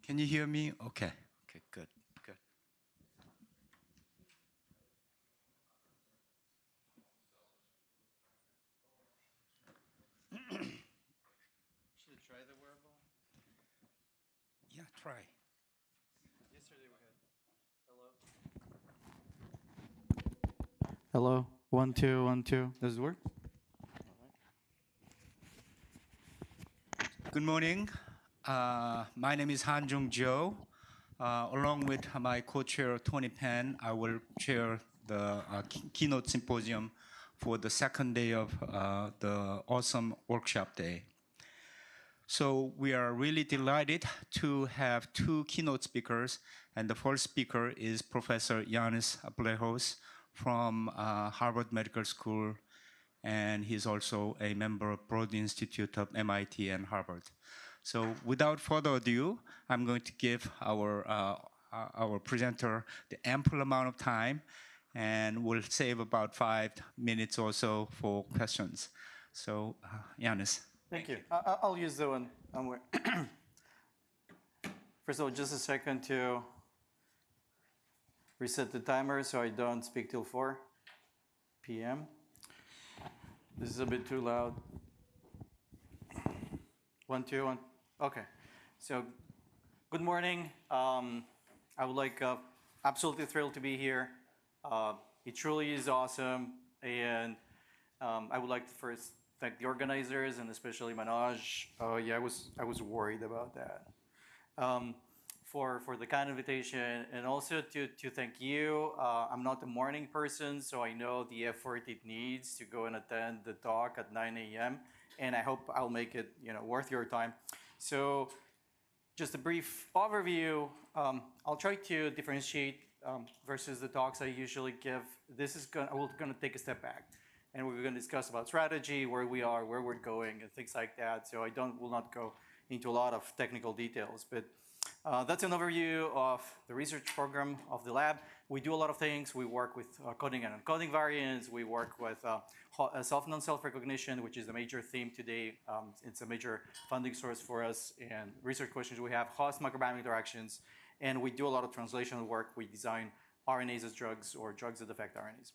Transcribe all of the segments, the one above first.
Can you hear me? Okay. Okay, good, good. Should I try the wearable? Yeah, try. Yesterday we had. Hello? Hello? 1, 2, 1, 2. Does it work? Good morning. My name is Hanjung Jo. Along with my co-chair, Tony Pan, I will chair the keynote symposium for the second day of the AWSOM workshop day. So we are really delighted to have two keynote speakers, and the first speaker is Professor Ioannis Vlachos from Harvard Medical School, and he's also a member of Broad Institute of MIT and Harvard. So without further ado, I'm going to give our presenter the ample amount of time, and we'll save about 5 minutes or so for questions. So, Ioannis. Thank you. I'll use the one. First of all, just a second to reset the timer so I don't speak till 4 p.m. This is a bit too loud. 1, 2, 1. Okay. So, good morning. I would like, absolutely thrilled to be here. It truly is awesome. And I would like to first thank the organizers and especially Manoj. Yeah, I was worried about that. For the kind invitation, and also to thank you. I'm not a morning person, so I know the effort it needs to go and attend the talk at 9 a.m. And I hope I'll make it worth your time. So just a brief overview. I'll try to differentiate versus the talks I usually give. We're going to take a step back. And we're going to discuss about strategy, where we are, where we're going, and things like that. So I will not go into a lot of technical details. But that's an overview of the research program of the lab. We do a lot of things. We work with coding and encoding variants. We work with self and non-self recognition, which is the major theme today. It's a major funding source for us. And research questions we have, host microbiome interactions. And we do a lot of translational work. We design RNAs as drugs or drugs that affect RNAs.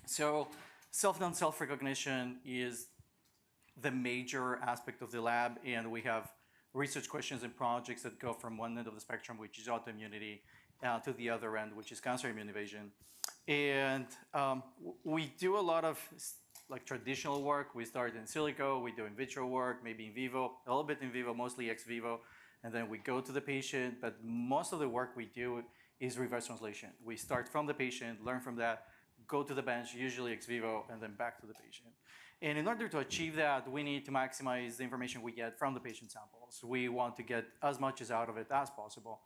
So self and non-self recognition is the major aspect of the lab. And we have research questions and projects that go from one end of the spectrum, which is autoimmunity, to the other end, which is cancer immune evasion. And we do a lot of traditional work. We start in silico, we do in vitro work, maybe in vivo, a little bit in vivo, mostly ex vivo. And then we go to the patient, but most of the work we do is reverse translation. We start from the patient, learn from that, go to the bench, usually ex vivo, and then back to the patient. And in order to achieve that, we need to maximize the information we get from the patient samples. We want to get as much out of it as possible.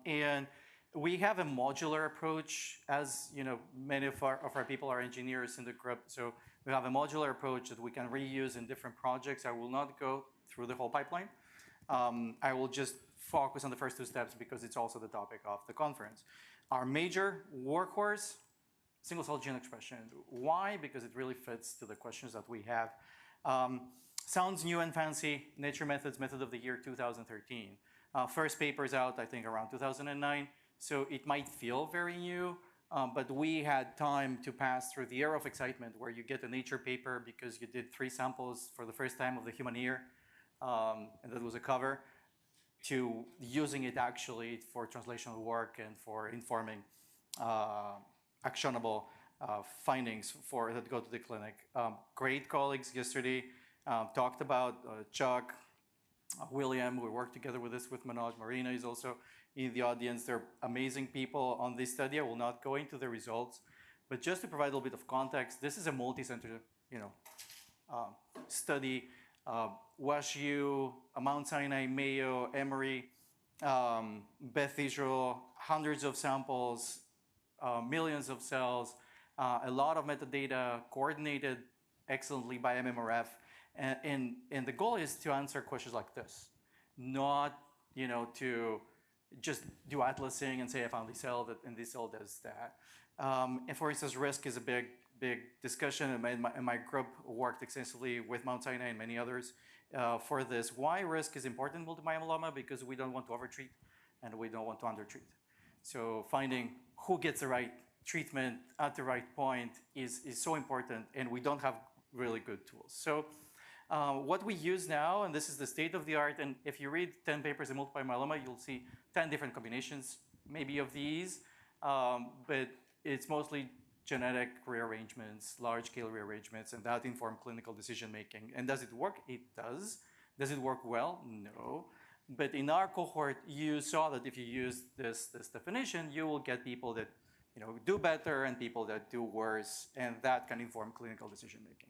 And we have a modular approach, as many of our people are engineers in the group. So we have a modular approach that we can reuse in different projects. I will not go through the whole pipeline. I will just focus on the first 2 steps because it's also the topic of the conference. Our major workhorse, single-cell gene expression. Why? Because it really fits to the questions that we have. Sounds new and fancy. Nature Methods, Method of the Year 2013. First paper's out, I think, around 2009. So it might feel very new, but we had time to pass through the era of excitement where you get a Nature paper because you did 3 samples for the first time of the human ear, and that was a cover, to using it actually for translational work and for informing actionable findings that go to the clinic. Great colleagues yesterday talked about Chuck, William. We worked together with this with Manoj. Marina is also in the audience. They're amazing people on this study. I will not go into the results, but just to provide a little bit of context, this is a multi-center, study. WashU, Mount Sinai, Mayo, Emory, Beth Israel, hundreds of samples, millions of cells, a lot of metadata coordinated excellently by MMRF. And the goal is to answer questions like this, not to just do atlasing and say I found this cell and this cell does that. And for instance, risk is a big discussion, and my group worked extensively with Mount Sinai and many others for this. Why risk is important in multiple myeloma? Because we don't want to overtreat and we don't want to undertreat. So finding who gets the right treatment at the right point is so important, and we don't have really good tools. So what we use now, and this is the state of the art, and if you read 10 papers in multiple myeloma, you'll see 10 different combinations, maybe of these, but it's mostly genetic rearrangements, large-scale rearrangements, and that inform clinical decision-making. And does it work? It does. Does it work well? No. But in our cohort, you saw that if you use this definition, you will get people that do better and people that do worse, and that can inform clinical decision-making.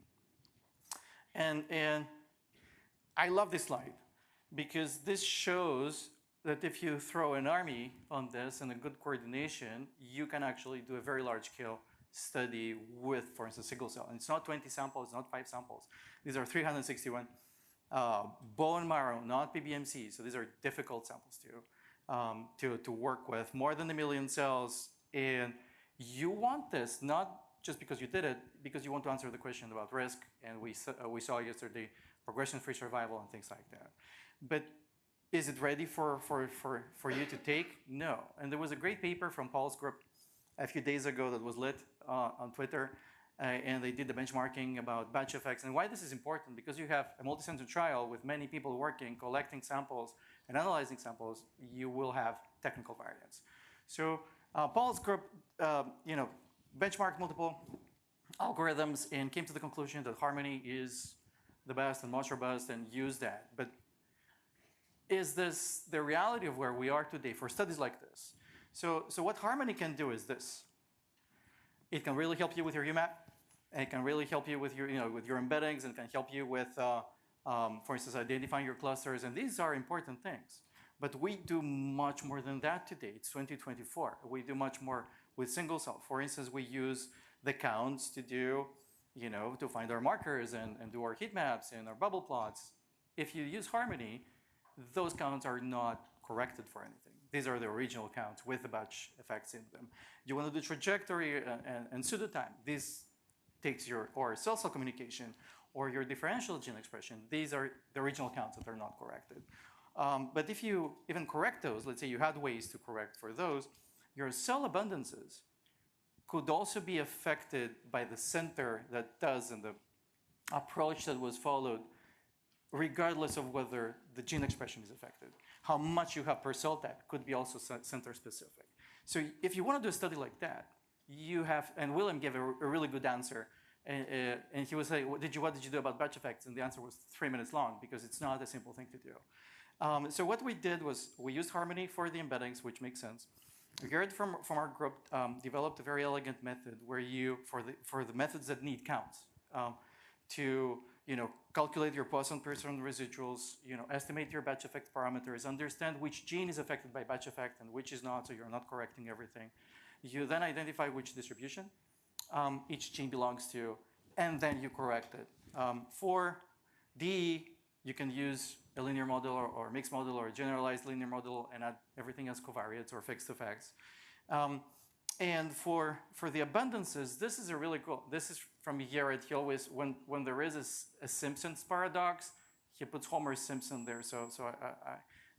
And I love this slide because this shows that if you throw an army on this and a good coordination, you can actually do a very large-scale study with, for instance, sickle cell. And it's not 20 samples, not 5 samples. These are 361. Bone marrow, not PBMC. So these are difficult samples to work with. More than 1 million cells. And you want this, not just because you did it, because you want to answer the question about risk. And we saw yesterday progression-free survival and things like that. But is it ready for you to take? No. And there was a great paper from Paul's group a few days ago that was lit on Twitter, and they did the benchmarking about batch effects. And why this is important, because you have a multi-center trial with many people working, collecting samples, and analyzing samples, you will have technical variance. So Paul's group, benchmarked multiple algorithms and came to the conclusion that Harmony is the best and most robust, and used that. But is this the reality of where we are today for studies like this? So what Harmony can do is this. It can really help you with your UMAP. It can really help you with your, with your embeddings, and can help you with, for instance, identifying your clusters. And these are important things. But we do much more than that today. It's 2024. We do much more with single cell. For instance, we use the counts to do, to find our markers and do our heat maps and our bubble plots. If you use Harmony, those counts are not corrected for anything. These are the original counts with the batch effects in them. You want to do trajectory and pseudotime. This takes your cell-cell communication or your differential gene expression. These are the original counts that are not corrected. But if you even correct those, let's say you had ways to correct for those, your cell abundances could also be affected by the center that does and the approach that was followed, regardless of whether the gene expression is affected. How much you have per cell type could be also center specific. So if you want to do a study like that, you have, and William gave a really good answer, and he was saying, what did you do about batch effects? And the answer was 3 minutes long, because it's not a simple thing to do. So what we did was we used Harmony for the embeddings, which makes sense. Garrett from our group developed a very elegant method where you, for the methods that need counts, to calculate your Poisson residuals, estimate your batch effect parameters, understand which gene is affected by batch effect and which is not, so you're not correcting everything. You then identify which distribution each gene belongs to, and then you correct it. For DE, you can use a linear model or mixed model or a generalized linear model and add everything as covariates or fixed effects. And for the abundances, this is a really cool. This is from Garrett. He always, when there is a Simpsons paradox, he puts Homer Simpson there. So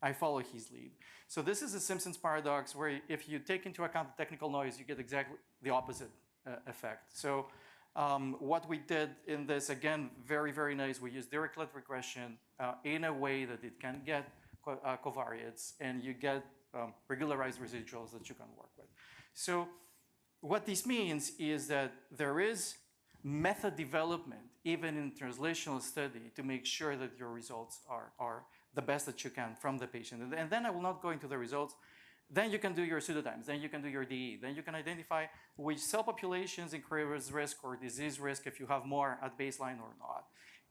I follow his lead. So this is a Simpsons paradox where if you take into account the technical noise, you get exactly the opposite effect. So what we did in this, again, very, very nice. We used dirichlet regression in a way that it can get covariates, and you get regularized residuals that you can work with. So what this means is that there is method development, even in translational study, to make sure that your results are the best that you can from the patient. And then I will not go into the results. Then you can do your pseudotypes. Then you can do your DE. Then you can identify which cell populations increase risk or disease risk if you have more at baseline or not.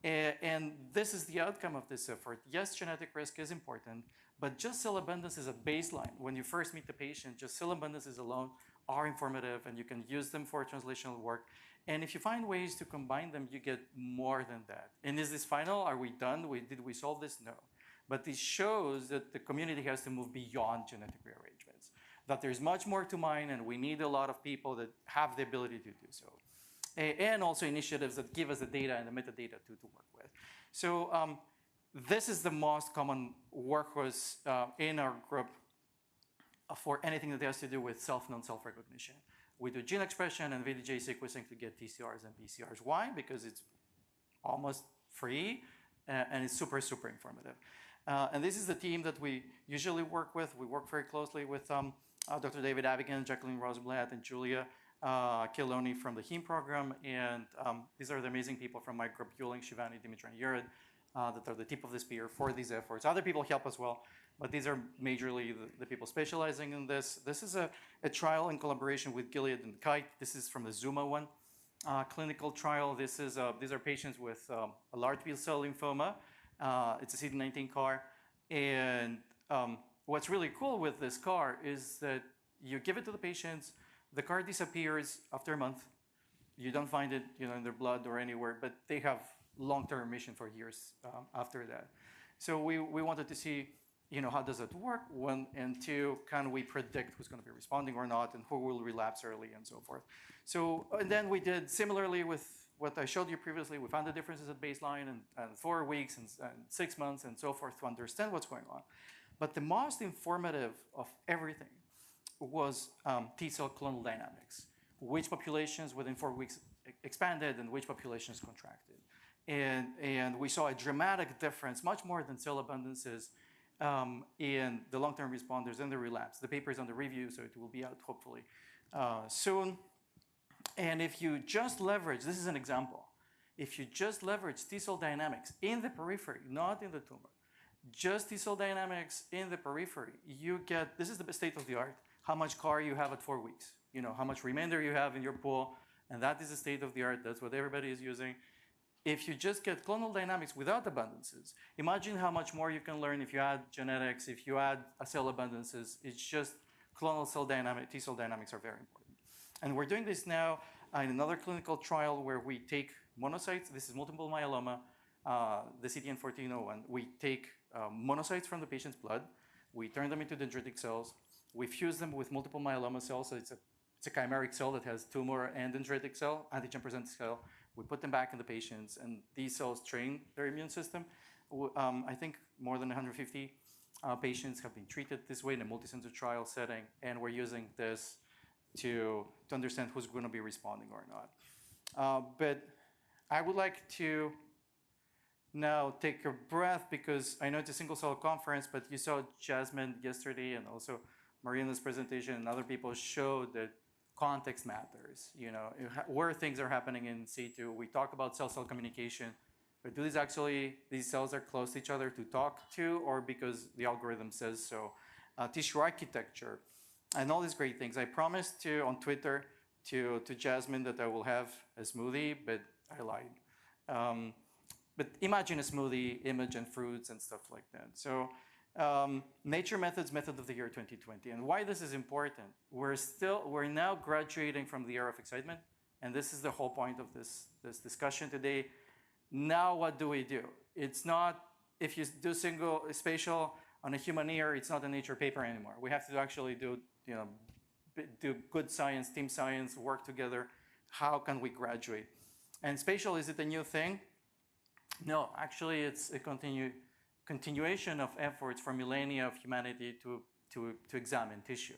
And this is the outcome of this effort. Yes, genetic risk is important, but just cell abundances at baseline, when you first meet the patient, just cell abundances alone are informative, and you can use them for translational work. And if you find ways to combine them, you get more than that. And is this final? Are we done? Did we solve this? No. But this shows that the community has to move beyond genetic rearrangements, that there's much more to mine, and we need a lot of people that have the ability to do so. And also initiatives that give us the data and the metadata to work with. So this is the most common workhorse in our group for anything that has to do with self, non-self recognition. We do gene expression and VDJ sequencing to get TCRs and BCRs. Why? Because it's almost free and it's super, super informative. And this is the team that we usually work with. We work very closely with Dr. David Avigan, Jacqueline Rosenblatt, and Julia Kiloni from the HEME program. And these are the amazing people from my group, Yuling, Shivani, Dimitri, and Yurid, that are the tip of the spear for these efforts. Other people help as well, but these are majorly the people specializing in this. This is a trial in collaboration with Gilead and Kite. This is from the Zuma one clinical trial. These are patients with a large B-cell lymphoma. It's a CD19 CAR. And what's really cool with this CAR is that you give it to the patients, the CAR disappears after a month. You don't find it, in their blood or anywhere, but they have long-term remission for years after that. So we wanted to see, how does it work? One, and two, can we predict who's going to be responding or not, and who will relapse early, and so forth. So, and then we did similarly with what I showed you previously. We found the differences at baseline and 4 weeks and 6 months and so forth to understand what's going on. But the most informative of everything was T-cell clonal dynamics. Which populations within 4 weeks expanded and which populations contracted. And we saw a dramatic difference, much more than cell abundances, in the long-term responders and the relapse. The paper is under review, so it will be out hopefully soon. And if you just leverage, this is an example, if you just leverage T-cell dynamics in the periphery, not in the tumor, just T-cell dynamics in the periphery, you get, this is the state of the art, how much CAR you have at 4 weeks, how much remainder you have in your pool, and that is the state of the art, that's what everybody is using. If you just get clonal dynamics without abundances, imagine how much more you can learn if you add genetics, if you add cell abundances. It's just clonal cell dynamics, T-cell dynamics are very important. And we're doing this now in another clinical trial where we take monocytes. This is multiple myeloma, the CTN1401. We take monocytes from the patient's blood. We turn them into dendritic cells. We fuse them with multiple myeloma cells. So it's a chimeric cell that has tumor and dendritic cell, antigen-presenting cell. We put them back in the patients, and these cells train their immune system. I think more than 150 patients have been treated this way in a multi-center trial setting, and we're using this to understand who's going to be responding or not. But I would like to now take a breath because I know it's a single-cell conference, but you saw Jasmine yesterday and also Marina's presentation and other people showed that context matters, where things are happening in situ. We talk about cell-cell communication, but do these cells are close to each other to talk to, or because the algorithm says so? Tissue architecture, and all these great things. I promised on Twitter to Jasmine that I will have a smoothie, but I lied. But imagine a smoothie, image and fruits and stuff like that. So Nature Methods, Method of the Year 2020. And why this is important, we're now graduating from the era of excitement, and this is the whole point of this discussion today. Now what do we do? It's not, if you do single spatial on a human ear, it's not a Nature paper anymore. We have to actually do good science, team science, work together. How can we graduate? And spatial, is it a new thing? No, actually it's a continuation of efforts for millennia of humanity to examine tissue.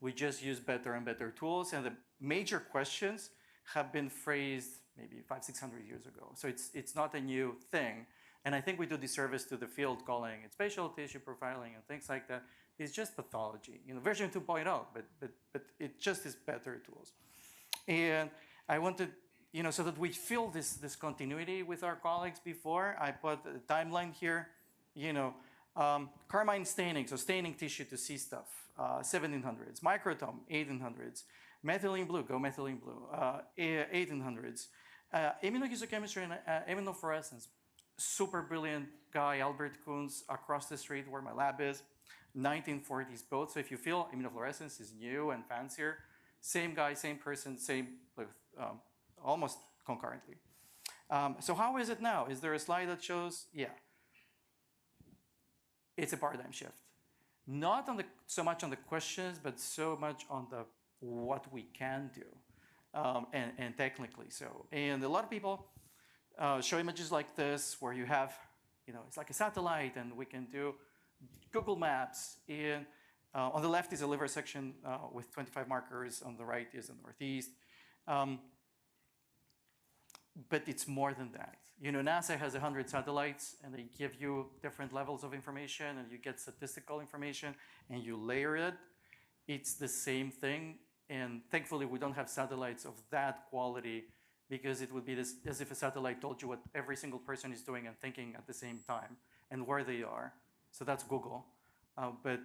We just use better and better tools, and the major questions have been phrased maybe 500-600 years ago. So it's not a new thing. And I think we do disservice to the field calling it spatial tissue profiling and things like that. It's just pathology, version 2.0, but it just is better tools. And I wanted, so that we feel this continuity with our colleagues before, I put a timeline here. Carmine staining, so staining tissue to see stuff, 1700s. Microtome, 1800s. Methylene blue, go methylene blue, 1800s. Immunohistochemistry and immunofluorescence, super brilliant guy, Albert Kunz, across the street where my lab is, 1940s both. So if you feel immunofluorescence is new and fancier, same guy, same person, almost concurrently. So how is it now? Is there a slide that shows? Yeah. It's a paradigm shift. Not so much on the questions, but so much on the what we can do, and technically so. And a lot of people show images like this, where you have it's like a satellite, and we can do Google Maps. And on the left is a liver section with 25 markers. On the right is the northeast. But it's more than that. NASA has 100 satellites, and they give you different levels of information, and you get statistical information, and you layer it. It's the same thing, and thankfully we don't have satellites of that quality, because it would be as if a satellite told you what every single person is doing and thinking at the same time, and where they are. So that's Google. But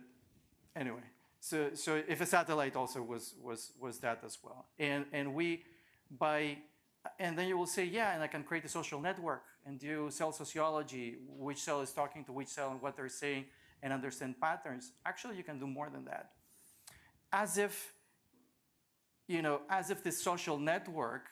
anyway, so if a satellite also was that as well, and then you will say, yeah, and I can create a social network and do cell sociology, which cell is talking to which cell and what they're saying, and understand patterns. Actually, you can do more than that. As if this social network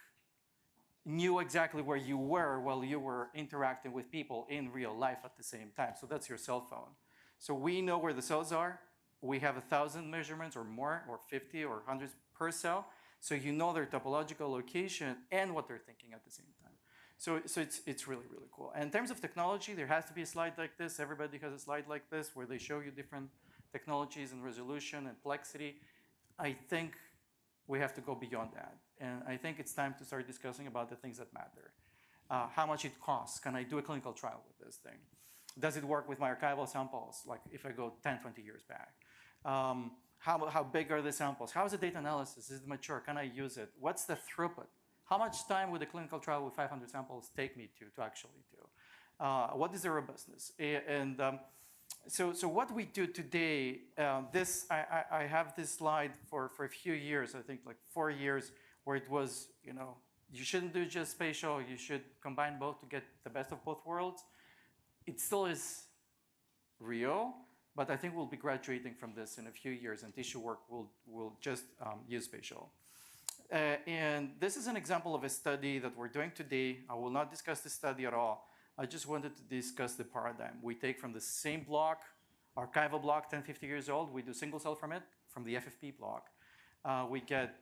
knew exactly where you were while you were interacting with people in real life at the same time. So that's your cell phone. So we know where the cells are. We have 1,000 measurements or more, or 50 or hundreds per cell. So you know their topological location and what they're thinking at the same time. So it's really, really cool. And in terms of technology, there has to be a slide like this. Everybody has a slide like this where they show you different technologies and resolution and complexity. I think we have to go beyond that. And I think it's time to start discussing about the things that matter. How much it costs. Can I do a clinical trial with this thing? Does it work with my archival samples, like if I go 10, 20 years back? How big are the samples? How is the data analysis? Is it mature? Can I use it? What's the throughput? How much time would a clinical trial with 500 samples take me to actually do? What is the robustness? And so what we do today, I have this slide for a few years, I think like 4 years, where it was, you shouldn't do just spatial, you should combine both to get the best of both worlds. It still is real, but I think we'll be graduating from this in a few years, and tissue work will just use spatial. And this is an example of a study that we're doing today. I will not discuss the study at all. I just wanted to discuss the paradigm. We take from the same block, archival block, 10, 50 years old. We do single cell from it, from the FFP block. We get,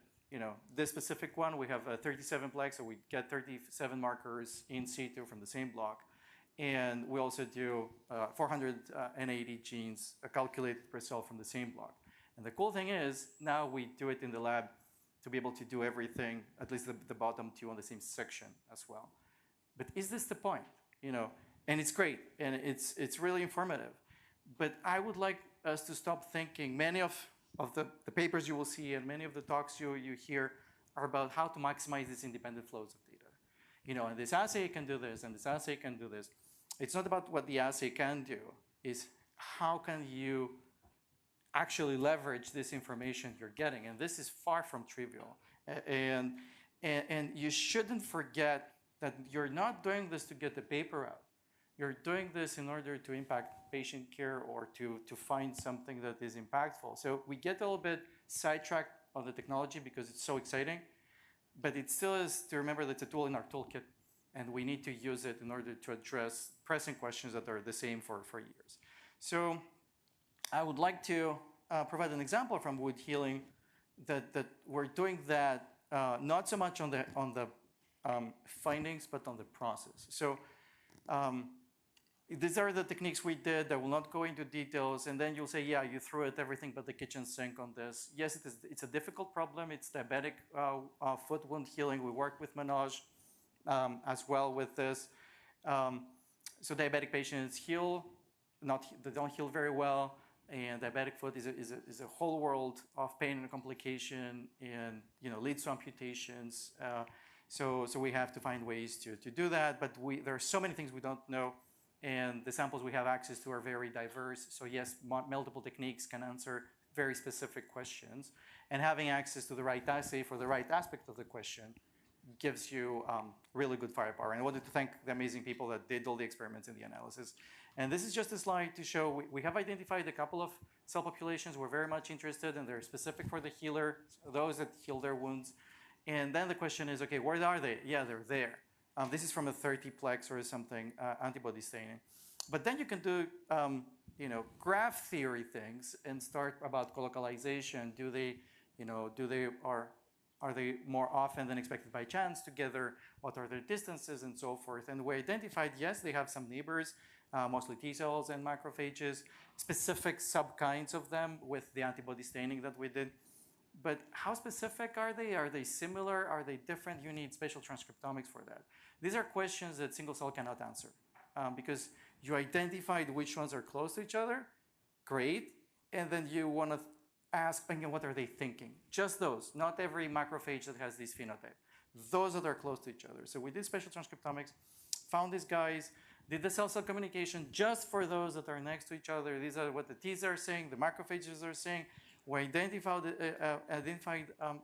this specific one. We have a 37-plex, so we get 37 markers in situ from the same block. And we also do 480 genes calculated per cell from the same block. And the cool thing is, now we do it in the lab to be able to do everything, at least the bottom two on the same section as well. But is this the point? And it's great, and it's really informative. But I would like us to stop thinking. Many of the papers you will see and many of the talks you hear are about how to maximize these independent flows of data. And this assay can do this, and this assay can do this. It's not about what the assay can do, it's how can you actually leverage this information you're getting. And this is far from trivial. And you shouldn't forget that you're not doing this to get the paper out. You're doing this in order to impact patient care or to find something that is impactful. So we get a little bit sidetracked on the technology because it's so exciting, but it still is to remember that it's a tool in our toolkit, and we need to use it in order to address pressing questions that are the same for years. So I would like to provide an example from wound healing that we're doing that not so much on the findings, but on the process. So these are the techniques we did. I will not go into details. And then you'll say, yeah, you threw at everything but the kitchen sink on this. Yes, it's a difficult problem. It's diabetic foot wound healing. We work with Manoj as well with this. So diabetic patients they don't heal very well. And diabetic foot is a whole world of pain and complication, and leads to amputations. So we have to find ways to do that. But there are so many things we don't know, and the samples we have access to are very diverse. So yes, multiple techniques can answer very specific questions, and having access to the right assay for the right aspect of the question gives you really good firepower. And I wanted to thank the amazing people that did all the experiments in the analysis. And this is just a slide to show we have identified a couple of cell populations we're very much interested in. They're specific for the healer, those that heal their wounds. And then the question is, okay, where are they? Yeah, they're there. This is from a 30-plex or something, antibody staining. But then you can do graph theory things and start about colocalization. Are they more often than expected by chance together? What are their distances and so forth? And we identified, yes, they have some neighbors. mostly T cells and macrophages, specific subkinds of them with the antibody staining that we did. But how specific are they? Are they similar? Are they different? You need spatial transcriptomics for that. These are questions that single cell cannot answer because you identified which ones are close to each other, great, and then you want to ask, again, what are they thinking? Just those, not every macrophage that has this phenotype. Those that are close to each other. So we did spatial transcriptomics, found these guys, did the cell-cell communication just for those that are next to each other. These are what the T's are saying, the macrophages are saying. We identified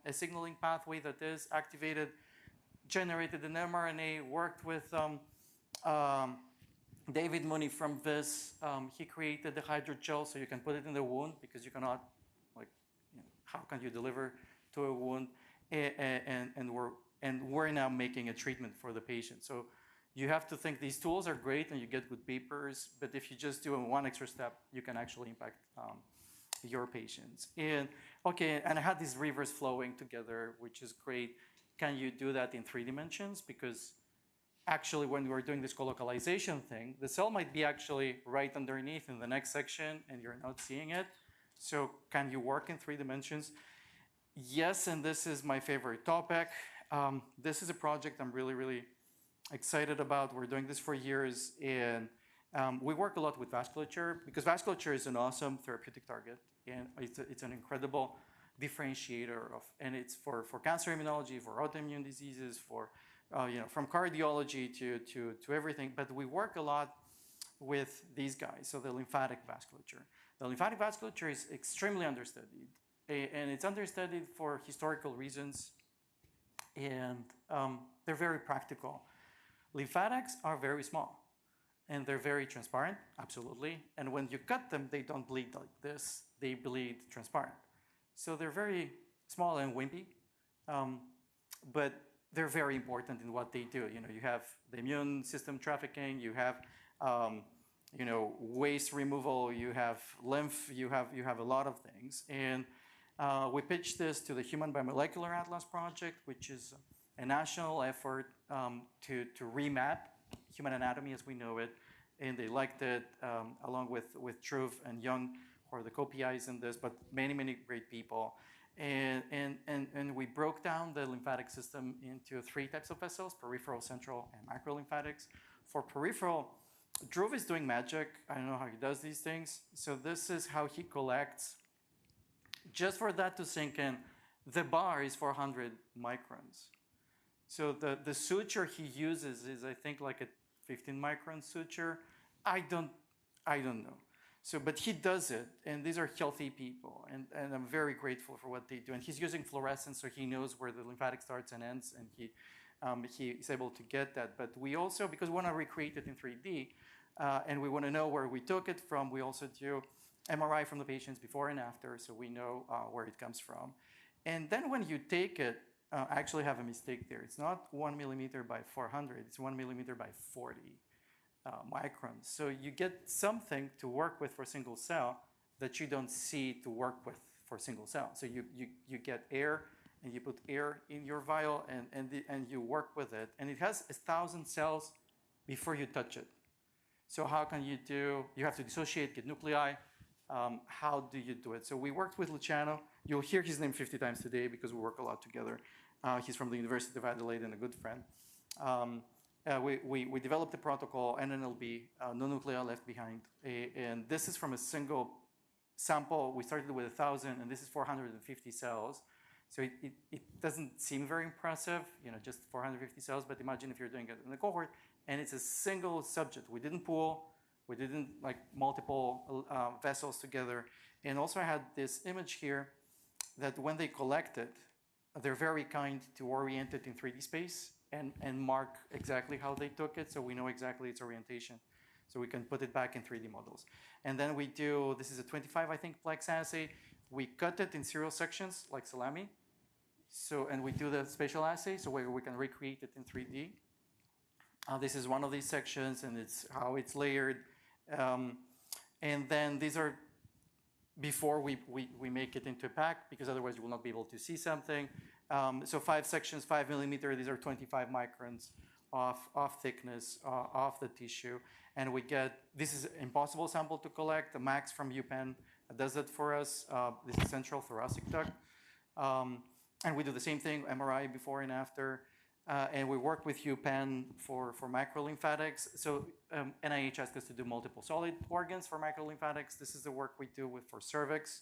a signaling pathway that is activated, generated an mRNA, worked with David Mooney from VIS. He created the hydrogel so you can put it in the wound because you cannot, how can you deliver to a wound? And we're now making a treatment for the patient. So you have to think these tools are great and you get good papers, but if you just do one extra step, you can actually impact your patients. And I had these rivers flowing together, which is great. Can you do that in 3 dimensions? Because actually when we're doing this colocalization thing, the cell might be actually right underneath in the next section and you're not seeing it. So can you work in 3 dimensions? Yes, and this is my favorite topic. This is a project I'm really, really excited about. We're doing this for years, and we work a lot with vasculature because vasculature is an awesome therapeutic target, and it's an incredible differentiator and it's for cancer immunology, for autoimmune diseases, for from cardiology to everything. But we work a lot with these guys, so the lymphatic vasculature. The lymphatic vasculature is extremely understudied, and it's understudied for historical reasons, and they're very practical. Lymphatics are very small, and they're very transparent, absolutely. And when you cut them, they don't bleed like this. They bleed transparent. So they're very small and wimpy, but they're very important in what they do. You have the immune system trafficking, you have waste removal, you have lymph, you have a lot of things. And we pitched this to the Human Biomolecular Atlas Project, which is a national effort to remap human anatomy as we know it. And they liked it, along with Truv and Young, who are the co-PIs in this, but many, many great people. And we broke down the lymphatic system into 3 types of vessels: peripheral, central, and macrolymphatics. For peripheral, Dhruv is doing magic. I don't know how he does these things. So this is how he collects. Just for that to sink in, the bar is 400 microns. So the suture he uses is, I think, like a 15-micron suture. I don't know. So, but he does it, and these are healthy people, and I'm very grateful for what they do. And he's using fluorescence, so he knows where the lymphatic starts and ends, and he is able to get that. But we also, because we want to recreate it in 3D, and we want to know where we took it from, we also do MRI from the patients before and after, so we know where it comes from. And then when you take it, I actually have a mistake there. It's not 1 millimeter by 400, it's 1 millimeter by 40 microns. So you get something to work with for single cell that you don't see to work with for single cell. So you get air, and you put air in your vial, and you work with it. And it has 1,000 cells before you touch it. So how can you do, you have to dissociate, get nuclei. How do you do it? So we worked with Luciano. You'll hear his name 50 times today because we work a lot together. He's from the University of Adelaide and a good friend. We developed a protocol, NNLB, no nuclei left behind. And this is from a single sample. We started with 1,000, and this is 450 cells. So it doesn't seem very impressive, just 450 cells, but imagine if you're doing it in a cohort, and it's a single subject. We didn't pool. We didn't like multiple vessels together. And also I had this image here that when they collect it, they're very kind to orient it in 3D space and mark exactly how they took it, so we know exactly its orientation. So we can put it back in 3D models. And then we do, this is a 25, I think, plex assay. We cut it in serial sections like salami. So, and we do the spatial assay, so where we can recreate it in 3D. This is one of these sections, and it's how it's layered. And then these are before we make it into a pack, because otherwise you will not be able to see something. So 5 sections, 5 millimeter, these are 25 microns. of thickness of the tissue. And we get, this is impossible sample to collect. The Max from UPenn does it for us. This is central thoracic duct. And we do the same thing, MRI before and after. And we work with UPenn for microlymphatics. So NIH asked us to do multiple solid organs for microlymphatics. This is the work we do for cervix.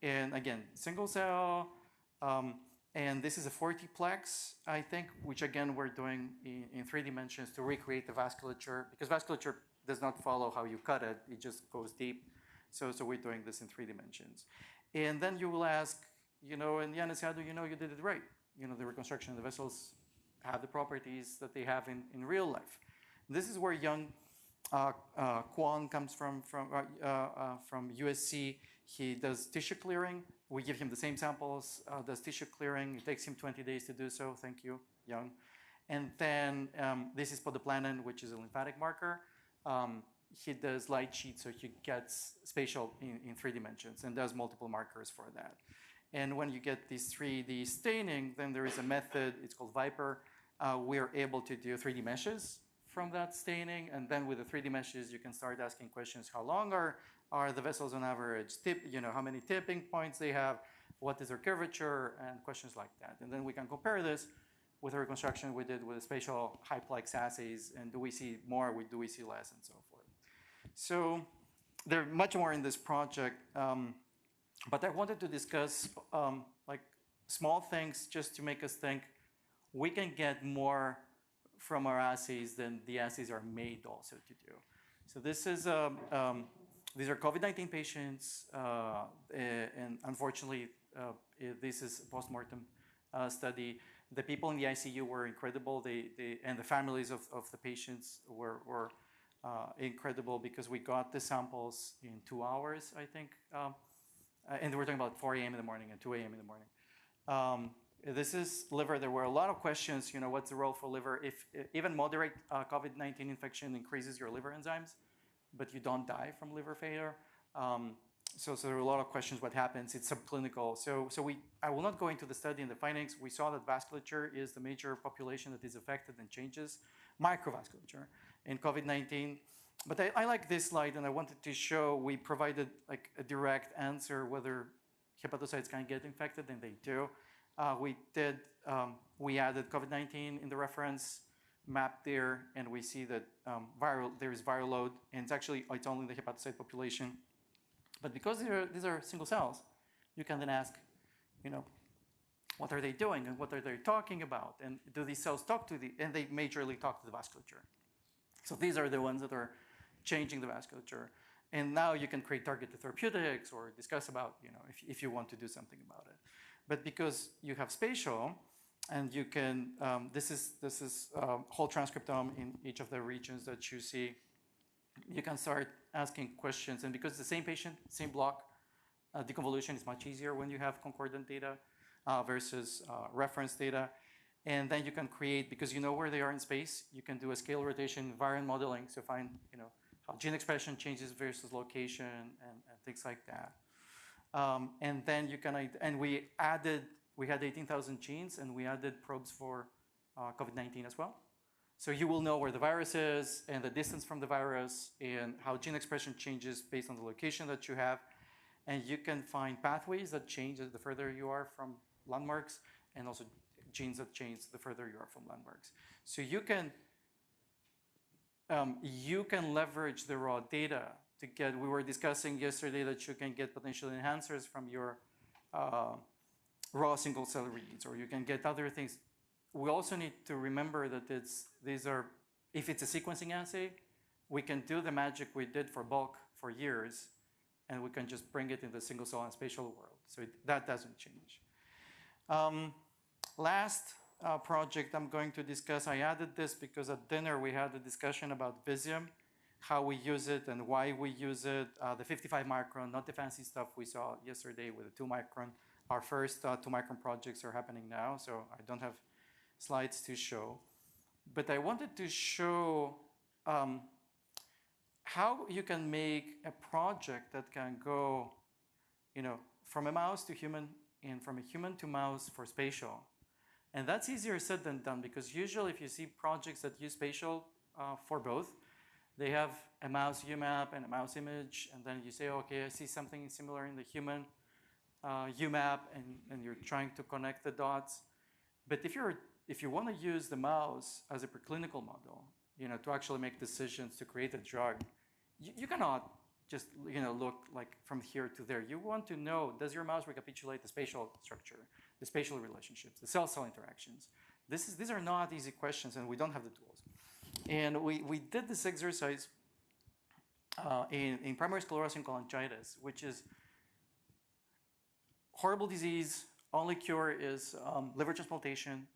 And again, single cell. And this is a 40-plex, I think, which again, we're doing in 3 dimensions to recreate the vasculature, because vasculature does not follow how you cut it. It just goes deep. So we're doing this in 3 dimensions. And then you will ask, and Ioannis, how do you know you did it right? The reconstruction of the vessels have the properties that they have in real life. This is where young Kwon comes from USC. He does tissue clearing. We give him the same samples, does tissue clearing. It takes him 20 days to do so. Thank you, Young. And then this is podoplanin, which is a lymphatic marker. He does light sheet, so he gets spatial in 3 dimensions and does multiple markers for that. And when you get this 3D staining, then there is a method, it's called Viper. We're able to do 3D meshes from that staining. And then with the 3D meshes, you can start asking questions. How long are the vessels on average? How many tipping points they have? What is their curvature? And questions like that. And then we can compare this with a reconstruction we did with the spatial high-plex assays. And do we see more? Do we see less? And so forth. So there's much more in this project. But I wanted to discuss like small things just to make us think we can get more from our assays than the assays are made also to do. So this is these are COVID-19 patients, and unfortunately, this is a postmortem study. The people in the ICU were incredible. And the families of the patients were incredible because we got the samples in 2 hours, I think. And we're talking about 4 a.m. in the morning and 2 a.m. in the morning. This is liver. There were a lot of questions. What's the role for liver? If even moderate COVID-19 infection increases your liver enzymes, but you don't die from liver failure. So there are a lot of questions. What happens? It's subclinical. I will not go into the study and the findings. We saw that vasculature is the major population that is affected and changes, microvasculature in COVID-19. But I like this slide, and I wanted to show we provided like a direct answer whether hepatocytes can get infected, and they do. We added COVID-19 in the reference map there, and we see that there is viral load, and it's only the hepatocyte population. But because these are single cells, you can then ask, what are they doing and what are they talking about, and do these cells talk to and they majorly talk to the vasculature. So these are the ones that are changing the vasculature. And now you can create targeted therapeutics or discuss about, if you want to do something about it. But because you have spatial, and you can, this is whole transcriptome in each of the regions that you see, you can start asking questions. And because it's the same patient, same block, deconvolution is much easier when you have concordant data versus reference data. And then you can create, because you know where they are in space, you can do a scale rotation variant modeling to find, how gene expression changes versus location and things like that. And then you can, and we had 18,000 genes, and we added probes for COVID-19 as well. So you will know where the virus is and the distance from the virus and how gene expression changes based on the location that you have. And you can find pathways that change the further you are from landmarks, and also genes that change the further you are from landmarks. So you can leverage the raw data to get, we were discussing yesterday that you can get potential enhancers from your raw single cell reads, or you can get other things. We also need to remember that if it's a sequencing assay, we can do the magic we did for bulk for years, and we can just bring it in the single cell and spatial world. So that doesn't change. Last project I'm going to discuss, I added this because at dinner we had a discussion about Visium, how we use it and why we use it. The 55 micron, not the fancy stuff we saw yesterday with the 2 micron. Our first 2 micron projects are happening now, so I don't have slides to show. But I wanted to show how you can make a project that can go, from a mouse to human and from a human to mouse for spatial, And that's easier said than done, because usually if you see projects that use spatial for both, they have a mouse UMAP and a mouse image, and then you say, okay, I see something similar in the human UMAP, and you're trying to connect the dots. But if you want to use the mouse as a preclinical model, to actually make decisions to create a drug, you cannot just look like from here to there. You want to know, does your mouse recapitulate the spatial structure, the spatial relationships, the cell-cell interactions? These are not easy questions, and we don't have the tools. And we did this exercise in primary sclerosing cholangitis, which is horrible disease. Only cure is liver transplantation.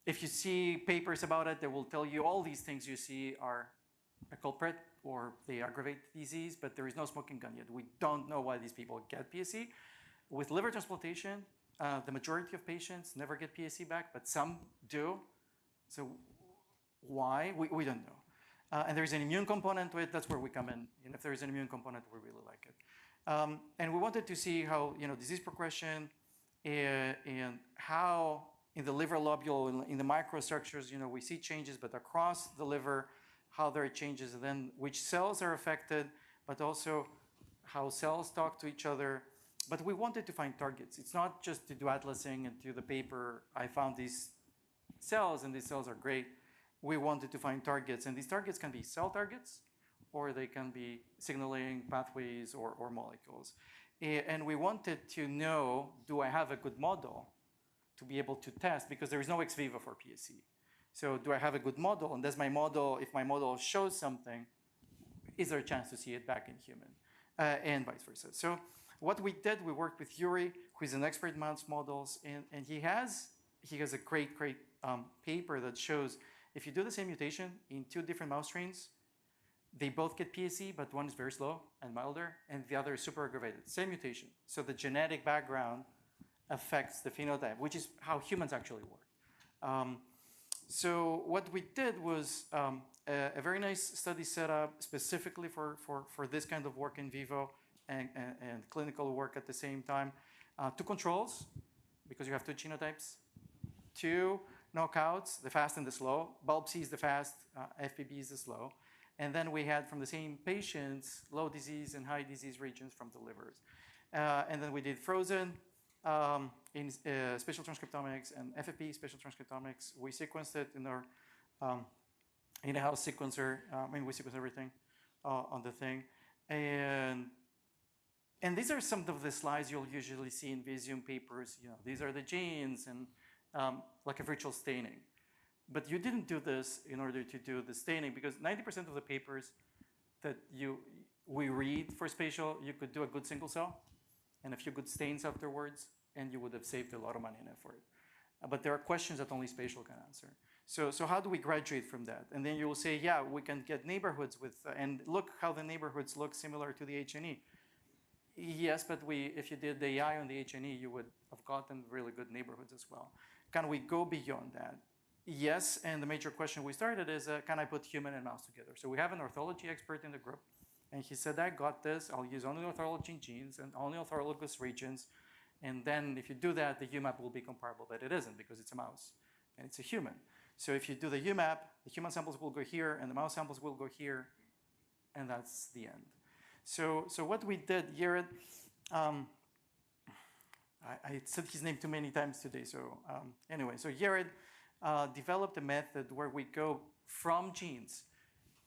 If you see papers about it, they will tell you all these things you see are a culprit or they aggravate the disease, but there is no smoking gun yet. We don't know why these people get PSC. With liver transplantation, the majority of patients never get PSC back, but some do. So why? We don't know. And there's an immune component to it. That's where we come in. And if there is an immune component, we really like it. And we wanted to see how disease progression and how in the liver lobule, in the microstructures, we see changes, but across the liver, how there are changes, and then which cells are affected, but also how cells talk to each other. But we wanted to find targets. It's not just to do atlasing and do the paper, I found these cells and these cells are great. We wanted to find targets, and these targets can be cell targets, or they can be signaling pathways or molecules. And we wanted to know, do I have a good model to be able to test, because there is no ex vivo for PSC. So do I have a good model? And does my model, if my model shows something, is there a chance to see it back in human? And vice versa. So what we did, we worked with Xiuwei, who is an expert in mouse models, and he has a great paper that shows if you do the same mutation in 2 different mouse strains, they both get PSC, but one is very slow and milder, and the other is super aggravated. Same mutation. So the genetic background affects the phenotype, which is how humans actually work. So what we did was a very nice study set up specifically for this kind of work in vivo and clinical work at the same time. 2 controls, because you have 2 genotypes. 2 knockouts, the fast and the slow. Bulb C is the fast, FPB is the slow. And then we had from the same patients, low disease and high disease regions from the livers. And then we did frozen in spatial transcriptomics and FFP spatial transcriptomics. We sequenced it in our in-house sequencer. We sequence everything on the thing. And these are some of the slides you'll usually see in Visium papers. These are the genes and like a virtual staining. But you didn't do this in order to do the staining, because 90% of the papers that we read for spatial, you could do a good single cell and a few good stains afterwards, and you would have saved a lot of money and effort. But there are questions that only spatial can answer. So how do we graduate from that? And then you will say, yeah, we can get neighborhoods with, and look how the neighborhoods look similar to the H&E. Yes, but if you did the AI on the H&E, you would have gotten really good neighborhoods as well. Can we go beyond that? Yes, and the major question we started is, can I put human and mouse together? So we have an orthology expert in the group, and he said, I got this. I'll use only orthology genes and only orthologous regions. And then if you do that, the UMAP will be comparable, but it isn't, because it's a mouse and it's a human. So if you do the UMAP, the human samples will go here and the mouse samples will go here, and that's the end. So what we did, Jared, I said his name too many times today. So anyway, so Jared developed a method where we go from genes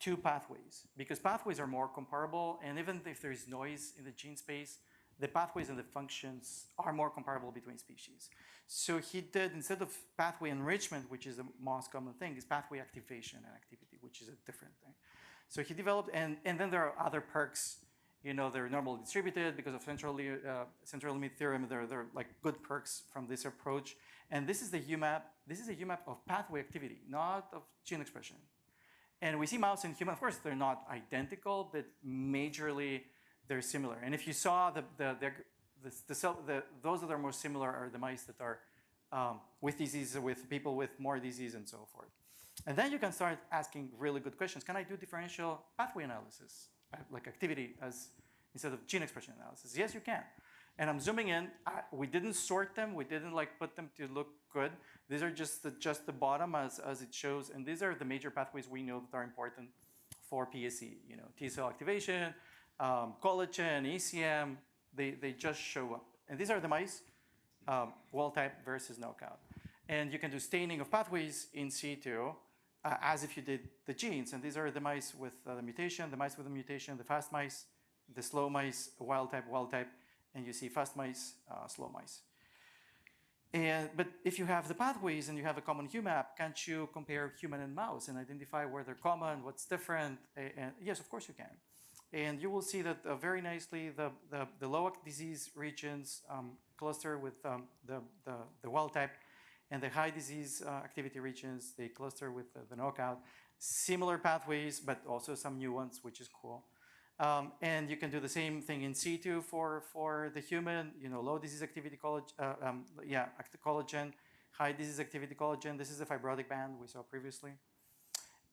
to pathways, because pathways are more comparable, and even if there is noise in the gene space, the pathways and the functions are more comparable between species. So he did, instead of pathway enrichment, which is the most common thing, is pathway activation and activity, which is a different thing. So he developed, and then there are other perks. They're normally distributed because of central limit theorem. They're like good perks from this approach. And this is the UMAP. This is a UMAP of pathway activity, not of gene expression. And we see mouse and human. Of course, they're not identical, but majorly they're similar. And if you saw those that are more similar are the mice that are with disease, with people with more disease, and so forth. And then you can start asking really good questions. Can I do differential pathway analysis, like activity, instead of gene expression analysis? Yes, you can. And I'm zooming in. We didn't sort them. We didn't like put them to look good. These are just the bottom as it shows. And these are the major pathways we know that are important for PSC. You know, T cell activation, collagen, ECM. They just show up. And these are the mice, wild type versus knockout. And you can do staining of pathways in situ as if you did the genes. And these are the mice with the mutation, the mice with the mutation, the fast mice, the slow mice, wild type, and you see fast mice, slow mice. But if you have the pathways and you have a common UMAP, can't you compare human and mouse and identify where they're common, what's different? And yes, of course you can. And you will see that very nicely the low disease regions cluster with the wild type, and the high disease activity regions, they cluster with the knockout. Similar pathways, but also some new ones, which is cool. And you can do the same thing in situ for the human, you know, low disease activity collagen, high disease activity collagen. This is the fibrotic band we saw previously.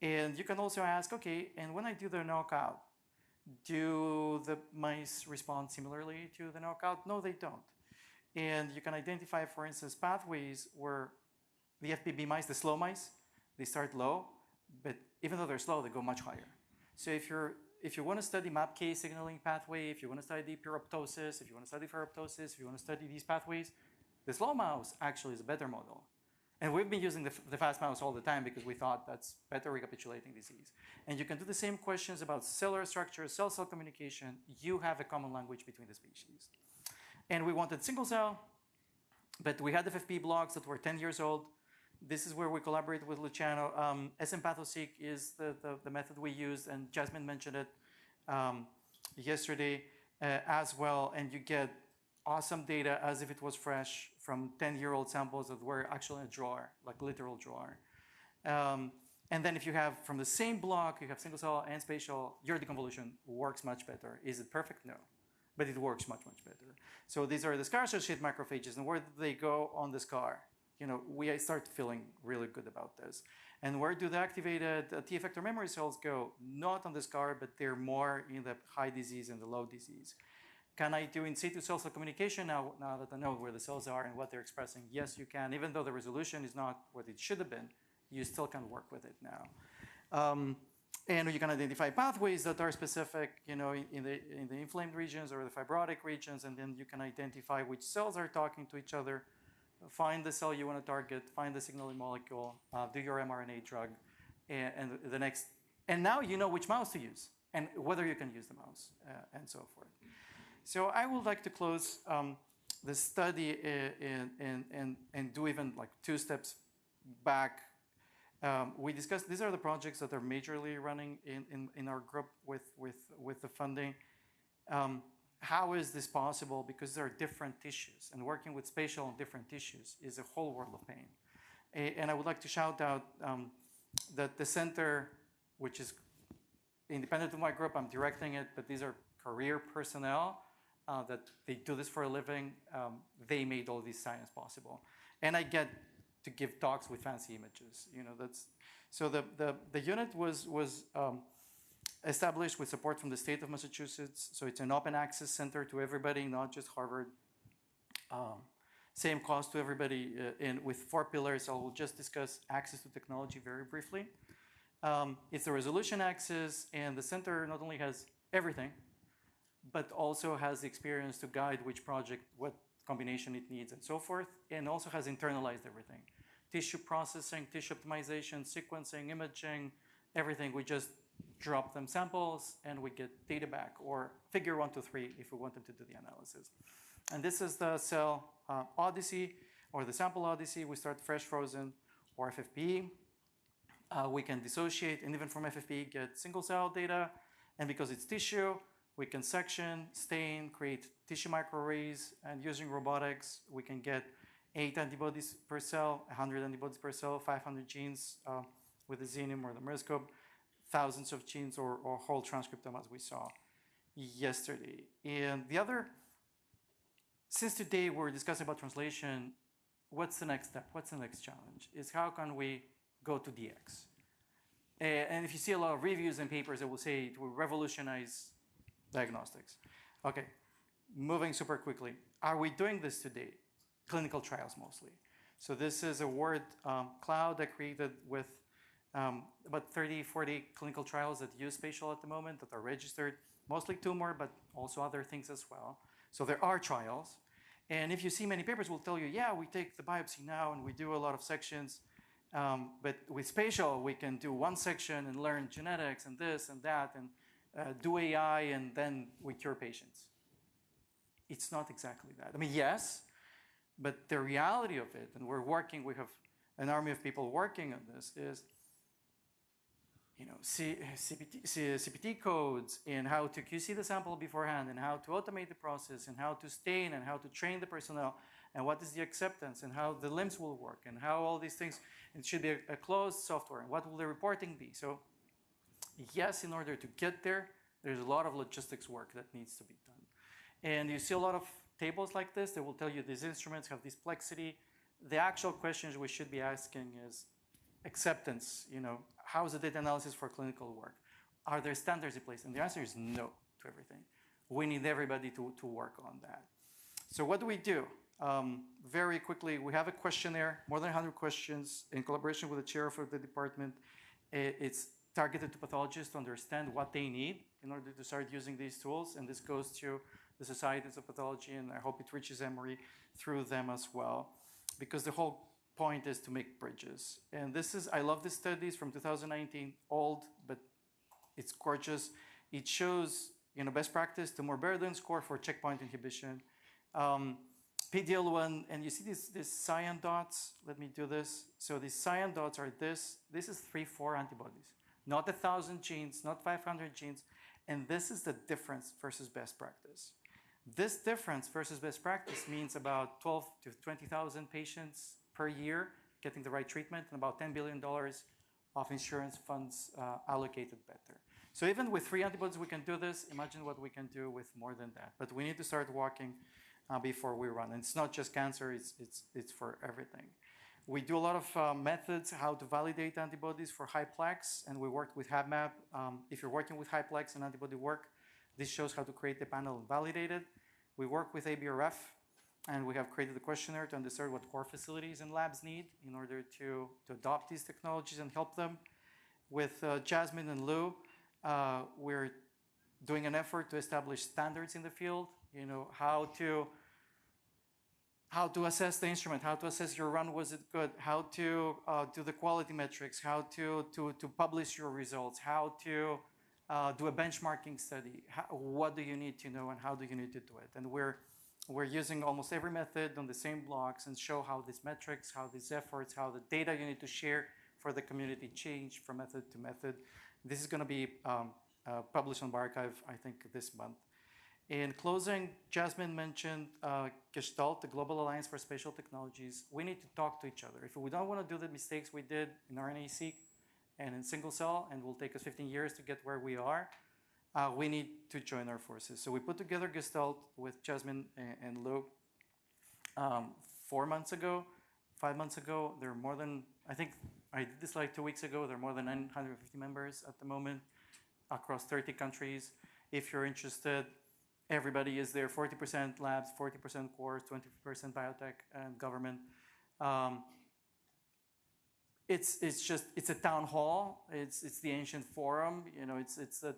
And you can also ask, okay, and when I do the knockout, do the mice respond similarly to the knockout? No, they don't. And you can identify, for instance, pathways where the FBB mice, the slow mice, they start low, but even though they're slow, they go much higher. So if you want to study MAPK signaling pathway, if you want to study pyroptosis, if you want to study ferroptosis, if you want to study these pathways, the slow mouse actually is a better model. And we've been using the fast mouse all the time because we thought that's better recapitulating disease. And you can do the same questions about cellular structure, cell-cell communication. You have a common language between the species. And we wanted single cell, but we had FFP blocks that were 10 years old. This is where we collaborate with Luciano. SMPathoSeq is the method we used, and Jasmine mentioned it yesterday as well. And you get awesome data as if it was fresh from 10-year-old samples that were actually in a drawer, like literal drawer. And then if you have from the same block, you have single cell and spatial, your deconvolution works much better. Is it perfect? No. But it works much, much better. So these are the scar-associated macrophages, and where do they go on the scar? You know, we start feeling really good about this. And where do the activated T effector memory cells go? Not on the scar, but they're more in the high disease and the low disease. Can I do in situ cell-cell communication now that I know where the cells are and what they're expressing? Yes, you can. Even though the resolution is not what it should have been, you still can work with it now. And you can identify pathways that are specific, you know, in the inflamed regions or the fibrotic regions, and then you can identify which cells are talking to each other, find the cell you want to target, find the signaling molecule, do your mRNA drug, and now you know which mouse to use and whether you can use the mouse and so forth. So I would like to close the study and do even like 2 steps back. We discussed, these are the projects that are majorly running in our group with the funding. How is this possible? Because there are different tissues, and working with spatial on different tissues is a whole world of pain. And I would like to shout out that the center, which is independent of my group, I'm directing it, but these are career personnel that they do this for a living. They made all this science possible. And I get to give talks with fancy images. You know, that's so the unit was established with support from the state of Massachusetts. So it's an open access center to everybody, not just Harvard. Same cost to everybody, and with 4 pillars. I will just discuss access to technology very briefly. It's the resolution axis, and the center not only has everything, but also has the experience to guide which project, what combination it needs, and so forth, and also has internalized everything. Tissue processing, tissue optimization, sequencing, imaging, everything. We just drop them samples and we get data back, or figure 1 to 3 if we want them to do the analysis. And this is the cell odyssey, or the sample odyssey. We start fresh frozen or FFPE. We can dissociate, and even from FFPE get single cell data. And because it's tissue, we can section, stain, create tissue microarrays, and using robotics, we can get 8 antibodies per cell, 100 antibodies per cell, 500 genes with the Xenium or the Merscope, thousands of genes or whole transcriptome as we saw yesterday. And the other, since today we're discussing about translation, what's the next step? What's the next challenge? Is how can we go to DX? And if you see a lot of reviews and papers that will say it will revolutionize diagnostics. Okay, moving super quickly. Are we doing this today? Clinical trials mostly. So this is a word cloud I created with about 30, 40 clinical trials that use spatial at the moment that are registered, mostly tumor, but also other things as well. So there are trials. And if you see many papers, will tell you, yeah, we take the biopsy now and we do a lot of sections. But with spatial, we can do one section and learn genetics and this and that and do AI and then we cure patients. It's not exactly that. I mean, yes, but the reality of it, and we have an army of people working on this, is CPT codes and how to QC the sample beforehand and how to automate the process and how to stain and how to train the personnel and what is the acceptance and how the LIMS will work and how all these things, it should be a closed software and what will the reporting be. So yes, in order to get there, there's a lot of logistics work that needs to be done. And you see a lot of tables like this that will tell you these instruments have this plexity. The actual questions we should be asking is acceptance, how is the data analysis for clinical work? Are there standards in place? And the answer is no to everything. We need everybody to work on that. So what do we do? Very quickly, we have a questionnaire, more than 100 questions in collaboration with the chair of the department. It's targeted to pathologists to understand what they need in order to start using these tools. And this goes to the societies of pathology, and I hope it reaches Emory through them as well, because the whole point is to make bridges. And this is, I love this study, it's from 2019, old, but it's gorgeous. It shows, best practice, tumor burden score for checkpoint inhibition. PD-L1, and you see these cyan dots. Let me do this. So these cyan dots are this is 3-4 antibodies, not 1,000 genes, not 500 genes. And this is the difference versus best practice. This difference versus best practice means about 12 to 20,000 patients per year getting the right treatment and about $10 billion of insurance funds allocated better. So even with 3 antibodies, we can do this. Imagine what we can do with more than that. But we need to start walking before we run. And it's not just cancer, it's for everything. We do a lot of methods, how to validate antibodies for high plex, and we worked with HabMap. If you're working with high plex and antibody work, this shows how to create the panel and validate it. We work with ABRF, and we have created a questionnaire to understand what core facilities and labs need in order to adopt these technologies and help them. With Jasmine and Lou, we're doing an effort to establish standards in the field, how to assess the instrument, how to assess your run, was it good, how to do the quality metrics, how to publish your results, how to do a benchmarking study, what do you need to know and how do you need to do it. And we're using almost every method on the same blocks and show how these metrics, how these efforts, how the data you need to share for the community change from method to method. This is going to be published on bioRxiv, I think, this month. In closing, Jasmine mentioned Gestalt, the Global Alliance for Spatial Technologies. We need to talk to each other. If we don't want to do the mistakes we did in RNA-seq and in single cell, and will take us 15 years to get where we are, we need to join our forces. So we put together Gestalt with Jasmine and Lou 4 months ago, 5 months ago. There are more than, I think I did this like 2 weeks ago. There are more than 950 members at the moment across 30 countries. If you're interested, everybody is there, 40% labs, 40% cores, 20% biotech and government. It's a town hall. It's the ancient forum. It's the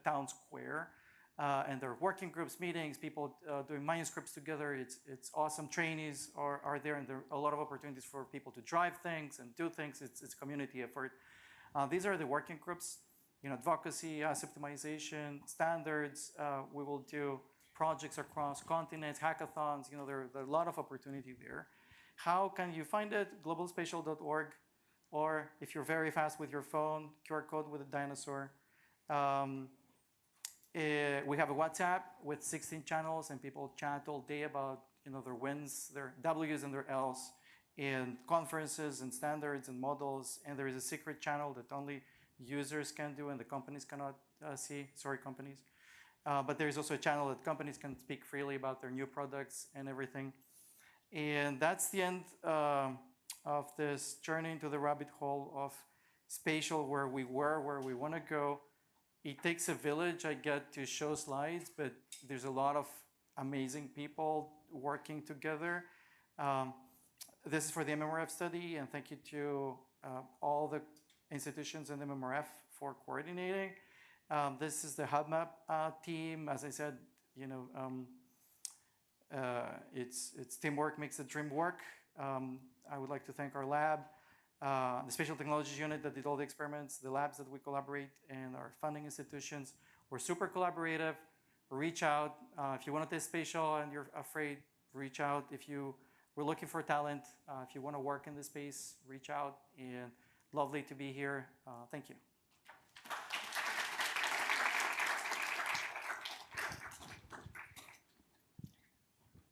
town square, and there are working groups, meetings, people doing manuscripts together. It's awesome. Trainees are there, and there are a lot of opportunities for people to drive things and do things. It's community effort. These are the working groups. Advocacy, optimization, standards. We will do projects across continents, hackathons. There are a lot of opportunity there. How can you find it? globalspatial.org. Or if you're very fast with your phone, QR code with a dinosaur. We have a WhatsApp with 16 channels, and people chat all day about their wins, their W's and their L's, in conferences and standards and models. And there is a secret channel that only users can do and the companies cannot see. Sorry, companies. But there is also a channel that companies can speak freely about their new products and everything. And that's the end of this journey into the rabbit hole of spatial, where we were, where we want to go. It takes a village, I get, to show slides, but there's a lot of amazing people working together. This is for the MMRF study, and thank you to all the institutions in the MMRF for coordinating. This is the HubMap team. As I said, it's teamwork makes the dream work. I would like to thank our lab, the Spatial Technologies unit that did all the experiments, the labs that we collaborate, and our funding institutions. We're super collaborative. Reach out. If you want to test spatial and you're afraid, reach out. If you were looking for talent, if you want to work in this space, reach out. And lovely to be here. Thank you.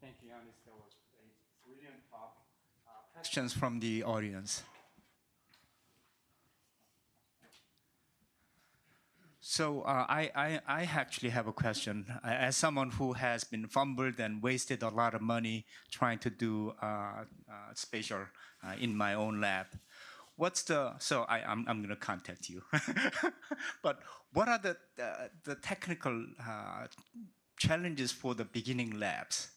Thank you, Ioannis. That was a brilliant talk. Questions from the audience. So I actually have a question. As someone who has been fumbled and wasted a lot of money trying to do spatial in my own lab, so I'm going to contact you. But what are the technical challenges for the beginning labs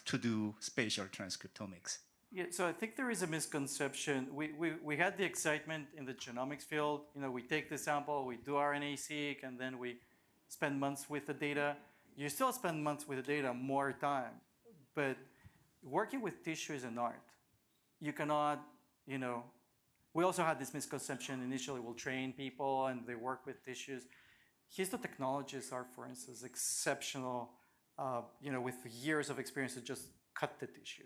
to do spatial transcriptomics? Yeah, so I think there is a misconception. We had the excitement in the genomics field. We take the sample, we do RNA-seq, and then we spend months with the data. You still spend months with the data, more time. But working with tissue is an art. You cannot, we also had this misconception. Initially, we'll train people and they work with tissues. Histotechnologists are, for instance, exceptional, with years of experience to just cut the tissue.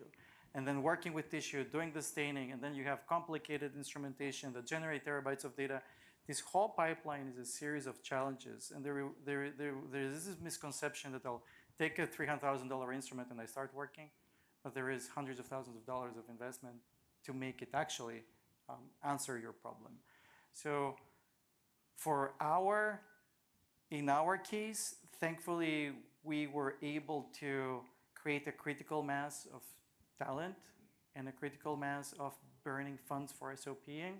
And then working with tissue, doing the staining, and then you have complicated instrumentation that generate terabytes of data. This whole pipeline is a series of challenges. And there is this misconception that I'll take a $300,000 instrument and I start working, but there is hundreds of thousands of dollars of investment to make it actually answer your problem. So in our case, thankfully, we were able to create a critical mass of talent and a critical mass of burning funds for SOPing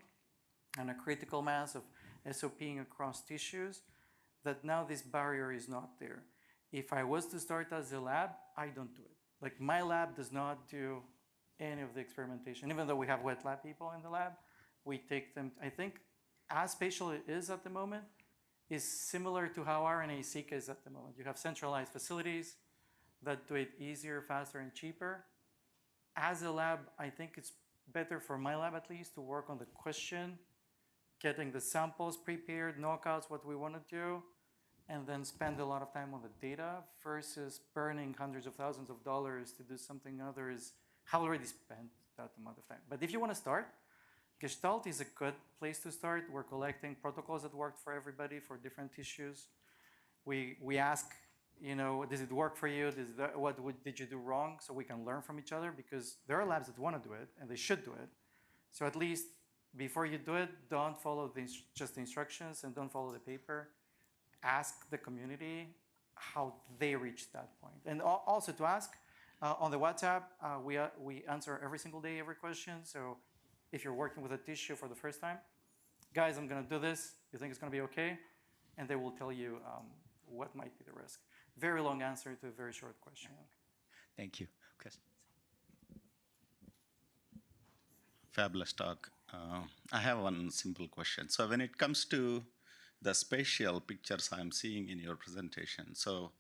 and a critical mass of SOPing across tissues that now this barrier is not there. If I was to start as a lab, I don't do it. Like my lab does not do any of the experimentation. Even though we have wet lab people in the lab, we take them, I think as spatial it is at the moment, is similar to how RNA-seq is at the moment. You have centralized facilities that do it easier, faster, and cheaper. As a lab, I think it's better for my lab at least to work on the question, getting the samples prepared, knockouts, what we want to do, and then spend a lot of time on the data versus burning hundreds of thousands of dollars to do something others have already spent that amount of time. But if you want to start, Gestalt is a good place to start. We're collecting protocols that worked for everybody for different tissues. We ask, does it work for you? What did you do wrong? So we can learn from each other because there are labs that want to do it and they should do it. So at least before you do it, don't follow just the instructions and don't follow the paper. Ask the community how they reached that point. And also to ask on the WhatsApp, we answer every single day, every question. So if you're working with a tissue for the first time, guys, I'm going to do this. You think it's going to be okay? And they will tell you what might be the risk. Very long answer to a very short question. Thank you. Question. Fabulous talk. I have one simple question. So when it comes to the spatial pictures I'm seeing in your presentation, so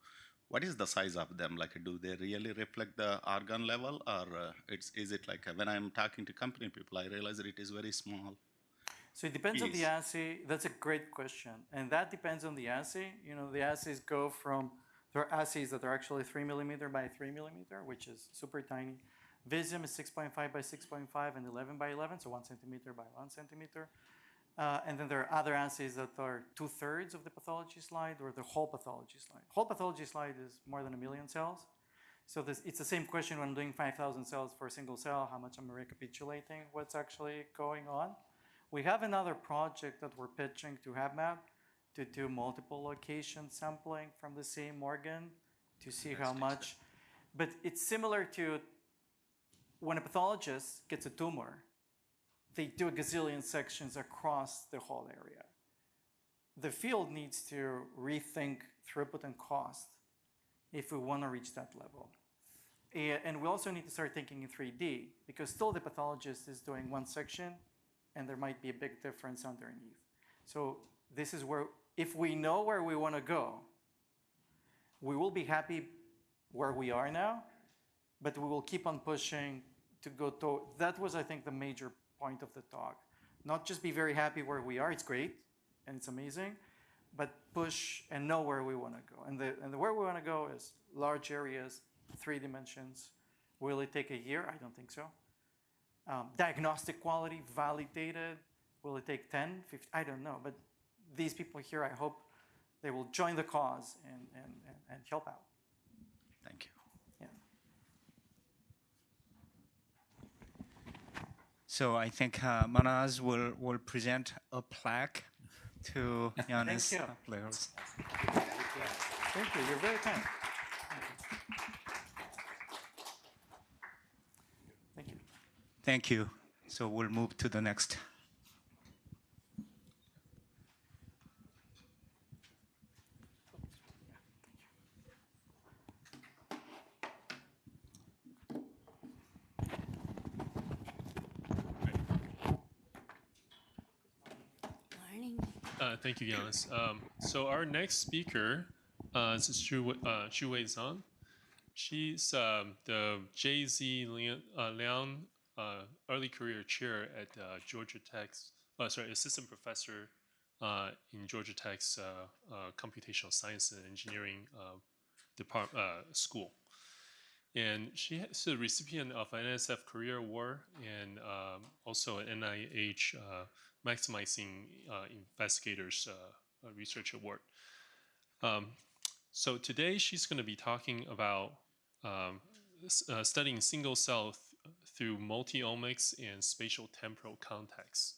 what is the size of them? Like, do they really reflect the organ level, or is it like when I'm talking to company people, I realize that it is very small? So it depends on the assay. That's a great question. And that depends on the assay. The assays go from, there are assays that are actually 3 millimeter by 3 millimeter, which is super tiny. Visium is 6.5 by 6.5 and 11 by 11, so 1 centimeter by 1 centimeter. And then there are other assays that are 2/3 of the pathology slide or the whole pathology slide. Whole pathology slide is more than 1 million cells. So it's the same question when I'm doing 5,000 cells for a single cell, how much I'm recapitulating what's actually going on. We have another project that we're pitching to HabMap to do multiple location sampling from the same organ to see how much. But it's similar to when a pathologist gets a tumor, they do a gazillion sections across the whole area. The field needs to rethink throughput and cost if we want to reach that level. And we also need to start thinking in 3D, because still the pathologist is doing one section, and there might be a big difference underneath. So this is where, if we know where we want to go, we will be happy where we are now, but we will keep on pushing to go to, that was, I think, the major point of the talk. Not just be very happy where we are, it's great, and it's amazing, but push and know where we want to go. And the where we want to go is large areas, 3 dimensions. Will it take a year? I don't think so. Diagnostic quality, validated. Will it take 10, 50? I don't know. But these people here, I hope they will join the cause and help out. Thank you. Yeah. So I think Manaz will present a plaque to Ioannis. Thank you. Vlachos. Thank you. You're very kind. Thank you. Thank you. So we'll move to the next. Thank you, Ioannis. So our next speaker is Xiuwei Zhang. She's the J.Z. Liang Early Career Chair at Georgia Tech's, Assistant Professor in Georgia Tech's Computational Science and Engineering School. And she is a recipient of an NSF Career Award and also an NIH Maximizing Investigators Research Award. So today she's going to be talking about studying single cell through multi-omics and spatial temporal contexts.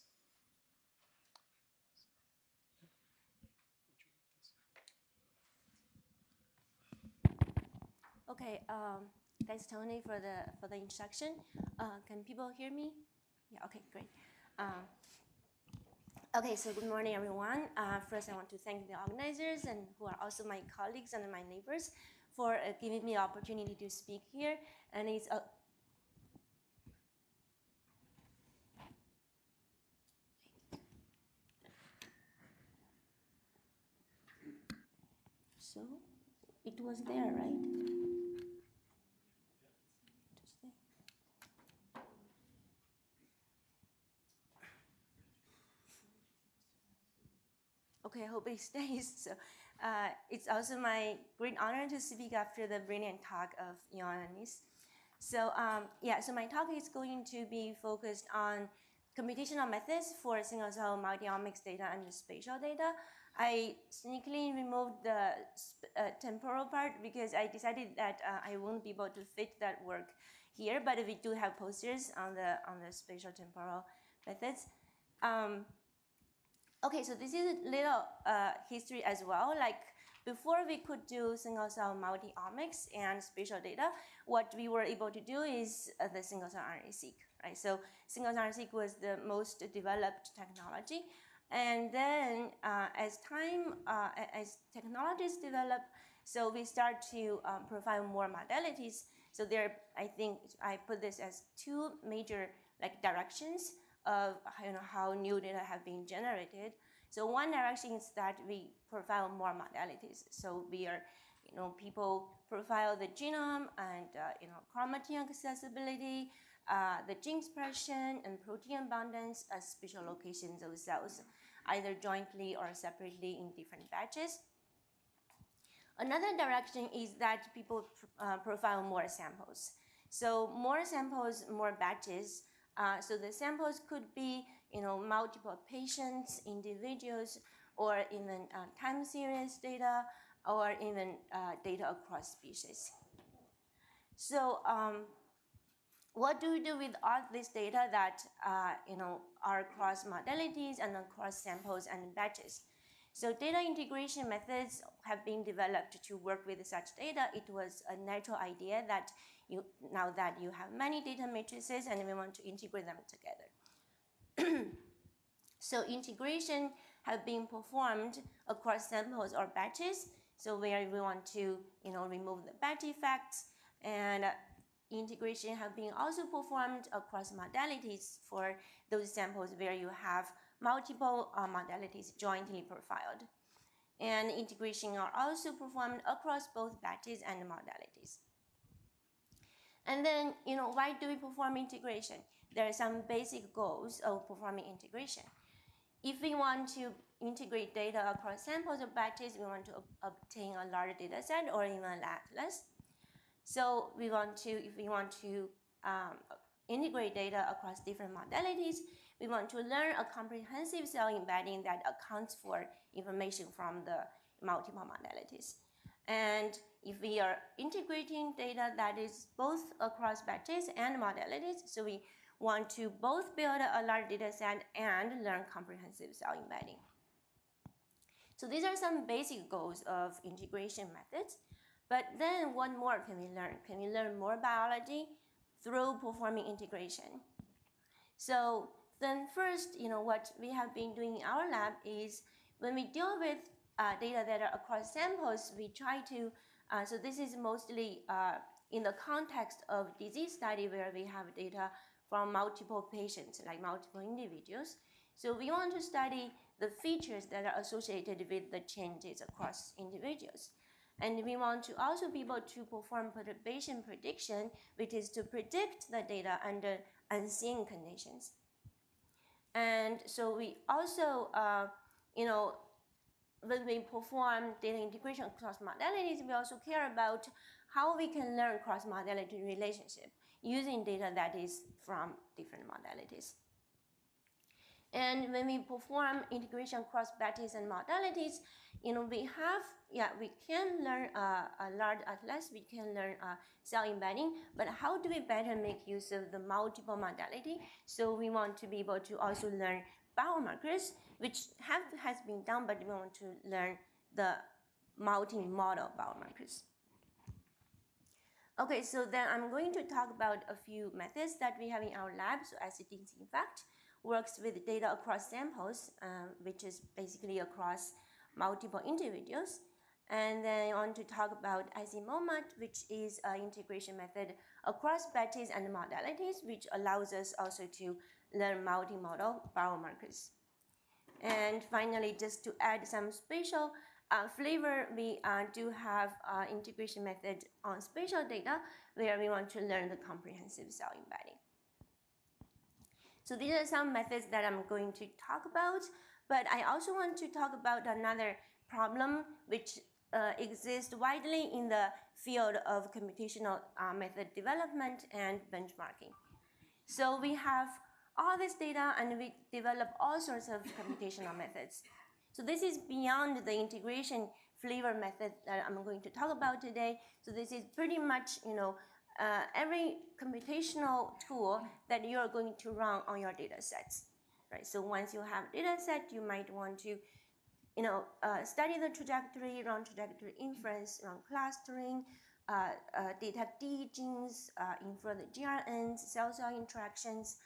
Okay, thanks Tony for the introduction. Can people hear me? Yeah. Okay, great. Okay, so good morning, everyone. First, I want to thank the organizers and who are also my colleagues and my neighbors for giving me the opportunity to speak here. And it's a so it was there, right? Okay, I hope it stays. So it's also my great honor to speak after the brilliant talk of Ioannis. So so my talk is going to be focused on computational methods for single-cell multi-omics data and spatial data. I sneakily removed the temporal part because I decided that I won't be able to fit that work here, but we do have posters on the spatial temporal methods. Okay, so this is a little history as well. Like before we could do single-cell multi-omics and spatial data, what we were able to do is the single-cell RNA-seq, right? So single-cell RNA-seq was the most developed technology. And then as technologies develop, so we start to profile more modalities. So there, I think I put this as 2 major directions of how new data have been generated. So one direction is that we profile more modalities. So we are, people profile the genome and chromatin accessibility, the gene expression and protein abundance as spatial locations of cells, either jointly or separately in different batches. Another direction is that people profile more samples. So more samples, more batches. So the samples could be, multiple patients, individuals, or even time series data, or even data across species. So what do we do with all this data that are across modalities and across samples and batches? So data integration methods have been developed to work with such data. It was a natural idea that now that you have many data matrices and we want to integrate them together. So integration have been performed across samples or batches. So where we want to, remove the batch effects, and integration have been also performed across modalities for those samples where you have multiple modalities jointly profiled. And integration are also performed across both batches and modalities. And then, why do we perform integration? There are some basic goals of performing integration. If we want to integrate data across samples or batches, we want to obtain a large data set or even an atlas. So if we want to integrate data across different modalities, we want to learn a comprehensive cell embedding that accounts for information from the multiple modalities. And if we are integrating data that is both across batches and modalities, so we want to both build a large data set and learn comprehensive cell embedding. So these are some basic goals of integration methods. But then what more can we learn? Can we learn more biology through performing integration? So then first, what we have been doing in our lab is when we deal with data that are across samples, we try to, so this is mostly in the context of disease study where we have data from multiple patients, like multiple individuals. So we want to study the features that are associated with the changes across individuals. And we want to also be able to perform perturbation prediction, which is to predict the data under unseen conditions. And so we also, when we perform data integration across modalities, we also care about how we can learn cross-modality relationship using data that is from different modalities. And when we perform integration across batches and modalities, we can learn a large atlas, we can learn cell embedding, but how do we better make use of the multiple modality? So we want to be able to also learn biomarkers, which has been done, but we want to learn the multi-model biomarkers. Okay, so then I'm going to talk about a few methods that we have in our lab. So ICTC, in fact, works with data across samples, which is basically across multiple individuals. And then I want to talk about ICMOMAT, which is an integration method across batches and modalities, which allows us also to learn multimodal biomarkers. And finally, just to add some spatial flavor, we do have integration method on spatial data where we want to learn the comprehensive cell embedding. So these are some methods that I'm going to talk about, but I also want to talk about another problem which exists widely in the field of computational method development and benchmarking. So we have all this data and we develop all sorts of computational methods. So this is beyond the integration flavor method that I'm going to talk about today. So this is pretty much, every computational tool that you're going to run on your data sets, right? So once you have data set, you might want to, study the trajectory, run trajectory inference, run clustering, detect D genes, infer the GRNs, cell-cell interactions,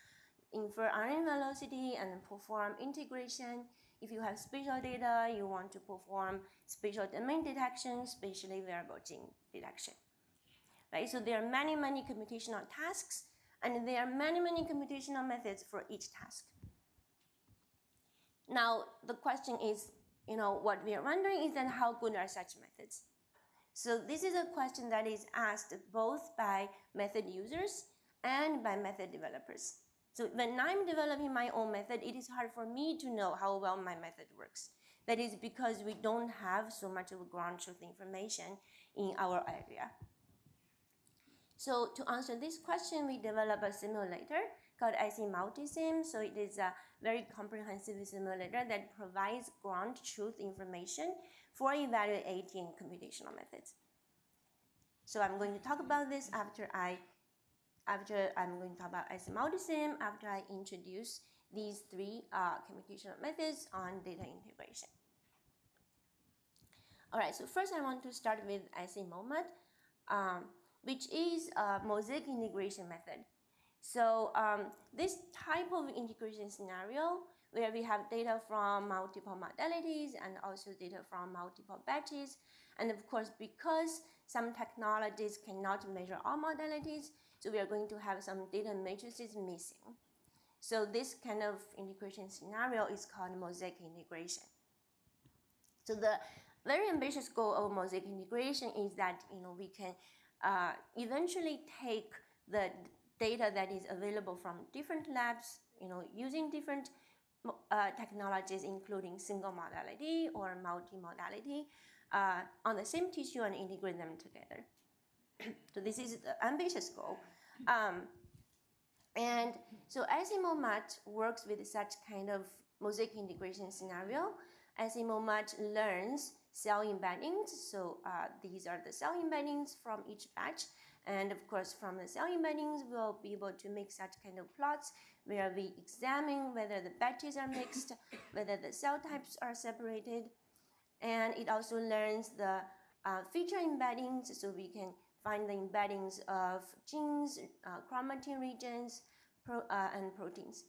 infer RNA velocity, and perform integration. If you have spatial data, you want to perform spatial domain detection, spatially variable gene detection. Right? So there are many, many computational tasks, and there are many, many computational methods for each task. Now, the question is, what we are wondering is then how good are such methods? So this is a question that is asked both by method users and by method developers. So when I'm developing my own method, it is hard for me to know how well my method works. That is because we don't have so much of ground truth information in our area. So to answer this question, we developed a simulator called IC Multisim. So it is a very comprehensive simulator that provides ground truth information for evaluating computational methods. So I'm going to talk about this after I'm going to talk about IC Multisim after I introduce these three computational methods on data integration. All right, so first I want to start with ICMOMAT, which is a mosaic integration method. So this type of integration scenario, where we have data from multiple modalities and also data from multiple batches. And of course, because some technologies cannot measure all modalities, so we are going to have some data matrices missing. So this kind of integration scenario is called mosaic integration. So the very ambitious goal of mosaic integration is that we can eventually take the data that is available from different labs, using different technologies, including single modality or multimodality, on the same tissue and integrate them together. So this is the ambitious goal. And so ASIMOMAT works with such kind of mosaic integration scenario. ASIMOMAT learns cell embeddings. So these are the cell embeddings from each batch. And of course, from the cell embeddings, we'll be able to make such kind of plots where we examine whether the batches are mixed, whether the cell types are separated. And it also learns the feature embeddings, so we can find the embeddings of genes, chromatin regions, and proteins.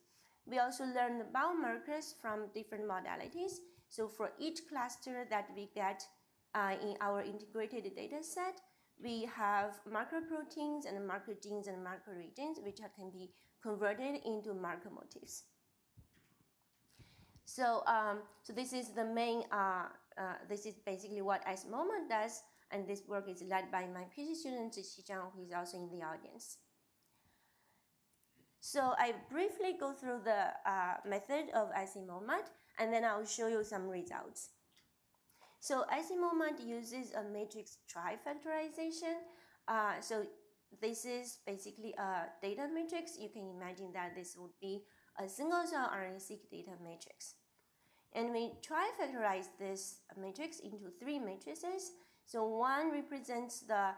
We also learn the biomarkers from different modalities. So for each cluster that we get in our integrated data set, we have marker proteins and marker genes and marker regions, which can be converted into marker motifs. So, so this is the main, this is basically what ASIMOMAT does, and this work is led by my PhD student, Zhang, who is also in the audience. So I briefly go through the method of ASIMOMAT, and then I'll show you some results. So ASIMOMAT uses a matrix trifactorization. So this is basically a data matrix. You can imagine that this would be a single-cell RNA-seq data matrix. And we trifactorize this matrix into 3 matrices. So one represents the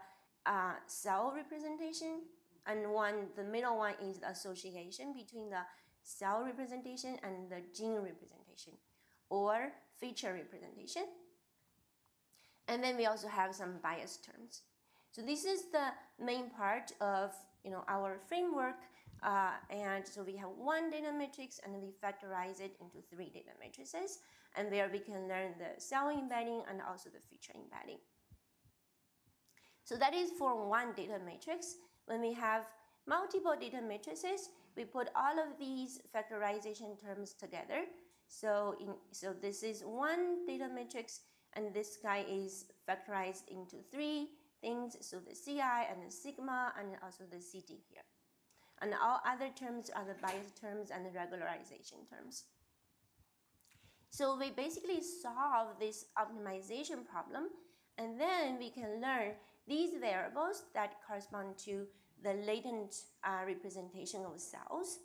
cell representation, and the middle one is the association between the cell representation and the gene representation, or feature representation. And then we also have some bias terms. So this is the main part of our framework. And so we have one data matrix, and we factorize it into 3 data matrices, and where we can learn the cell embedding and also the feature embedding. So that is for one data matrix. When we have multiple data matrices, we put all of these factorization terms together. So this is one data matrix, and this guy is factorized into 3 things. So the Ci and the sigma and also the Ct here. And all other terms are the bias terms and the regularization terms. So we basically solve this optimization problem, and then we can learn these variables that correspond to the latent representation of cells.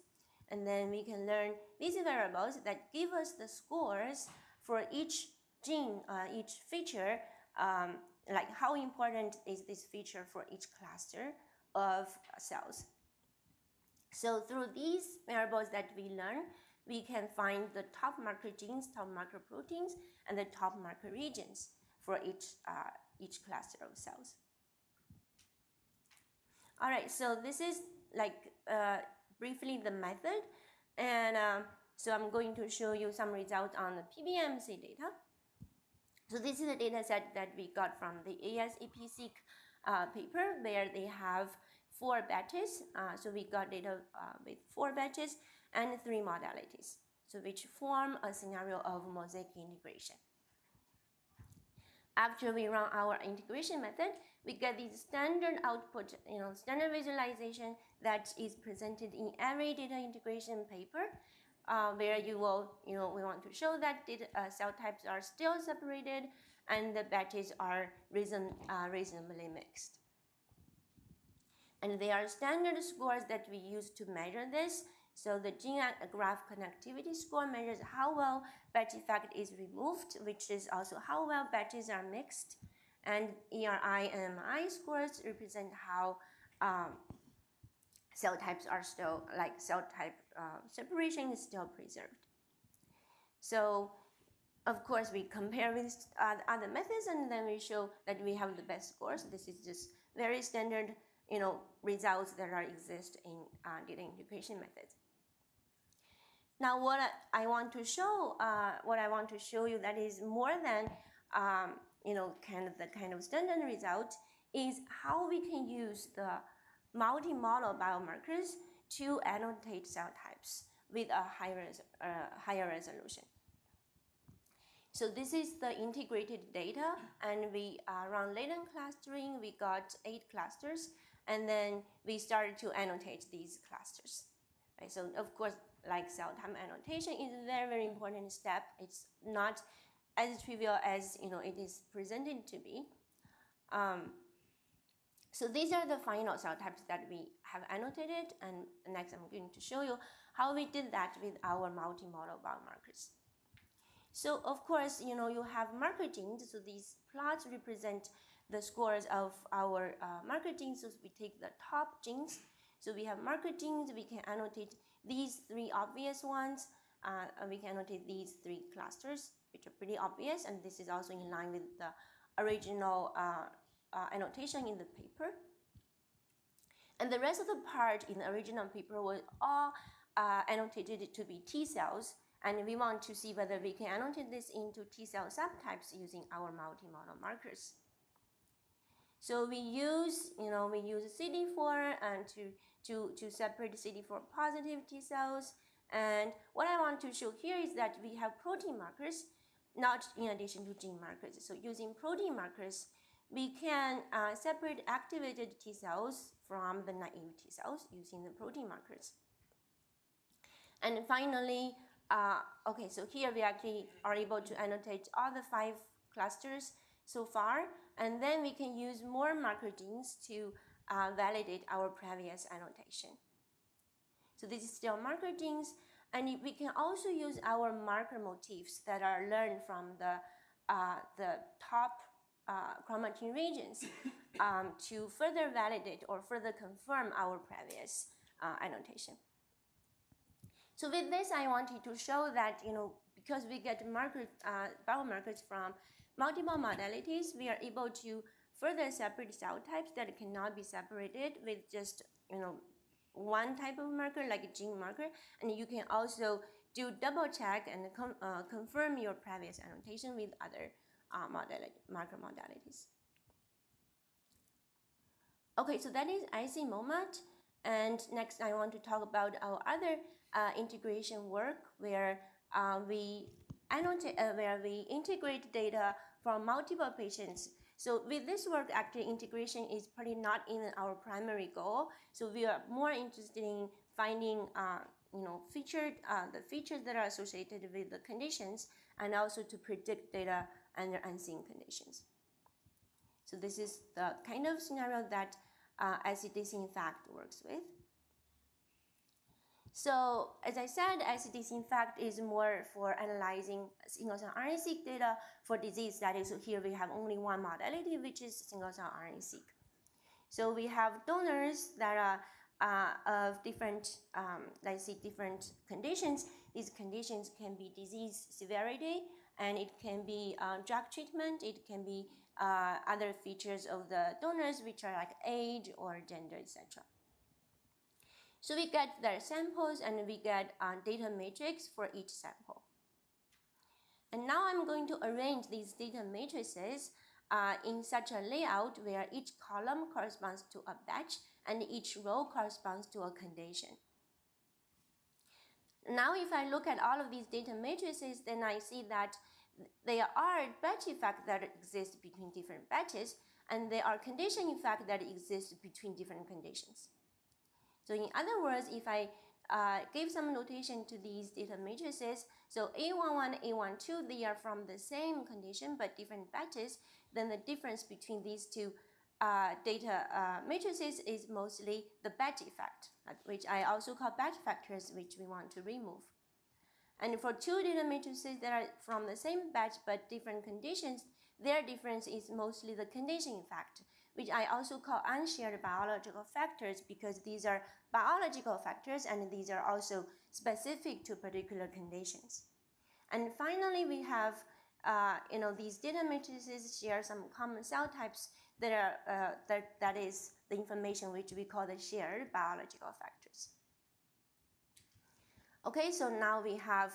And then we can learn these variables that give us the scores for each gene, each feature, like how important is this feature for each cluster of cells. So through these variables that we learn, we can find the top marker genes, top marker proteins, and the top marker regions for each cluster of cells. All right, so this is like briefly the method, and so I'm going to show you some results on the PBMC data. So this is the data set that we got from the ASAP-Seq paper, where they have 4 batches. So we got data with 4 batches and 3 modalities, so which form a scenario of mosaic integration. After we run our integration method, we get this standard output, standard visualization that is presented in every data integration paper, where you will, we want to show that data, cell types are still separated and the batches are reasonably mixed. And there are standard scores that we use to measure this. So the gene graph connectivity score measures how well batch effect is removed, which is also how well batches are mixed. And ERI and MI scores represent how cell types are still, like cell type separation is still preserved. So of course we compare with other methods, and then we show that we have the best scores. This is just very standard results that exist in data integration methods. Now, what I want to show you that is more than the kind of standard result is how we can use the multi-model biomarkers to annotate cell types with a higher resolution. So this is the integrated data, and we run latent clustering. We got 8 clusters, and then we started to annotate these clusters. Right? So of course, like cell type annotation is a very, very important step. It's not as trivial as it is presented to be. So these are the final cell types that we have annotated, and next I'm going to show you how we did that with our multi-model biomarkers. So of course, you have marker genes. So these plots represent the scores of our marker genes. So we take the top genes. So we have marker genes. We can annotate these 3 obvious ones. We can annotate these 3 clusters, which are pretty obvious. And this is also in line with the original annotation in the paper. And the rest of the part in the original paper was all annotated to be T cells. And we want to see whether we can annotate this into T cell subtypes using our multi-model markers. So we use CD4 and to separate CD4 positive T cells. And what I want to show here is that we have protein markers, not in addition to gene markers. So using protein markers, we can separate activated T cells from the naive T cells using the protein markers. And finally, okay, so here we actually are able to annotate all the 5 clusters so far, and then we can use more marker genes to validate our previous annotation. So this is still marker genes, and we can also use our marker motifs that are learned from the top chromatin regions to further validate or further confirm our previous annotation. So with this, I wanted to show that, because we get biomarkers from multiple modalities, we are able to further separate cell types that cannot be separated with just, one type of marker, like a gene marker. And you can also do double check and confirm your previous annotation with other marker modalities. Okay, so that is IC-MoMAT. And next, I want to talk about our other integration work where we integrate data from multiple patients. So with this work, actually, integration is probably not in our primary goal. So we are more interested in finding, the features that are associated with the conditions, and also to predict data under unseen conditions. So this is the kind of scenario that ICDC in fact works with. So as I said, ICDC in fact is more for analyzing single-cell RNA-seq data for disease studies. So here we have only one modality, which is single-cell RNA-seq. So we have donors that are of different, different conditions. These conditions can be disease severity, and it can be drug treatment. It can be other features of the donors, which are like age or gender, etc. So we get their samples, and we get data matrix for each sample. And now I'm going to arrange these data matrices in such a layout where each column corresponds to a batch and each row corresponds to a condition. Now if I look at all of these data matrices, then I see that there are batch effects that exist between different batches, and there are condition effects that exist between different conditions. So in other words, if I give some notation to these data matrices, so A11, A12, they are from the same condition but different batches, then the difference between these two data matrices is mostly the batch effect, which I also call batch factors, which we want to remove. And for two data matrices that are from the same batch but different conditions, their difference is mostly the condition effect, which I also call unshared biological factors, because these are biological factors and these are also specific to particular conditions. And finally, we have these data matrices share some common cell types that are that is the information which we call the shared biological factors. Okay, so now we have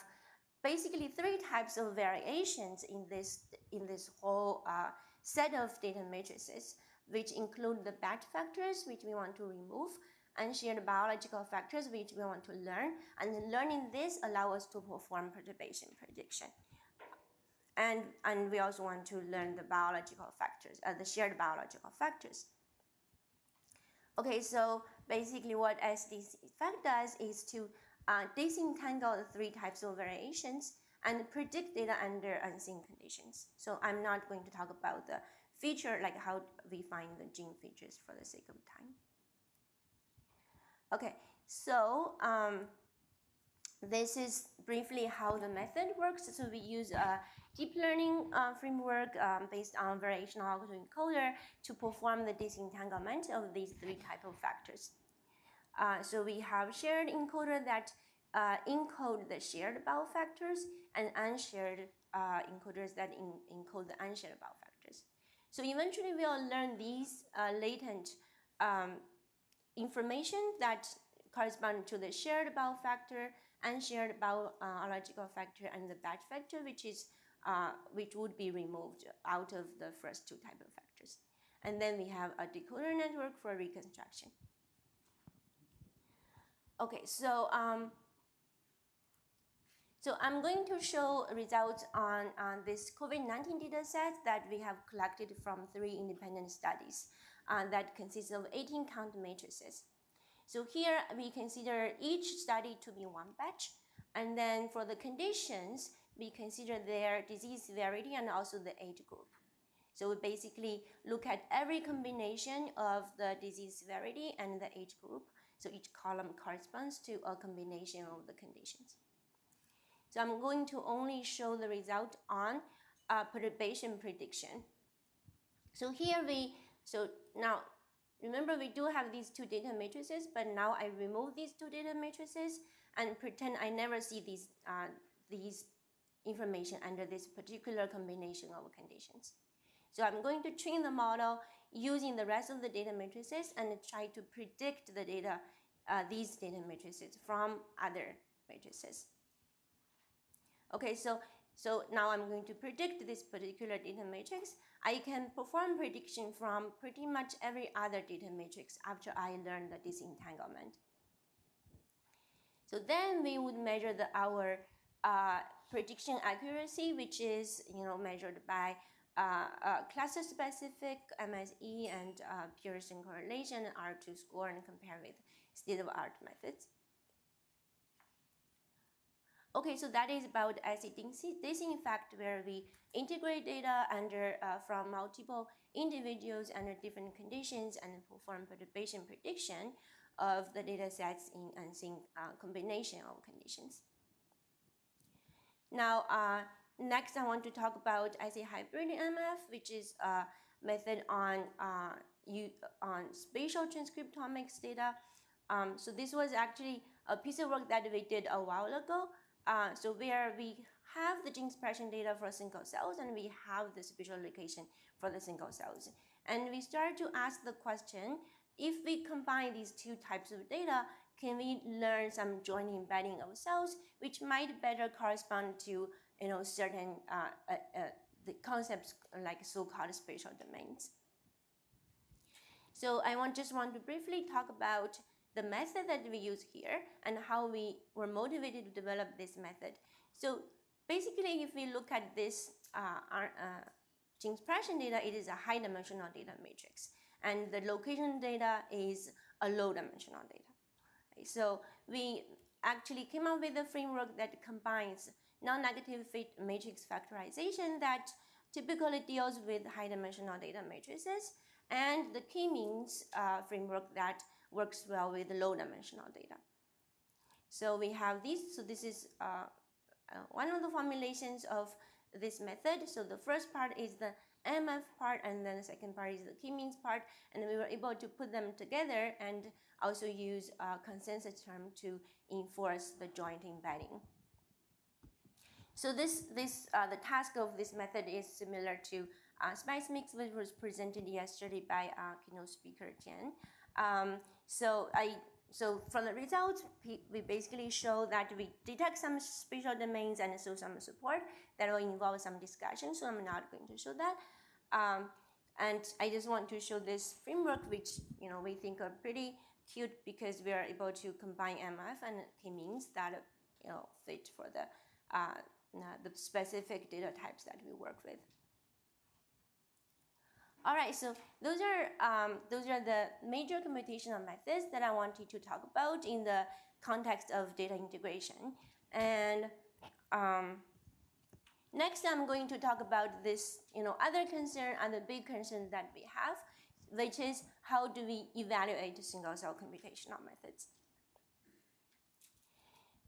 basically 3 types of variations in this whole set of data matrices, which include the batch factors, which we want to remove, unshared biological factors, which we want to learn, and learning this allows us to perform perturbation prediction. And we also want to learn the biological factors, the shared biological factors. Okay, so basically what SDC-Effect does is to disentangle the 3 types of variations and predict data under unseen conditions. So I'm not going to talk about the feature, like how we find the gene features for the sake of time. Okay, so this is briefly how the method works. So we use a deep learning framework based on variational autoencoder to perform the disentanglement of these 3 types of factors. So we have shared encoder that encode the shared biofactors and unshared encoders that encode the unshared biofactors. So eventually we'll learn these latent information that correspond to the shared biofactor, unshared biological factor, and the batch factor, which would be removed out of the first 2 types of factors. And then we have a decoder network for reconstruction. Okay, so I'm going to show results on this COVID-19 data set that we have collected from 3 independent studies that consist of 18 count matrices. So here we consider each study to be 1 batch, and then for the conditions, we consider their disease severity and also the age group. So we basically look at every combination of the disease severity and the age group. So each column corresponds to a combination of the conditions. So I'm going to only show the result on perturbation prediction. So here now remember we do have these 2 data matrices, but now I remove these 2 data matrices and pretend I never see these information under this particular combination of conditions. So I'm going to train the model using the rest of the data matrices and try to predict the data, these data matrices from other matrices. Okay, so now I'm going to predict this particular data matrix. I can perform prediction from pretty much every other data matrix after I learn the disentanglement. So then we would measure our prediction accuracy, which is measured by cluster-specific MSE and Pearson correlation and R2 score, and compare with state-of-art methods. Okay, so that is about SDC-Effect, where we integrate data from multiple individuals under different conditions and perform perturbation prediction of the data sets in unseen combination of conditions. Now, next I want to talk about hybrid MF, which is a method on spatial transcriptomics data. So this was actually a piece of work that we did a while ago. So where we have the gene expression data for single cells and we have the spatial location for the single cells. And we started to ask the question, if we combine these 2 types of data, can we learn some joint embedding of cells, which might better correspond to certain the concepts like so-called spatial domains. So I just want to briefly talk about the method that we use here and how we were motivated to develop this method. So basically, if we look at this gene expression data, it is a high-dimensional data matrix, and the location data is a low-dimensional data. Okay, so we actually came up with a framework that combines non-negative matrix factorization that typically deals with high-dimensional data matrices and the k-means framework that works well with low-dimensional data. So we have these. So this is one of the formulations of this method. So the first part is the MF part, and then the second part is the k-means part, and we were able to put them together and also use a consensus term to enforce the joint embedding. So the task of this method is similar to SpiceMix, which was presented yesterday by keynote speaker Zhang. So so from the results, we basically show that we detect some spatial domains and show some support that will involve some discussion, so I'm not going to show that. And I just want to show this framework, which we think are pretty cute because we are able to combine MF and k-means that fit for the specific data types that we work with. All right, so those are the major computational methods that I wanted to talk about in the context of data integration. And next, I'm going to talk about this, other concern and the big concern that we have, which is how do we evaluate single-cell computational methods?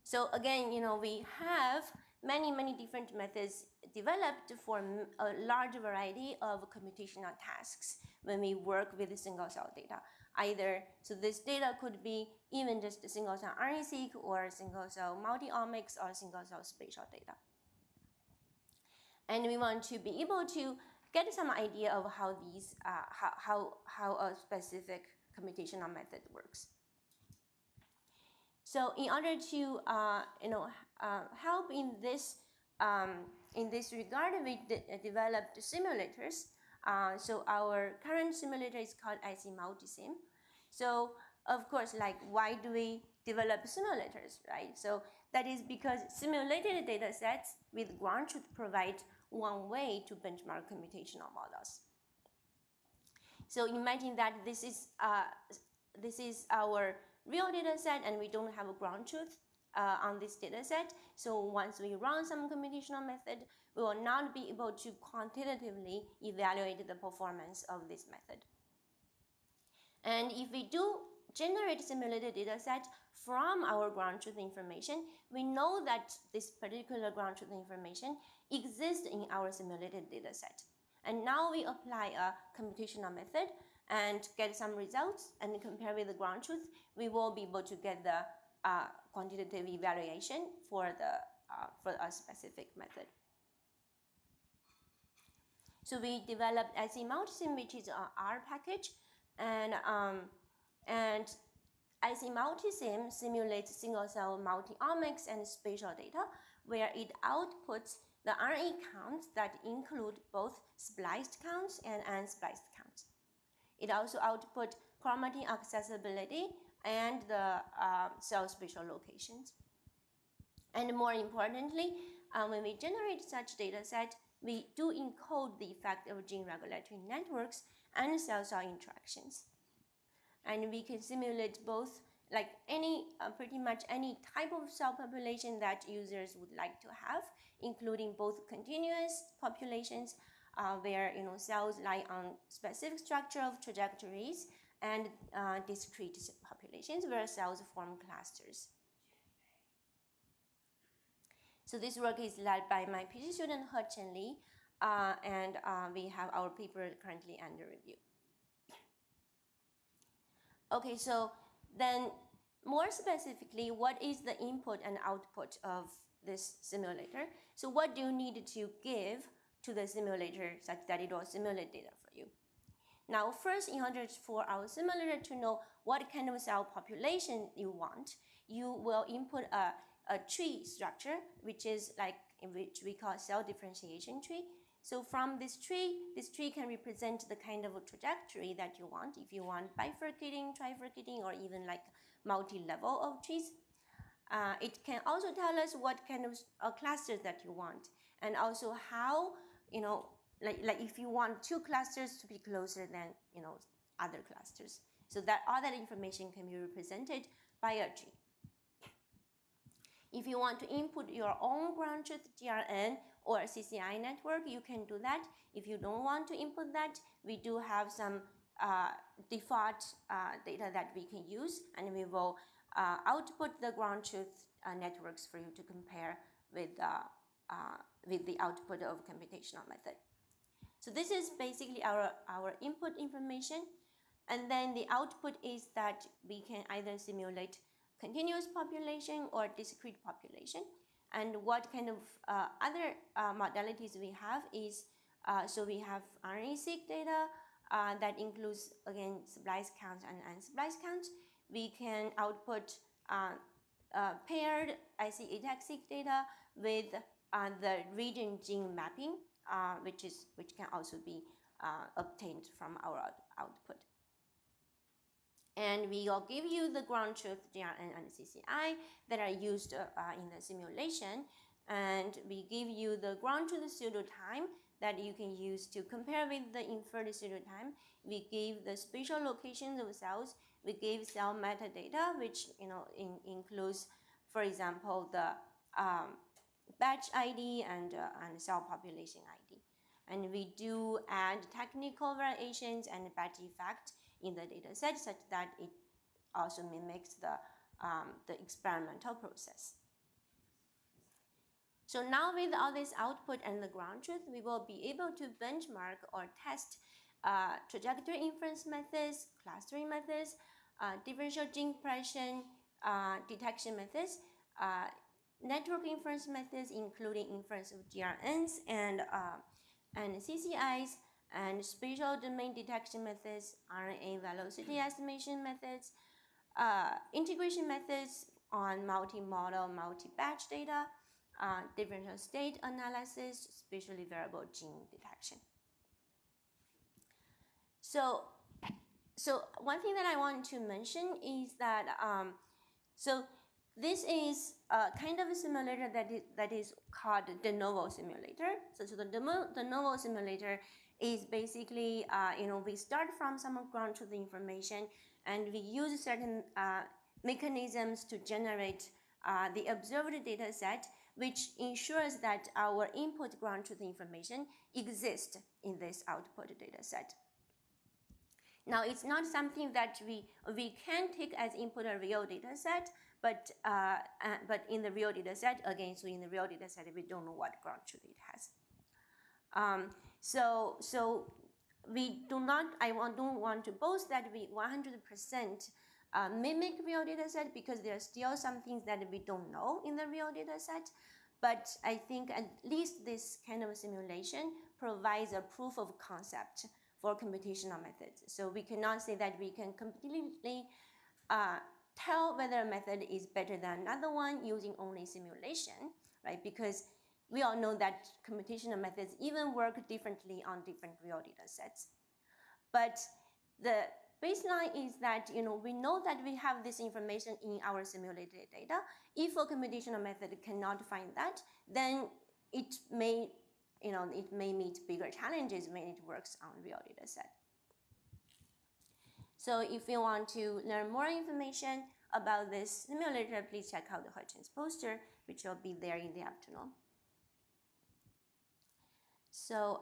So again, we have many different methods developed for a large variety of computational tasks when we work with single-cell data. So this data could be even just single-cell RNA-seq or single-cell multi-omics or single-cell spatial data. And we want to be able to get some idea of how these, how a specific computational method works. So in order to help in this regard, we developed simulators. So our current simulator is called IC Multisim. So of course, why do we develop simulators, right? So that is because simulated data sets with ground truth provide one way to benchmark computational models. So imagine that this is our real data set and we don't have a ground truth on this data set. So once we run some computational method, we will not be able to quantitatively evaluate the performance of this method. And if we do generate simulated data set from our ground truth information, we know that this particular ground truth information exists in our simulated data set. And now we apply a computational method and get some results and compare with the ground truth, we will be able to get the quantitative evaluation for a specific method. So we developed IC Multisim, which is an R package, and IC Multisim simulates single-cell multi-omics and spatial data, where it outputs the RNA counts that include both spliced counts and unspliced counts. It also outputs chromatin accessibility and the cell spatial locations. And more importantly, when we generate such data set, we do encode the effect of gene regulatory networks and cell-cell interactions. And we can simulate both pretty much any type of cell population that users would like to have, including both continuous populations where cells lie on specific structure of trajectories, and discrete populations where cells form clusters. So this work is led by my PhD student He-Chen Lee, and we have our paper currently under review. Okay, so then more specifically, what is the input and output of this simulator? So what do you need to give to the simulator such that it will simulate data for you? Now, first, in order for our simulator to know what kind of cell population you want, you will input a tree structure, which we call cell differentiation tree. So from this tree can represent the kind of a trajectory that you want. If you want bifurcating, trifurcating, or even multi-level of trees. It can also tell us what kind of clusters that you want, and also how, if you want two clusters to be closer than, other clusters. So that all that information can be represented by a tree. If you want to input your own ground truth GRN or CCI network, you can do that. If you don't want to input that, we do have some default data that we can use, and we will output the ground truth networks for you to compare with the output of computational method. So this is basically our input information, and then the output is that we can either simulate continuous population or discrete population. And what kind of other modalities we have is, so we have RNA-seq data that includes, again, splice counts and unspliced counts. we can output paired ATAC-Seq data with the region gene mapping, which can also be obtained from our output. And we will give you the ground truth GRN and CCI that are used in the simulation, and we give you the ground truth pseudotime that you can use to compare with the inferred pseudotime. We give the spatial locations of cells. We give cell metadata, which includes, for example, the batch ID and cell population ID. And we do add technical variations and batch effect in the data set such that it also mimics the experimental process. So now with all this output and the ground truth, we will be able to benchmark or test trajectory inference methods, clustering methods, differential gene expression detection methods, network inference methods, including inference of GRNs and CCIs, and spatial domain detection methods, RNA velocity estimation methods, integration methods on multi-model, multi-batch data, differential state analysis, spatially variable gene detection. So one thing that I want to mention is that so this is kind of a simulator that is called de novo simulator. So the de novo simulator is basically, we start from some ground truth information, and we use certain mechanisms to generate the observed data set, which ensures that our input ground truth information exists in this output data set. Now, it's not something that we can take as input a real data set, but in the real data set, again, so in the real data set, we don't know what ground truth it has. So we do not, don't want to boast that we 100% mimic real data set, because there are still some things that we don't know in the real data set. But I think at least this kind of simulation provides a proof of concept for computational methods. So we cannot say that we can completely tell whether a method is better than another one using only simulation, right? Because we all know that computational methods even work differently on different real data sets. But the baseline is that we know that we have this information in our simulated data. If a computational method cannot find that, then it may meet bigger challenges when it works on real data set. So if you want to learn more information about this simulator, please check out the Hutchins poster, which will be there in the afternoon. So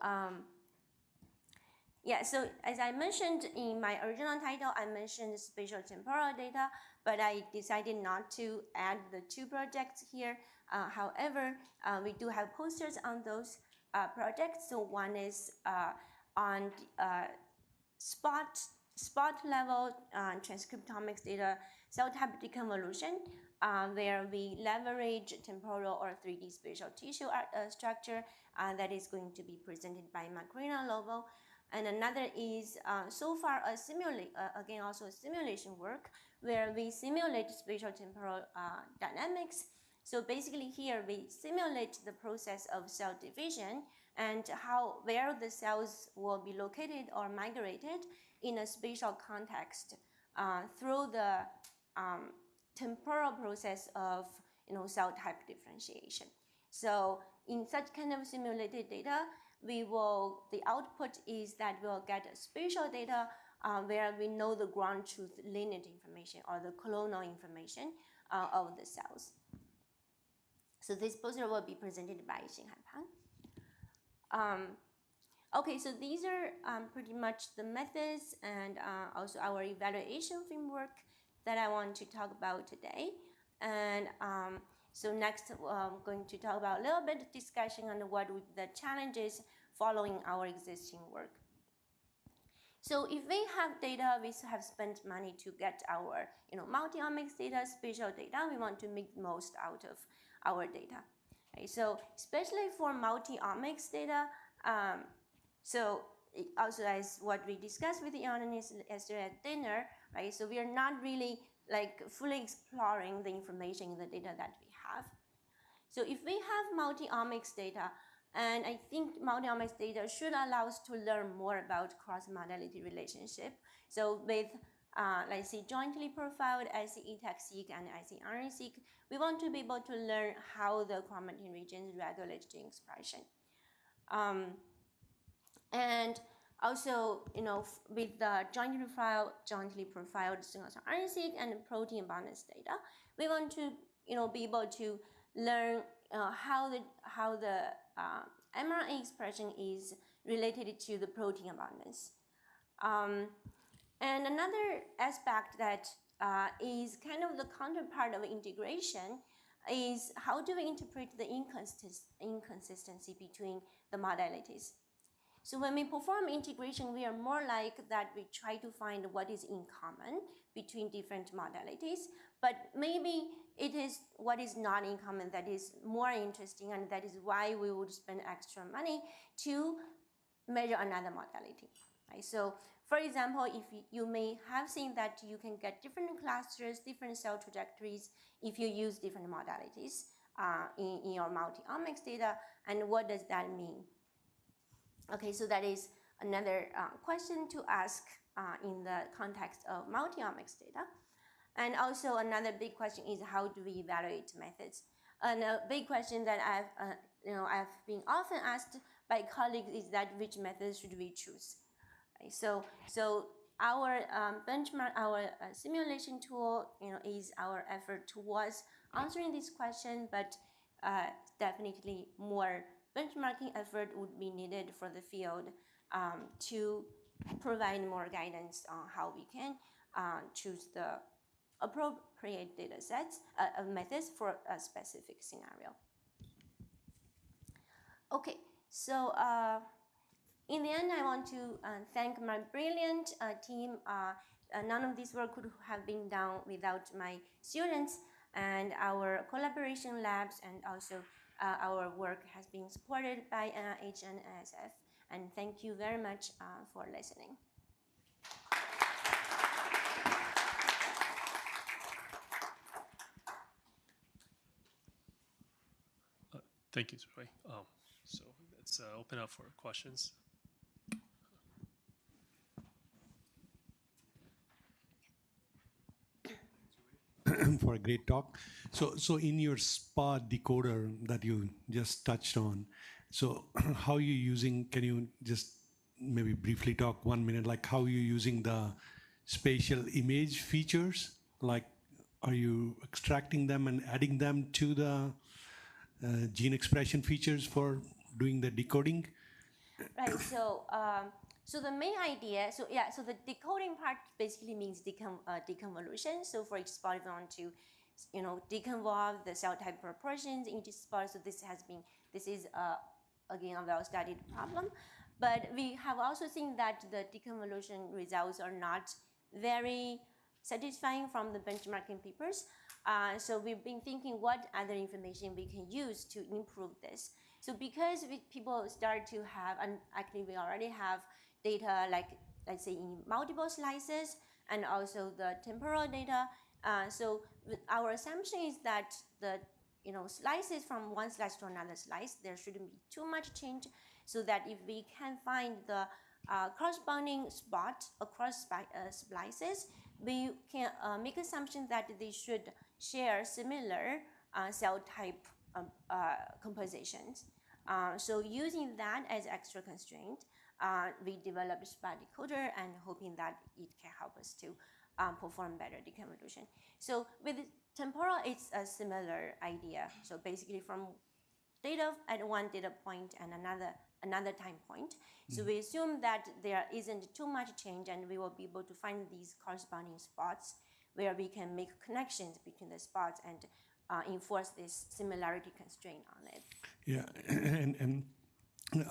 so as I mentioned in my original title, I mentioned spatiotemporal data, but I decided not to add the two projects here. However, we do have posters on those projects. So one is on spot level transcriptomics data cell type deconvolution, where we leverage temporal or 3D spatial tissue structure that is going to be presented by Macarena Lobo. And another is so far again also a simulation work where we simulate spatial temporal dynamics. So basically here we simulate the process of cell division and where the cells will be located or migrated in a spatial context through the temporal process of cell type differentiation. So in such kind of simulated data, the output is that we'll get spatial data where we know the ground truth lineage information or the clonal information of the cells. So this poster will be presented by Xinhan Pan. Okay, so these are pretty much the methods and also our evaluation framework that I want to talk about today. And so next, I'm going to talk about a little bit of discussion on what would be the challenges following our existing work. So if we have data, we have spent money to get our multi-omics data, spatial data, we want to make the most out of our data. Okay, so especially for multi-omics data, so also as what we discussed with Ioannis yesterday at dinner, right? So we are not really like fully exploring the information in the data that we have. So if we have multi-omics data, and I think multi-omics data should allow us to learn more about cross-modality relationship. So with, let's say, jointly profiled IC ATAC-Seq and IC RNA-seq, we want to be able to learn how the chromatin regions regulate gene expression. And also, with the jointly profiled single-cell RNA-seq and protein abundance data, we want to, be able to learn how the mRNA expression is related to the protein abundance. And another aspect that is kind of the counterpart of integration is how do we interpret the inconsistency between the modalities. So when we perform integration, we are more like that we try to find what is in common between different modalities, but maybe it is what is not in common that is more interesting, and that is why we would spend extra money to measure another modality. Right? So for example, if you may have seen that you can get different clusters, different cell trajectories if you use different modalities in your multi-omics data, and what does that mean? Okay, so that is another question to ask in the context of multi-omics data. And also another big question is how do we evaluate methods? And a big question that I've been often asked by colleagues is that which methods should we choose? Right, so our benchmark, our simulation tool, is our effort towards answering this question, but definitely more benchmarking effort would be needed for the field to provide more guidance on how we can choose the appropriate data sets, methods for a specific scenario. Okay, so in the end, I want to thank my brilliant team. None of this work could have been done without my students and our collaboration labs, and also our work has been supported by NIH and NSF. And thank you very much for listening. Thank you, Xiuwei. So let's open up for questions. For a great talk. So in your SPA decoder that you just touched on, so how are you using, can you just maybe briefly talk 1 minute, like how you're using the spatial image features? Like, are you extracting them and adding them to the gene expression features for doing the decoding? Right, so the main idea, so the decoding part basically means deconvolution. So for example, if you want to, deconvolve the cell type proportions into spots, so this is again a well-studied problem. But we have also seen that the deconvolution results are not very satisfying from the benchmarking papers. So we've been thinking what other information we can use to improve this. So because people start to have, and actually we already have data like, let's say, in multiple slices, and also the temporal data. So our assumption is that the slices from one slice to another slice, there shouldn't be too much change, so that if we can find the corresponding spot across splices, we can make assumptions that they should share similar cell type compositions. So using that as extra constraint, we developed SPA decoder and hoping that it can help us to perform better deconvolution. So with temporal, it's a similar idea. So basically from data at one data point and another time point. So we assume that there isn't too much change, and we will be able to find these corresponding spots where we can make connections between the spots and enforce this similarity constraint on it. Yeah, and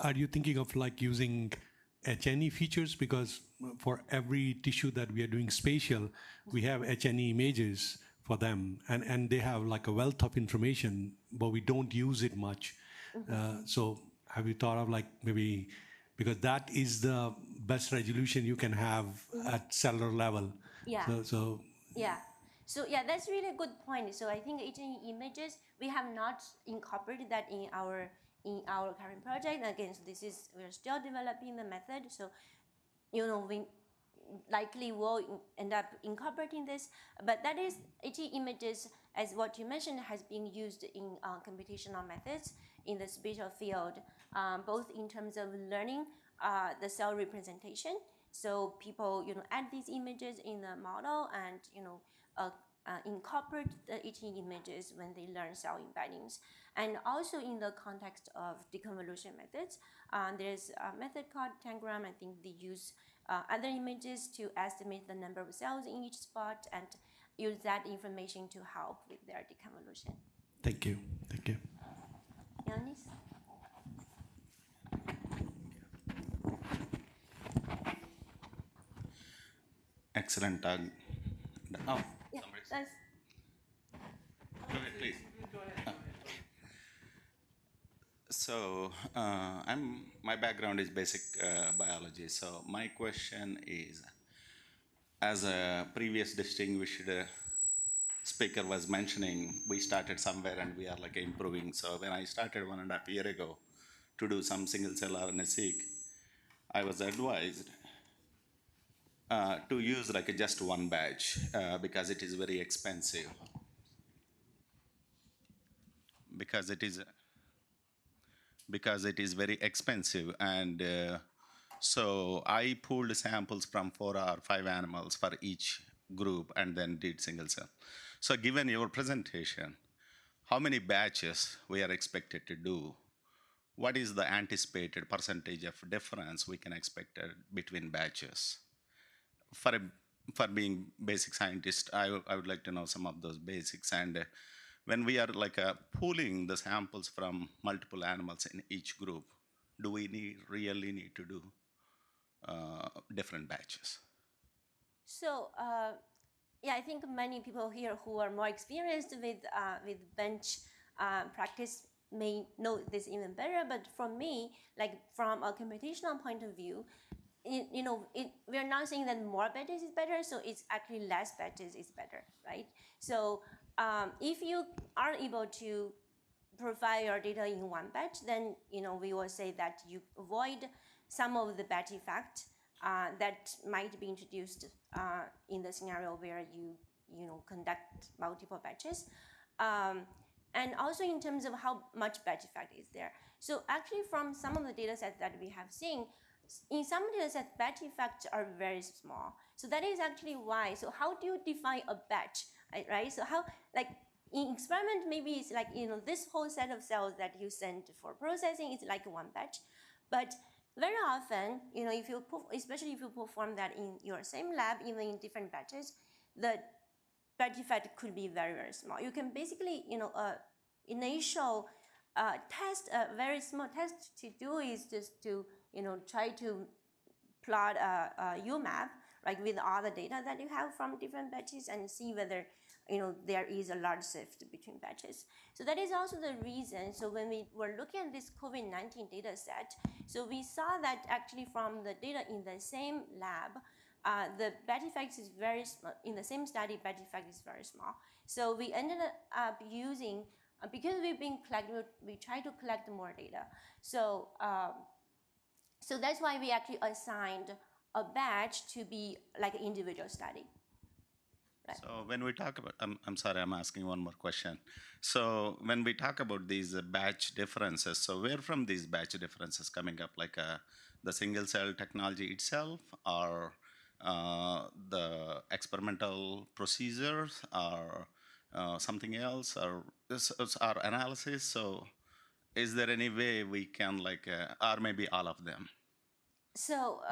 are you thinking of like using H&E features? Because for every tissue that we are doing spatial, we have H&E images for them, and they have like a wealth of information, but we don't use it much. So have you thought of like maybe, because that is the best resolution you can have at cellular level. Yeah. So yeah. So yeah, that's really a good point. So I think HNE images, we have not incorporated that in our current project. Again, so we're still developing the method. So, we likely will end up incorporating this. But that is HNE images, as what you mentioned, has been used in computational methods in the spatial field, both in terms of learning the cell representation. So people, add these images in the model and, incorporate the HNE images when they learn cell embeddings. And also in the context of deconvolution methods, there's a method called Tangram. I think they use other images to estimate the number of cells in each spot and use that information to help with their deconvolution. Thank you. Thank you. Ioannis? Excellent talk. Oh, Yeah, somebody's. that's Go ahead, please. So my background is basic biology. So my question is, as a previous distinguished speaker was mentioning, we started somewhere and we are like improving. So when I started 1.5 years ago to do some single cell RNA-seq, I was advised to use like just one batch because it is very expensive. Because it is very expensive, and so I pulled samples from 4 or 5 animals for each group and then did single cell. So given your presentation, how many batches we are expected to do? What is the anticipated percentage of difference we can expect between batches? For being basic scientist, I would like to know some of those basics. And when we are like pooling the samples from multiple animals in each group, do we really need to do different batches? So yeah, I think many people here who are more experienced with bench practice may know this even better. But for me, like from a computational point of view, we're not saying that more batches is better. So it's actually less batches is better, right? So if you are able to provide your data in one batch, then we will say that you avoid some of the batch effect that might be introduced in the scenario where you conduct multiple batches, and also in terms of how much batch effect is there. So actually, from some of the data sets that we have seen, in some data sets, batch effects are very small. So that is actually why. So how do you define a batch, right? So how, like in experiment, maybe it's like this whole set of cells that you send for processing is like one batch, but very often, especially if you perform that in your same lab, even in different batches, the batch effect could be very, very small. You can basically, initial test, a very small test to do is just to, try to plot a UMAP, like with all the data that you have from different batches and see whether, there is a large shift between batches. So that is also the reason. So when we were looking at this COVID-19 data set, so we saw that actually from the data in the same lab, the batch effect is very small. In the same study, batch effect is very small. So we ended up using, because we try to collect more data. So, so that's why we actually assigned a batch to be like an individual study. So when we talk about, I'm sorry, I'm asking one more question. So when we talk about these batch differences, so where from these batch differences coming up, like the single cell technology itself, or the experimental procedures, or something else, or our analysis? So is there any way we can or maybe all of them? So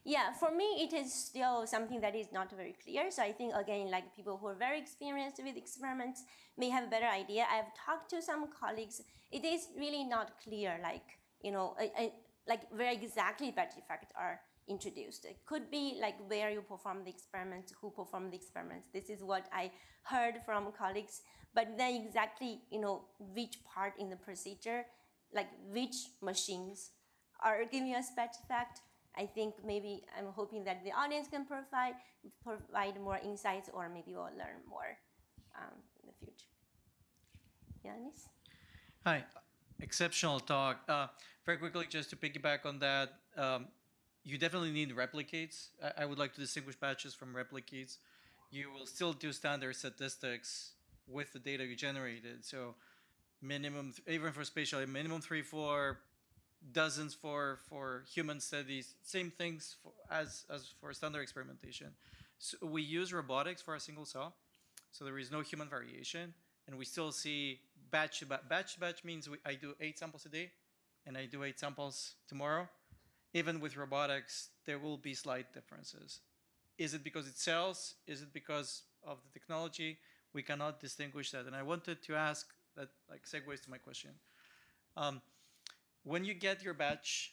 yeah, for me, it is still something that is not very clear. So I think, again, like people who are very experienced with experiments may have a better idea. I've talked to some colleagues. It is really not clear, like where exactly batch effects are introduced. It could be like where you perform the experiments, who perform the experiments. This is what I heard from colleagues. But then exactly, which part in the procedure, like which machines are giving us batch effect, I think maybe I'm hoping that the audience can provide more insights, or maybe we'll learn more in the future. Ioannis? Hi, exceptional talk. Very quickly, just to piggyback on that, you definitely need replicates. I would like to distinguish batches from replicates. You will still do standard statistics with the data you generated. So minimum, even for spatial, minimum 3, 4, dozens for human studies, same things as for standard experimentation. So we use robotics for a single cell, so there is no human variation, and we still see batch means I do 8 samples a day, and I do 8 samples tomorrow. Even with robotics, there will be slight differences. Is it because it sells? Is it because of the technology? We cannot distinguish that. And I wanted to ask, that like segues to my question. When you get your batch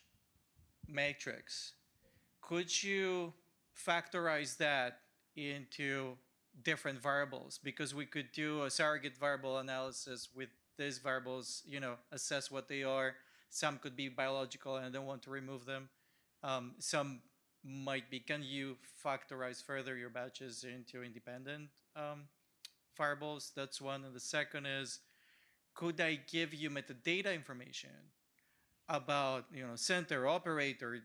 matrix, could you factorize that into different variables? Because we could do a surrogate variable analysis with these variables, assess what they are. Some could be biological and I don't want to remove them. Some might be, can you factorize further your batches into independent variables? That's one. And the second is, could I give you metadata information about center, operator,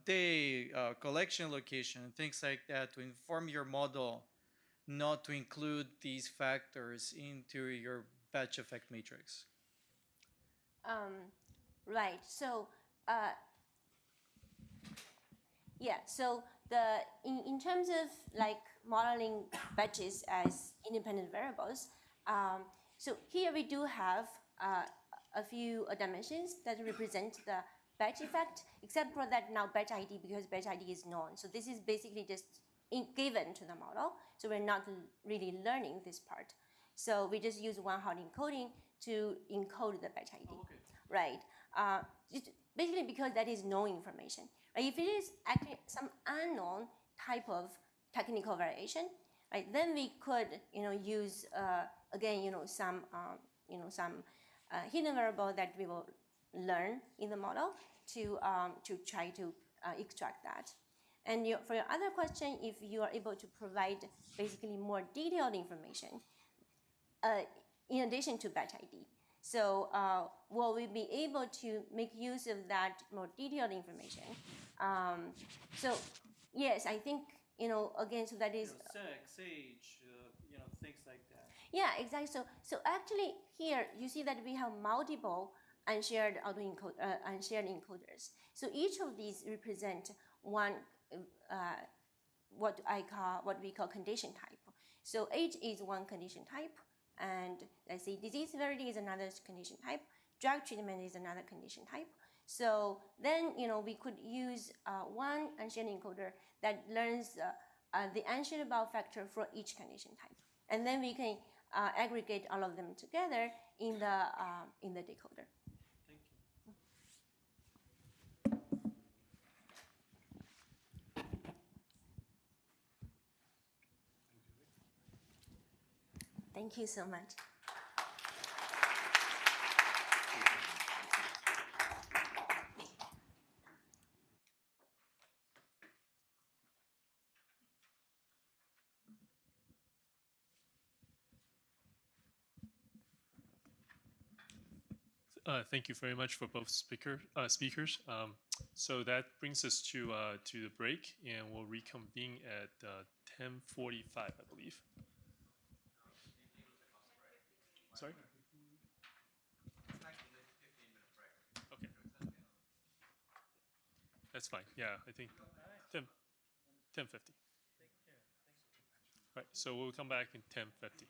day, collection location, things like that to inform your model not to include these factors into your batch effect matrix? Right. So yeah. So in terms of like modeling batches as independent variables, so here we do have a few dimensions that represent the batch effect, except for that now batch ID, because batch ID is known. So this is basically just given to the model. So we're not really learning this part. So we just use one-hot encoding to encode the batch ID. Oh, okay. Right. Basically because that is known information. Right? If it is actually some unknown type of technical variation, right, then we could use again some hidden variable that we will learn in the model to try to extract that. And for your other question, if you are able to provide basically more detailed information in addition to batch ID, so will we be able to make use of that more detailed information? So yes, I think again, so that is sex, age, things like that. Yeah, exactly. So actually here you see that we have multiple unshared unshared encoders. So each of these represent one what we call condition type. So age is one condition type, and let's say disease severity is another condition type, drug treatment is another condition type. So then we could use one unshared encoder that learns the unshared about factor for each condition type, and then we can aggregate all of them together in the decoder. Thank you so much. Thank you very much for both speakers. So that brings us to the break, and we'll reconvene at 10:45, I believe. Sorry? Okay. That's fine. Yeah, I think 10:50. Right, so we'll come back in 10:50.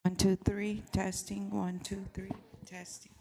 1, 2, 3, testing. 1, 2, 3, testing.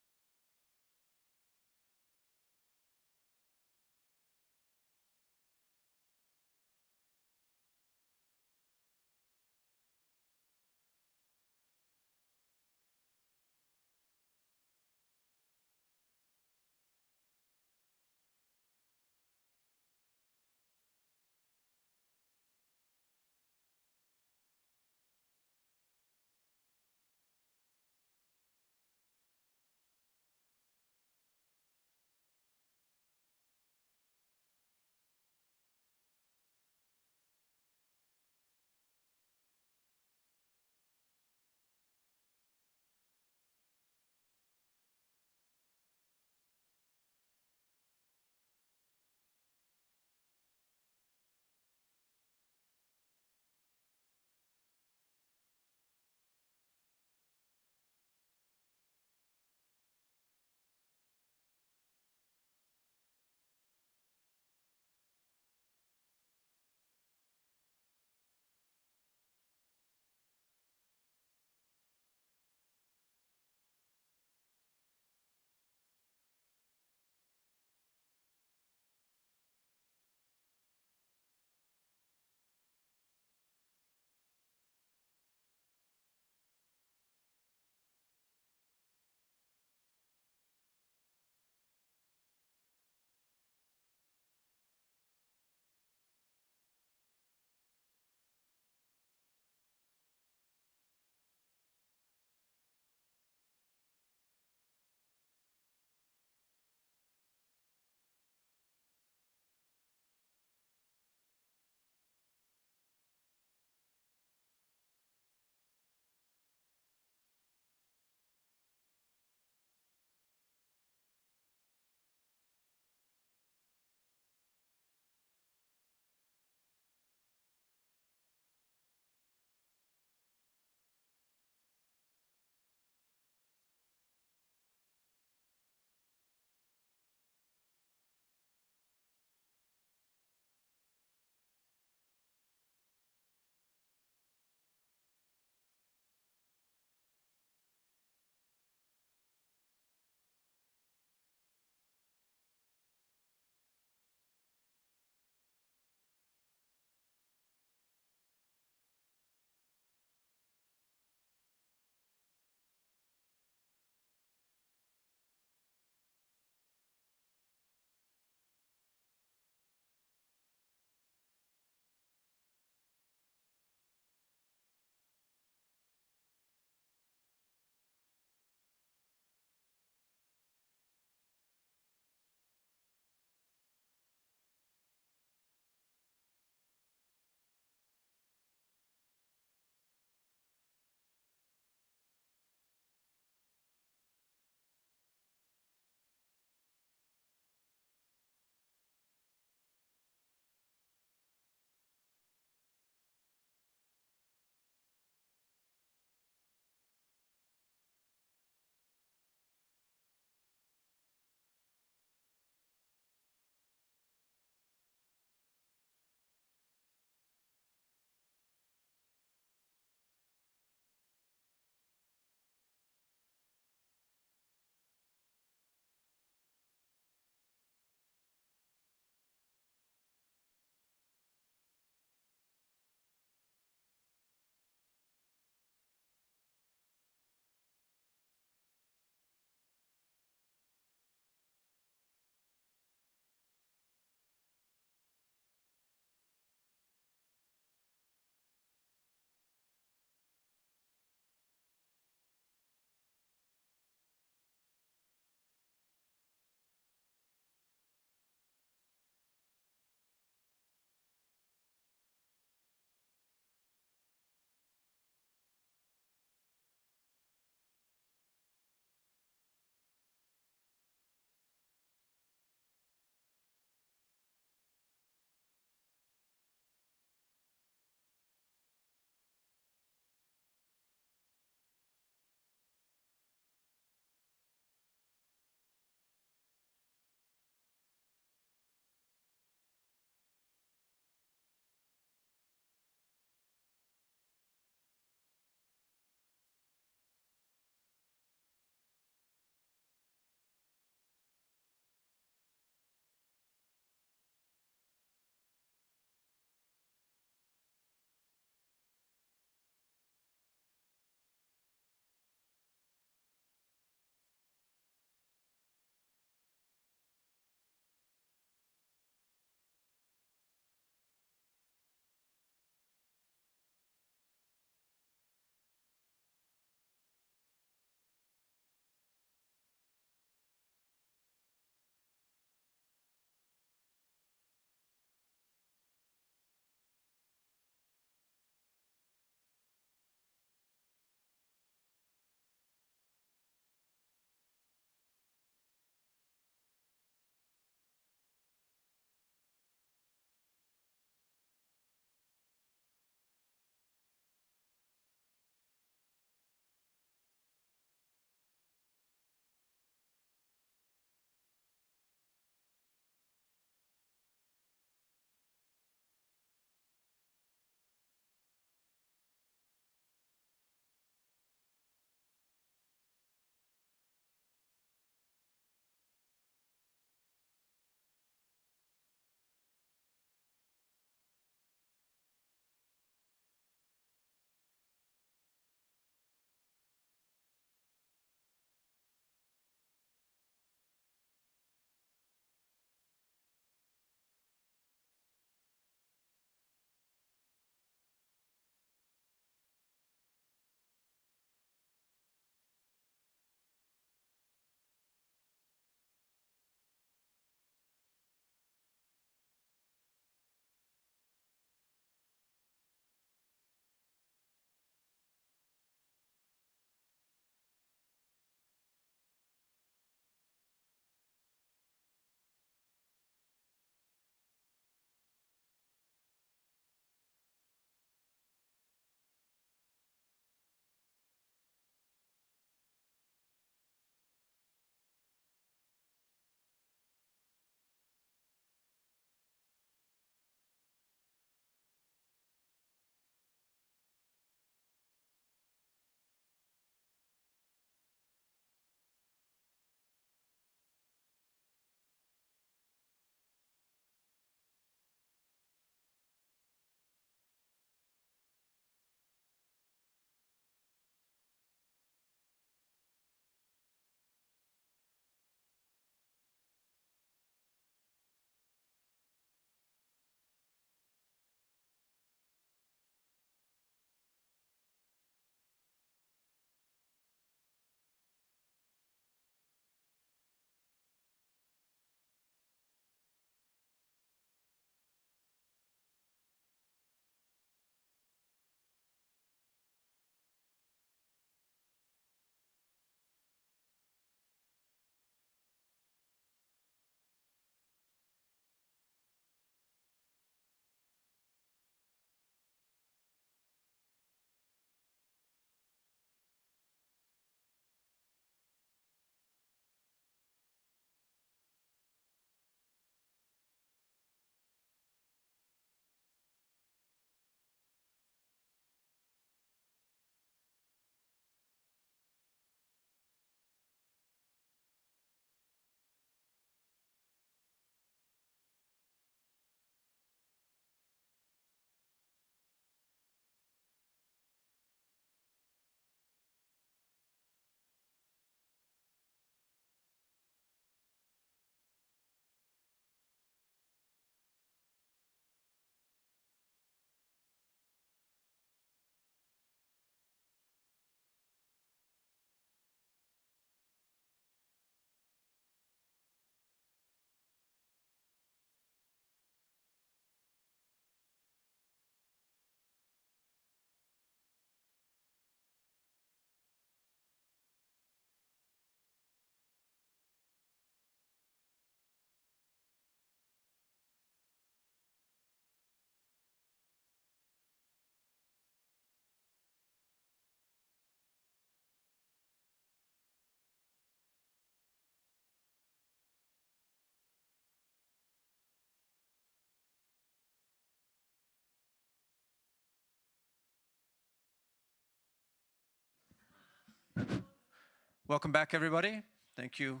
Welcome back, everybody. Thank you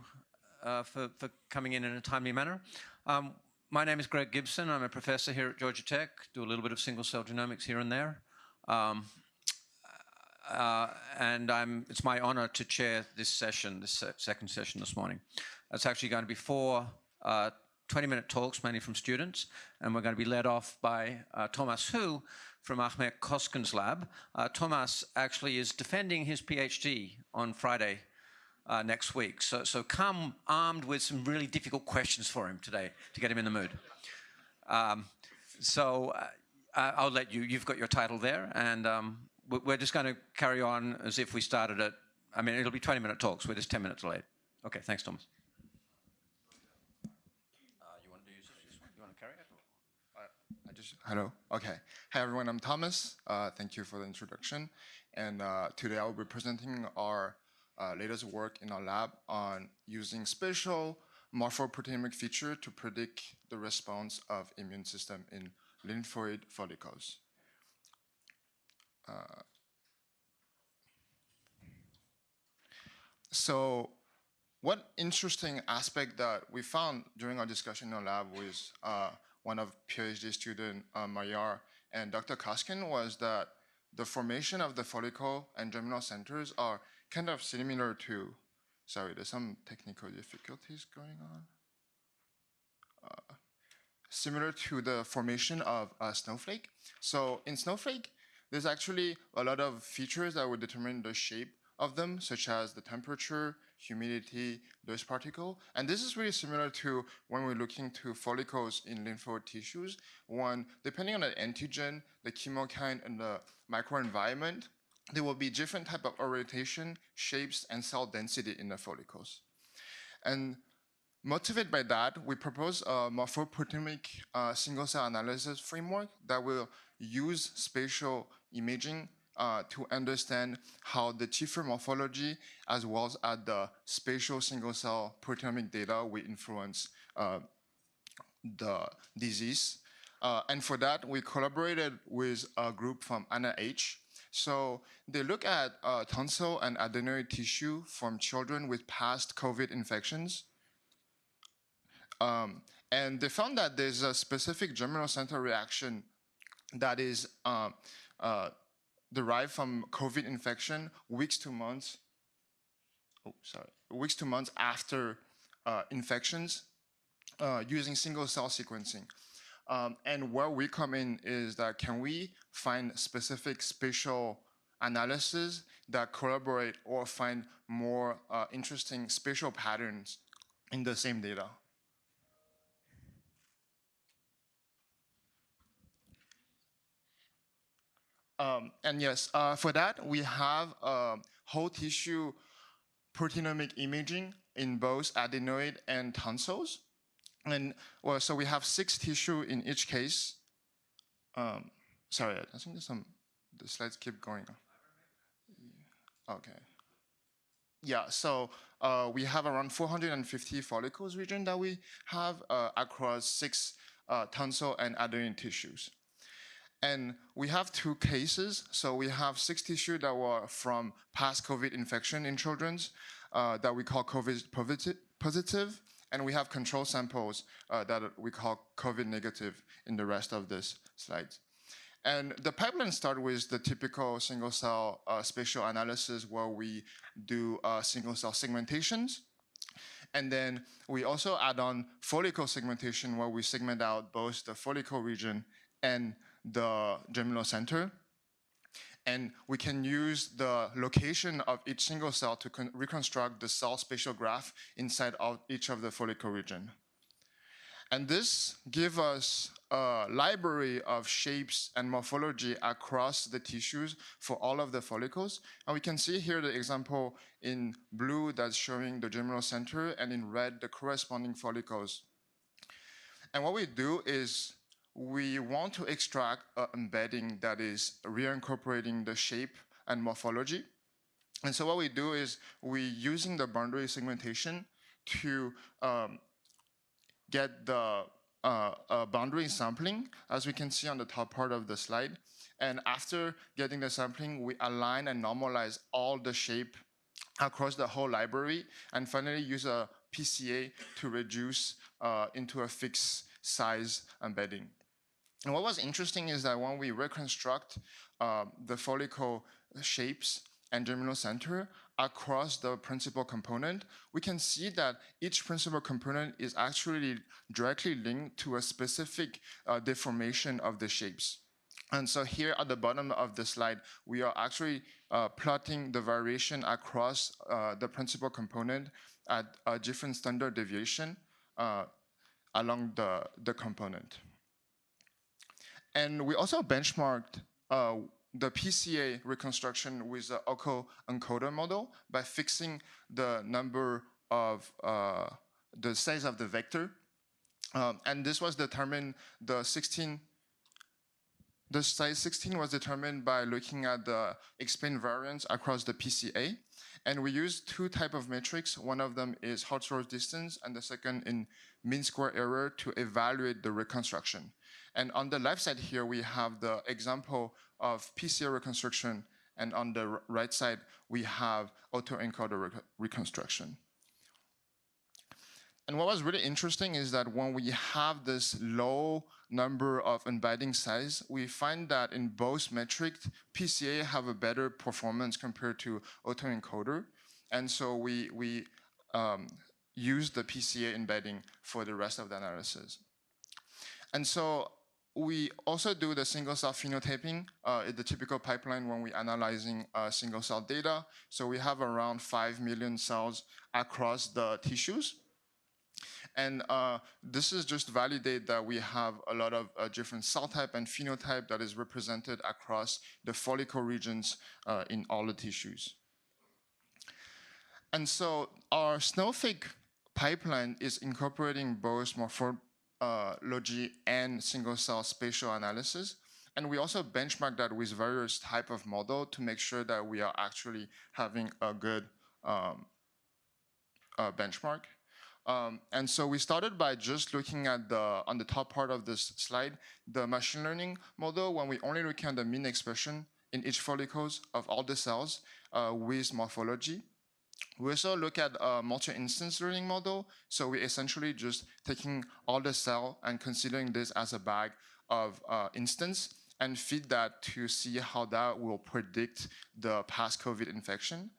for coming in a timely manner. My name is Greg Gibson. I'm a professor here at Georgia Tech, do a little bit of single-cell genomics here and there. And it's my honor to chair this session, this second session this morning. It's actually going to be 4 20-minute talks, mainly from students, and we're going to be led off by Thomas Hu from Ahmet Koskin's lab. Thomas actually is defending his PhD on Friday next week. So come armed with some really difficult questions for him today to get him in the mood. I'll let you, you've got your title there, and we're just going to carry on as if we started at, I mean, it'll be 20-minute talks. We're just 10 minutes late. Okay, thanks, Thomas. You want to use this one? You want to carry it? Hello. Okay. Hi, everyone. I'm Thomas. Thank you for the introduction. And today I will be presenting our latest work in our lab on using spatial morphoproteomic feature to predict the response of immune system in lymphoid follicles. So one interesting aspect that we found during our discussion in our lab with one of PhD student Mayar and Dr. Koskin was that the formation of the follicle and germinal centers are kind of similar to, sorry, there's some technical difficulties going on. Similar to the formation of a snowflake. So in snowflake, there's actually a lot of features that would determine the shape of them, such as the temperature, humidity, dust particle. And this is really similar to when we're looking to follicles in lymphoid tissues. One, depending on the antigen, the chemokine, and the microenvironment, there will be different type of orientation, shapes, and cell density in the follicles. And motivated by that, we propose a morphoproteomic single-cell analysis framework that will use spatial imaging to understand how the tissue morphology as well as the spatial single-cell proteomic data will influence the disease. And for that, we collaborated with a group from NIH. So they look at tonsil and adenoid tissue from children with past COVID infections. And they found that there's a specific germinal center reaction that is derived from COVID infection weeks to months after infections using single-cell sequencing. And where we come in is that can we find specific spatial analysis that collaborate or find more interesting spatial patterns in the same data? And yes, for that, we have whole tissue proteomic imaging in both adenoid and tonsils. And well, so we have 6 tissue in each case. Sorry, I think there's the slides keep going. Okay. Yeah, so we have around 450 follicles region that we have across 6 tonsil and adenoid tissues. And we have 2 cases. So we have 6 tissue that were from past COVID infection in children's that we call COVID positive. And we have control samples that we call COVID negative in the rest of this slide. And the pipeline starts with the typical single-cell spatial analysis where we do single-cell segmentations. And then we also add on follicle segmentation where we segment out both the follicle region and the germinal center. And we can use the location of each single cell to reconstruct the cell spatial graph inside of each of the follicle region. And this gives us a library of shapes and morphology across the tissues for all of the follicles. And we can see here the example in blue that's showing the germinal center, and in red the corresponding follicles. And what we do is we want to extract an embedding that is reincorporating the shape and morphology. And so what we do is we're using the boundary segmentation to get the boundary sampling, as we can see on the top part of the slide. And after getting the sampling, we align and normalize all the shape across the whole library, and finally use a PCA to reduce into a fixed size embedding. And what was interesting is that when we reconstruct the follicle shapes and germinal center across the principal component, we can see that each principal component is actually directly linked to a specific deformation of the shapes. And so here at the bottom of the slide, we are actually plotting the variation across the principal component at a different standard deviation along the component. And we also benchmarked the PCA reconstruction with the OCO encoder model by fixing the number of the size of the vector. And this was determined, the size 16 was determined by looking at the explained variance across the PCA. And we used two types of metrics. One of them is hot source distance, and the second in mean square error to evaluate the reconstruction. And on the left side here, we have the example of PCA reconstruction, and on the right side, we have autoencoder reconstruction. And what was really interesting is that when we have this low number of embedding size, we find that in both metrics, PCA have a better performance compared to autoencoder. And so we use the PCA embedding for the rest of the analysis. And so we also do the single cell phenotyping, the typical pipeline when we're analyzing single cell data. So we have around 5 million cells across the tissues. And this is just validate that we have a lot of different cell type and phenotype that is represented across the follicle regions in all the tissues. And so our Snowflake pipeline is incorporating both morphology and single cell spatial analysis. And we also benchmark that with various type of model to make sure that we are actually having a good benchmark. And so we started by just looking at on the top part of this slide, the machine learning model, when we only look at the mean expression in each follicles of all the cells with morphology. We also look at a multi-instance learning model. So we essentially just taking all the cell and considering this as a bag of instance and feed that to see how that will predict the past COVID infection.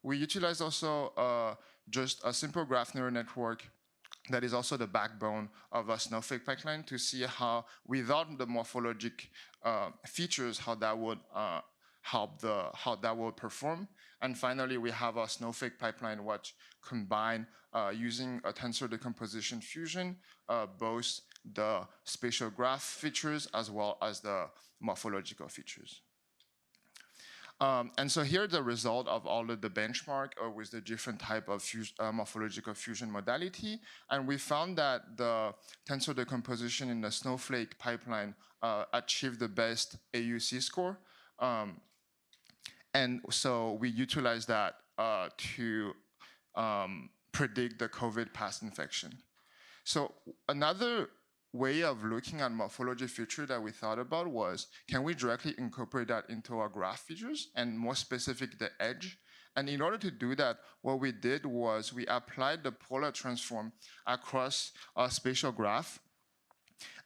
We utilize also just a simple graph neural network that is also the backbone of a Snowflake pipeline to see how, without the morphologic features, how that would how that will perform. And finally, we have a Snowflake pipeline which combine using a tensor decomposition fusion, both the spatial graph features as well as the morphological features. And so here the result of all of the benchmark with the different type of morphological fusion modality. And we found that the tensor decomposition in the Snowflake pipeline achieved the best AUC score. And so we utilize that to predict the COVID past infection. So another way of looking at morphology feature that we thought about was, can we directly incorporate that into our graph features, and more specific, the edge? And in order to do that, what we did was we applied the polar transform across our spatial graph.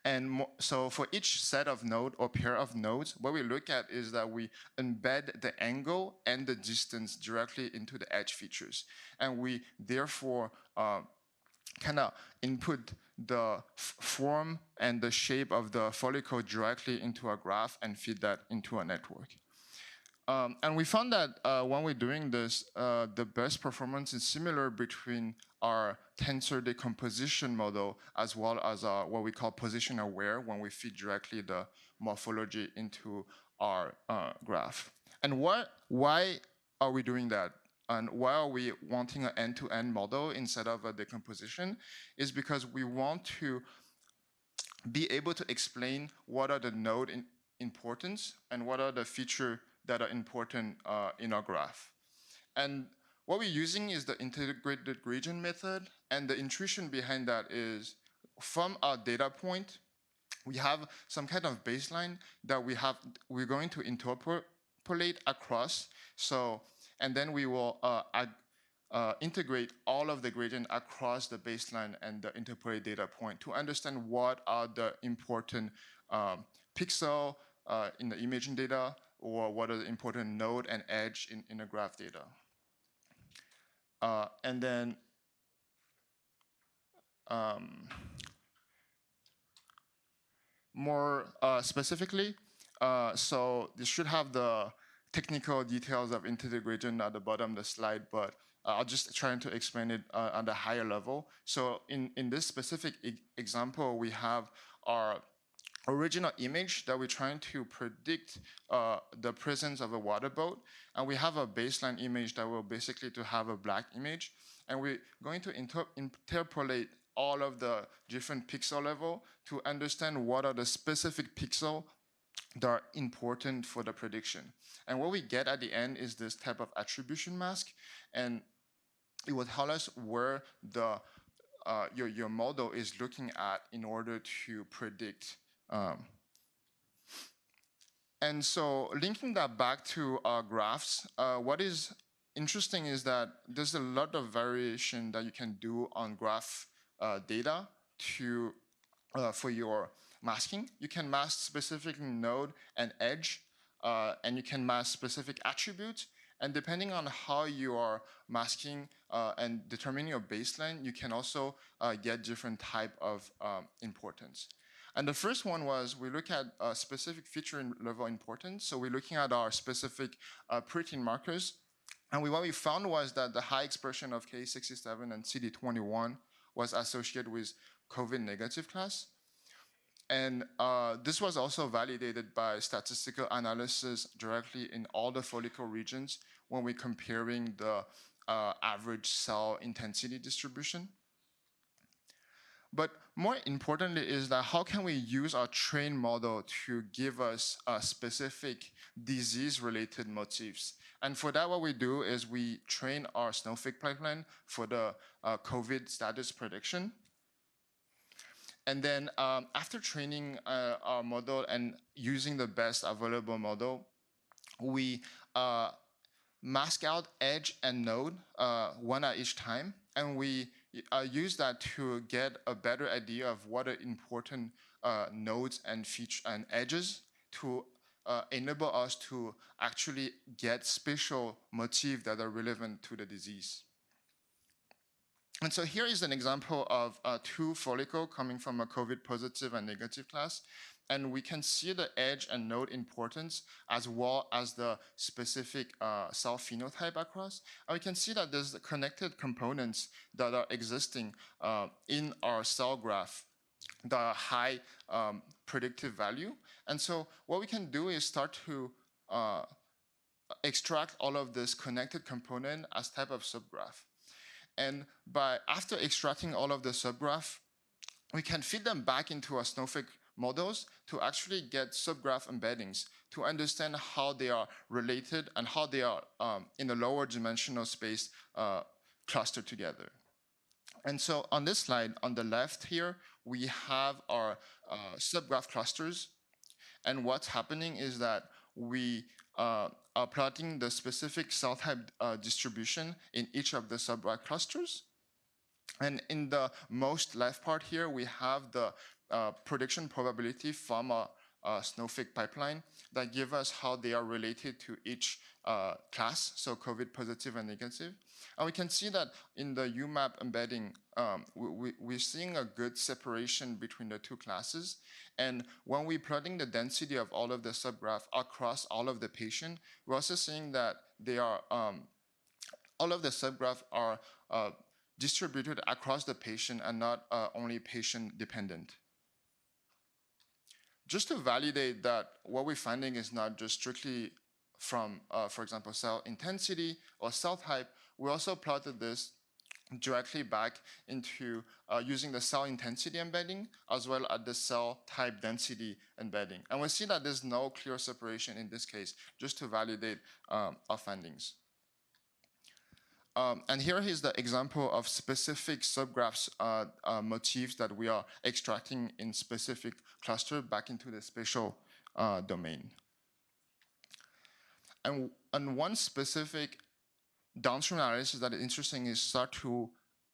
And so for each set of node or pair of nodes, what we look at is that we embed the angle and the distance directly into the edge features. And we therefore kind of input the form and the shape of the follicle directly into a graph and feed that into a network. And we found that when we're doing this, the best performance is similar between our tensor decomposition model as well as what we call position aware when we feed directly the morphology into our graph. And why are we doing that? And why are we wanting an end-to-end model instead of a decomposition? Is because we want to be able to explain what are the node importance and what are the features that are important in our graph. And what we're using is the integrated region method, and the intuition behind that is from our data point, we have some kind of baseline that we're going to interpolate across. So, and then we will integrate all of the gradient across the baseline and the interpolated data point to understand what are the important pixel in the imaging data, or what are the important node and edge in the graph data. And then more specifically, so this should have the technical details of integration at the bottom of the slide, but I'll just try to explain it at a higher level. So in this specific example, we have our original image that we're trying to predict the presence of a water boat, and we have a baseline image that will basically to have a black image, and we're going to interpolate all of the different pixel level to understand what are the specific pixel that are important for the prediction. And what we get at the end is this type of attribution mask, and it will tell us where the your model is looking at in order to predict. And so linking that back to our graphs, what is interesting is that there's a lot of variation that you can do on graph data to for your masking. You can mask specific node and edge, and you can mask specific attributes. And depending on how you are masking and determining your baseline, you can also get different type of importance. And the first one was we look at a specific feature level importance. So we're looking at our specific protein markers. And what we found was that the high expression of K67 and CD21 was associated with COVID negative class. And this was also validated by statistical analysis directly in all the follicle regions when we're comparing the average cell intensity distribution. But more importantly is that how can we use our trained model to give us specific disease-related motifs? And for that, what we do is we train our Snowflake pipeline for the COVID status prediction. And then after training our model and using the best available model, we mask out edge and node one at each time. And we use that to get a better idea of what are important nodes and features and edges to enable us to actually get spatial motifs that are relevant to the disease. And so here is an example of two follicles coming from a COVID positive and negative class. And we can see the edge and node importance as well as the specific cell phenotype across. And we can see that there's connected components that are existing in our cell graph that are high predictive value. And so what we can do is start to extract all of this connected component as type of subgraph. And after extracting all of the subgraph, we can feed them back into our Snowflake models to actually get subgraph embeddings to understand how they are related and how they are in a lower dimensional space clustered together. And so on this slide, on the left here, we have our subgraph clusters. And what's happening is that we are plotting the specific cell type distribution in each of the subgraph clusters. And in the most left part here, we have the prediction probability from a Snowflake pipeline that give us how they are related to each class, so COVID positive and negative. And we can see that in the UMAP embedding, we're seeing a good separation between the two classes. And when we're plotting the density of all of the subgraph across all of the patient, we're also seeing that they are, all of the subgraph are distributed across the patient and not only patient dependent. Just to validate that what we're finding is not just strictly from, for example, cell intensity or cell type, we also plotted this directly back into using the cell intensity embedding as well as the cell type density embedding. And we see that there's no clear separation in this case, just to validate our findings. And here is the example of specific subgraphs motifs that we are extracting in specific cluster back into the spatial domain. And one specific downstream analysis that is interesting is start to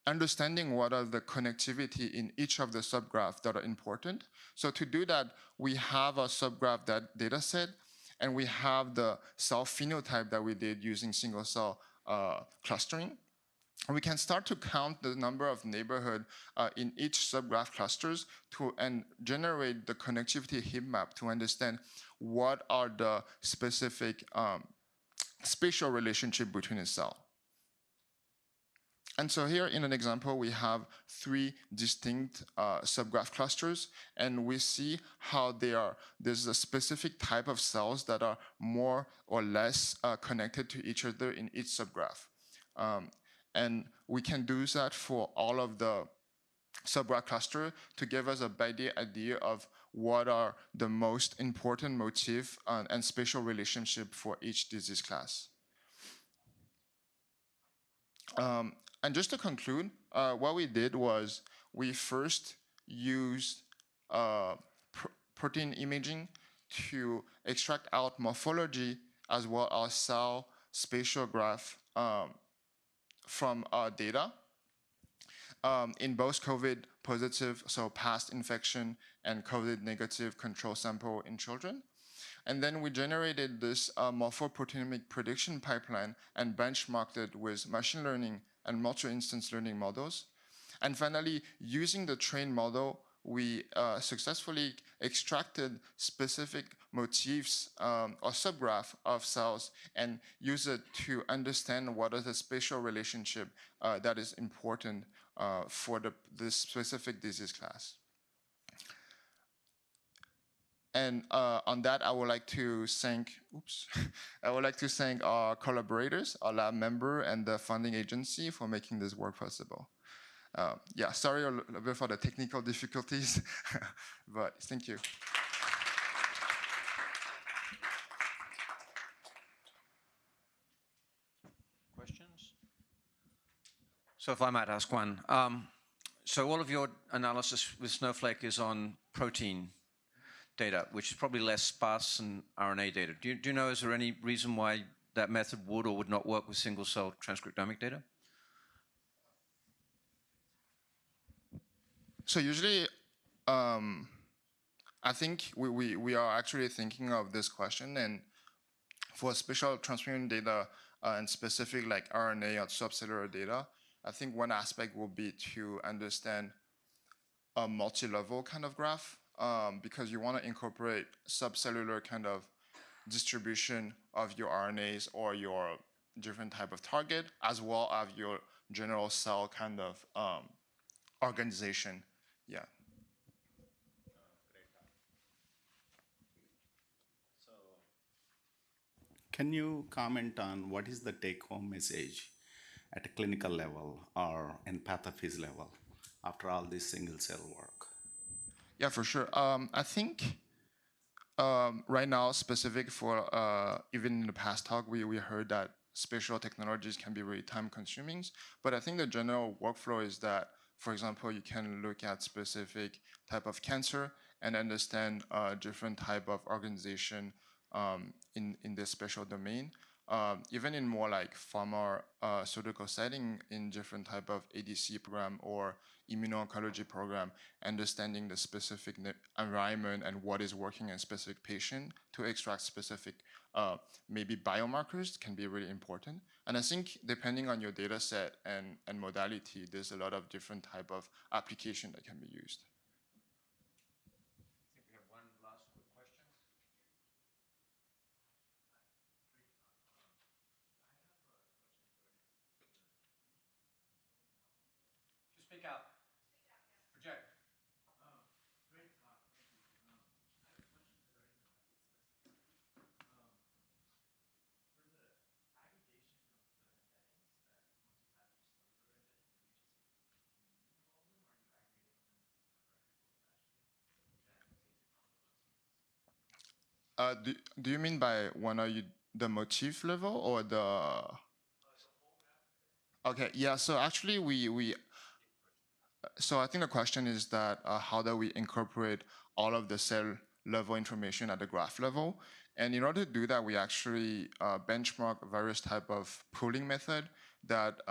understanding what are the connectivity in each of the subgraphs that are important. So to do that, we have a subgraph data set, and we have the cell phenotype that we did using single cell clustering. We can start to count the number of neighborhood in each subgraph clusters and generate the connectivity heat map to understand what are the specific spatial relationship between a cell. And so here in an example, we have 3 distinct subgraph clusters, and we see how there's a specific type of cells that are more or less connected to each other in each subgraph. And we can do that for all of the subgraph cluster to give us a better idea of what are the most important motif and spatial relationship for each disease class. And just to conclude, what we did was we first used protein imaging to extract out morphology as well as cell spatial graph from our data in both COVID positive, so past infection, and COVID negative control sample in children. And then we generated this morphoproteomic prediction pipeline and benchmarked it with machine learning and multi-instance learning models. And finally, using the trained model, we successfully extracted specific motifs or subgraph of cells and use it to understand what is the spatial relationship that is important for this specific disease class. And on that, I would like to thank, our collaborators, our lab member, and the funding agency for making this work possible. Yeah, sorry a little bit for the technical difficulties, but thank you. Questions? So if I might ask one. So all of your analysis with Snowflake is on protein data, which is probably less sparse than RNA data. Do you know, is there any reason why that method would or would not work with single-cell transcriptomic data? So usually, I think we are actually thinking of this question, and for spatial transcriptome data and specific like RNA or subcellular data, I think one aspect will be to understand a multi-level kind of graph, because you want to incorporate subcellular kind of distribution of your RNAs or your different type of target, as well as your general cell kind of organization. Yeah. So, can you comment on what is the take-home message at a clinical level or in pathophys level after all this single-cell work? Yeah, for sure. I think right now, specific for even in the past talk, we heard that spatial technologies can be really time-consuming. But I think the general workflow is that, for example, you can look at specific type of cancer and understand different type of organization in this spatial domain. Even in more like pharmaceutical setting, in different type of ADC program or immuno-oncology program, understanding the specific environment and what is working in specific patient to extract specific maybe biomarkers can be really important. And I think depending on your data set and modality, there's a lot of different type of application that can be used. I think we have one last quick question. Just speak out. Project. Great talk, thank you. I have a question regarding the method specifically. For the aggregation of the embeddings, that once you have each cellular embedding, are you just communing of all of them, or are you aggregating them in some hierarchical fashion that takes account of the motifs? Do you mean by when are you the motif level or the? Okay, yeah. So actually, so I think the question is that how do we incorporate all of the cell level information at the graph level? And in order to do that, we actually benchmark various type of pooling method that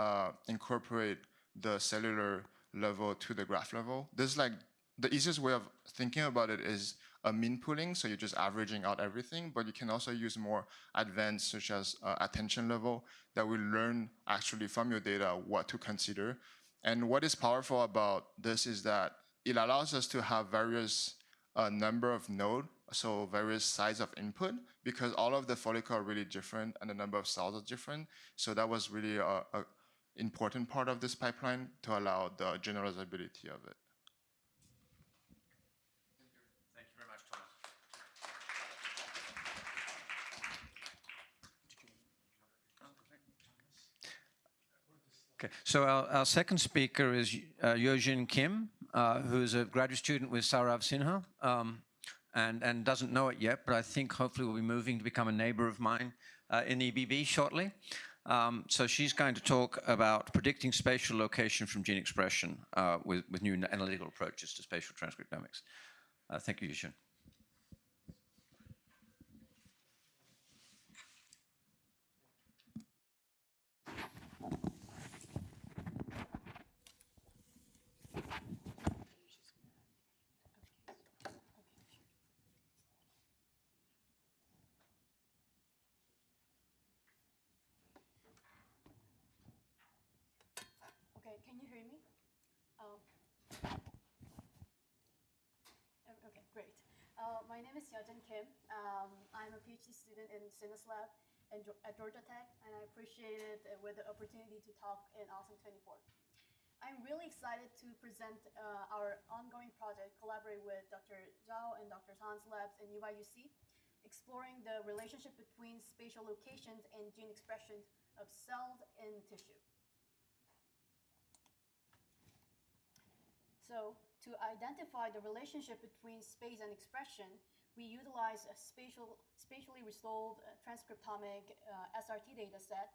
incorporate the cellular level to the graph level. This is like the easiest way of thinking about it is a mean pooling, so you're just averaging out everything, but you can also use more advanced, such as attention level, that will learn actually from your data what to consider. And what is powerful about this is that it allows us to have various number of nodes, so various size of input, because all of the follicles are really different and the number of cells are different. So that was really a important part of this pipeline to allow the generalizability of it. Thank you very much, Thomas. Okay, so our second speaker is Yeojin Kim, who's a graduate student with Saurav Sinha, and doesn't know it yet, but I think hopefully will be moving to become a neighbor of mine in EBB shortly. So she's going to talk about predicting spatial location from gene expression with new analytical approaches to spatial transcriptomics. Thank you, Yeojin. Okay, can you hear me? Okay, great. My name is Yeojin Kim. I'm a PhD student in Synthesis Lab at Georgia Tech, and I appreciate it with the opportunity to talk in AWSOM24. I'm really excited to present our ongoing project, collaborate with Dr. Zhao and Dr. Zhang's labs in UIUC, exploring the relationship between spatial locations and gene expression of cells in tissue. So to identify the relationship between space and expression, we utilize a spatially resolved transcriptomic SRT dataset.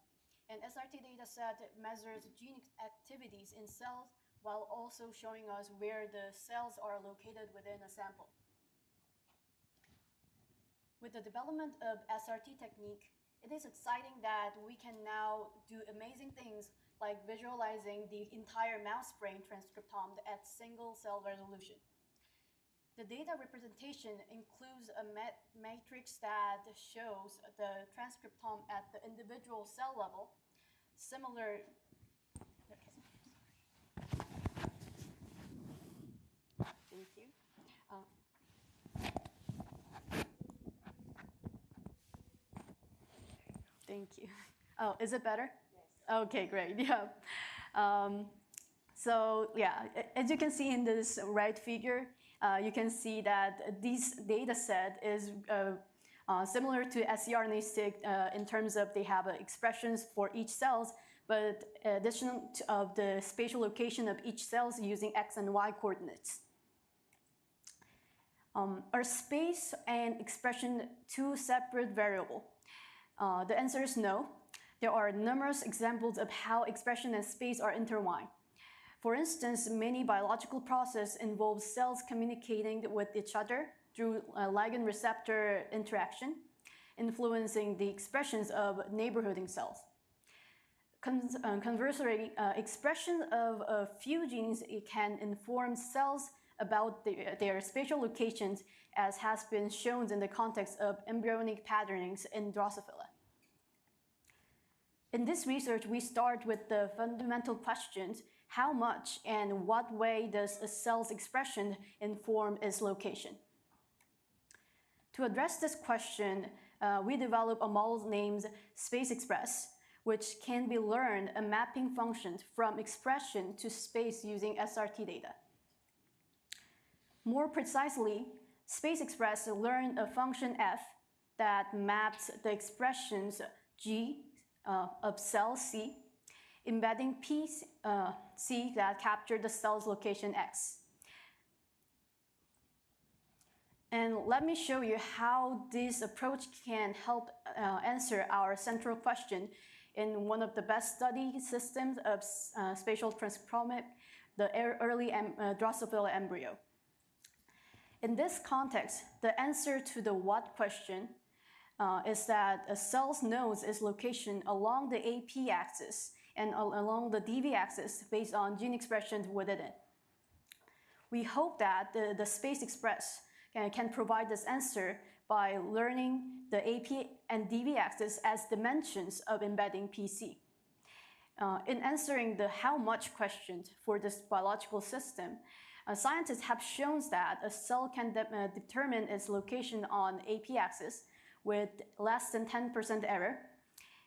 And SRT dataset measures gene activities in cells while also showing us where the cells are located within a sample. With the development of SRT technique, it is exciting that we can now do amazing things like visualizing the entire mouse brain transcriptome at single cell resolution. The data representation includes a matrix that shows the transcriptome at the individual cell level, similar. Thank you. Thank you. Oh, is it better? Yes. Okay, great. Yeah. So yeah, as you can see in this right figure, you can see that this data set is similar to scRNA-seq in terms of they have expressions for each cells, but addition of the spatial location of each cells using X and Y coordinates. Are space and expression two separate variables? The answer is no. There are numerous examples of how expression and space are intertwined. For instance, many biological processes involve cells communicating with each other through ligand-receptor interaction, influencing the expressions of neighborhooding cells. Conversely, expression of a few genes can inform cells about their spatial locations, as has been shown in the context of embryonic patternings in Drosophila. In this research, we start with the fundamental questions: how much and what way does a cell's expression inform its location? To address this question, we develop a model named SpaceExpress, which can be learned a mapping function from expression to space using SRT data. More precisely, SpaceExpress learned a function f that maps the expressions g of cell C, embedding C that capture the cell's location X. And let me show you how this approach can help answer our central question in one of the best studied systems of spatial transcriptomics, the early Drosophila embryo. In this context, the answer to the what question is that a cell's knows its location along the AP axis and along the DV axis based on gene expression within it. We hope that the Space Express can provide this answer by learning the AP and DV axis as dimensions of embedding PC. In answering the how much question for this biological system, scientists have shown that a cell can determine its location on AP axis with less than 10% error.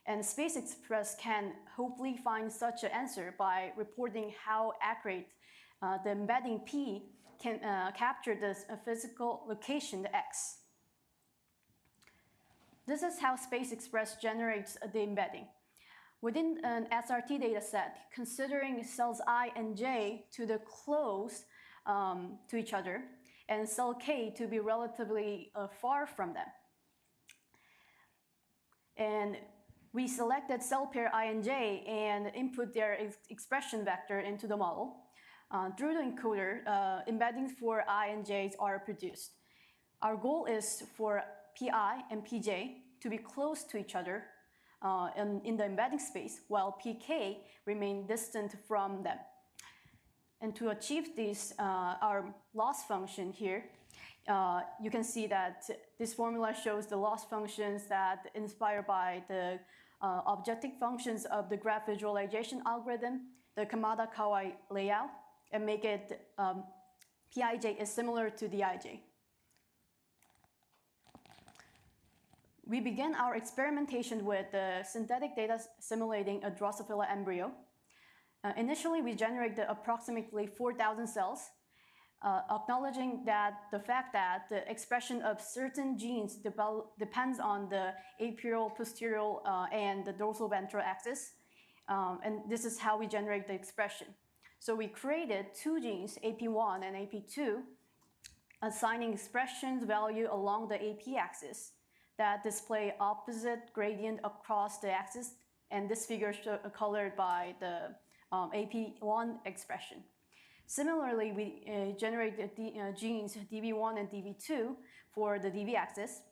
And Space Express can hopefully find such an answer by reporting how accurate the embedding P can capture the physical location, the X. This is how Space Express generates the embedding. Within an SRT dataset, considering cells I and J to the close to each other, and cell K to be relatively far from them. And we selected cell pair I and J and input their expression vector into the model. Through the encoder, embeddings for I and J's are produced. Our goal is for PI and PJ to be close to each other in the embedding space, while PK remain distant from them. And to achieve this, our loss function here, you can see that this formula shows the loss functions that inspired by the objective functions of the graph visualization algorithm, the Kamada-Kawai layout, and make it Pij is similar to Dij. We began our experimentation with the synthetic data simulating a Drosophila embryo. Initially, we generated approximately 4,000 cells, acknowledging that the fact that the expression of certain genes depends on the apial, posterior, and the dorsal ventral axis. And this is how we generate the expression. So we created two genes, AP1 and AP2, assigning expressions value along the AP axis that display opposite gradient across the axis, and this figure is colored by the AP1 expression. Similarly, we generated the genes DV1 and DV2 for the DV axis,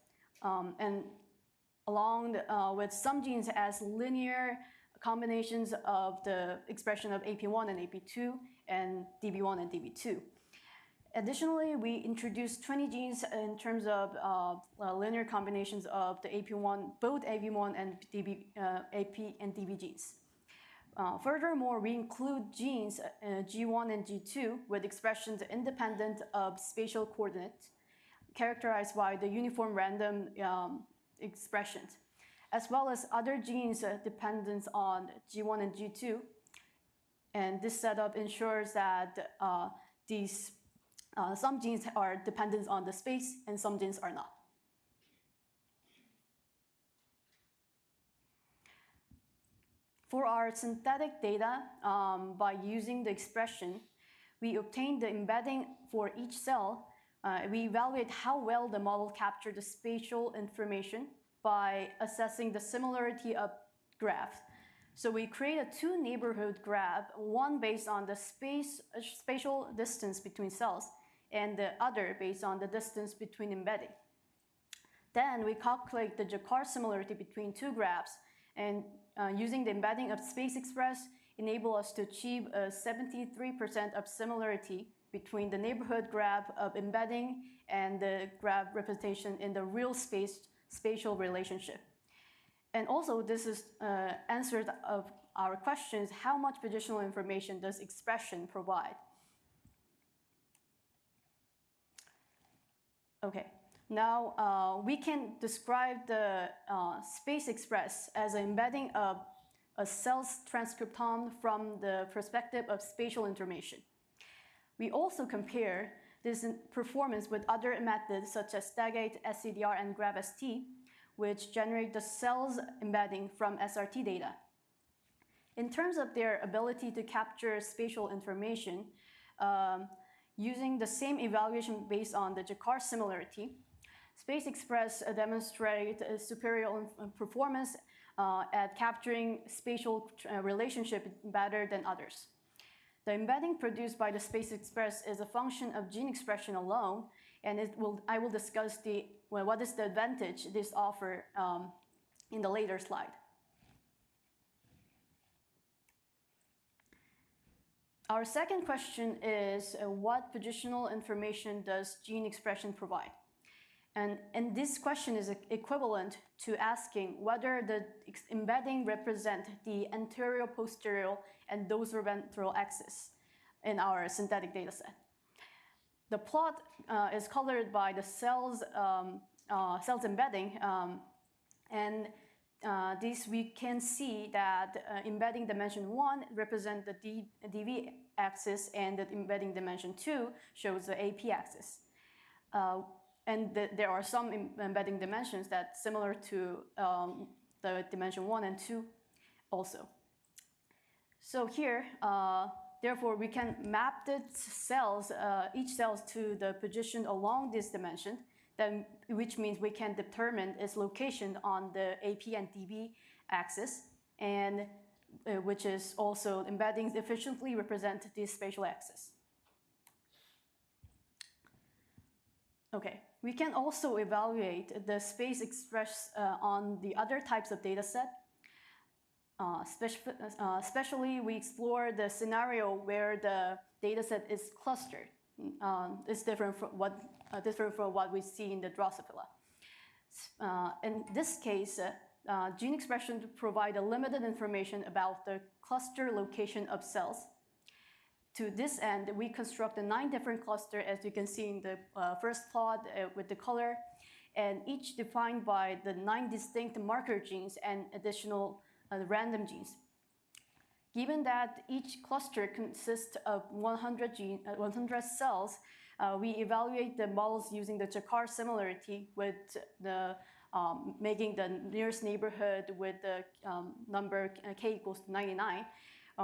and along with some genes as linear combinations of the expression of AP1 and AP2 and DV1 and DV2. Additionally, we introduced 20 genes in terms of linear combinations of the AP1, both AP1 and AP and DV genes. Furthermore, we include genes G1 and G2 with expressions independent of spatial coordinates, characterized by the uniform random expressions, as well as other genes dependent on G1 and G2. And this setup ensures that some genes are dependent on the space and some genes are not. For our synthetic data, by using the expression, we obtain the embedding for each cell. We evaluate how well the model captured the spatial information by assessing the similarity of graphs. So we created two neighborhood graphs, one based on the spatial distance between cells, and the other based on the distance between embedding. Then we calculate the Jacquard similarity between two graphs, and using the embedding of Space Express enable us to achieve a 73% of similarity between the neighborhood graph of embedding and the graph representation in the real spatial relationship. And also, this is answered of our questions, how much positional information does expression provide? Okay, now we can describe the Space Express as an embedding of a cell's transcriptome from the perspective of spatial information. We also compare this performance with other methods such as Stagate, SCDR, and GravST, which generate the cell's embedding from SRT data. In terms of their ability to capture spatial information, using the same evaluation based on the Jacquard similarity, Space Express demonstrate a superior performance at capturing spatial relationship better than others. The embedding produced by the Space Express is a function of gene expression alone, And I will discuss what is the advantage this offers in the later slide. Our second question is, what positional information does gene expression provide? And this question is equivalent to asking whether the embedding represent the anterior, posterior, and dorsoventral axis in our synthetic data set. The plot is colored by the cells embedding, and this we can see that embedding dimension 1 represents the DV axis, and the embedding dimension 2 shows the AP axis. And there are some embedding dimensions that similar to the dimension 1 and 2 also. So here, therefore, we can map the cells, each cells to the position along this dimension, which means we can determine its location on the AP and DV axis, and which is also embeddings efficiently represent this spatial axis. Okay, we can also evaluate the space expressed on the other types of data set. Especially, we explore the scenario where the data set is clustered. It's different from what we see in the Drosophila. In this case, gene expression provide a limited information about the cluster location of cells. To this end, we construct 9 different clusters, as you can see in the first plot with the color, and each defined by the 9 distinct marker genes and additional random genes. Given that each cluster consists of 100 cells, we evaluate the models using the Jaccard similarity with the making the nearest neighborhood with the number k equals 99,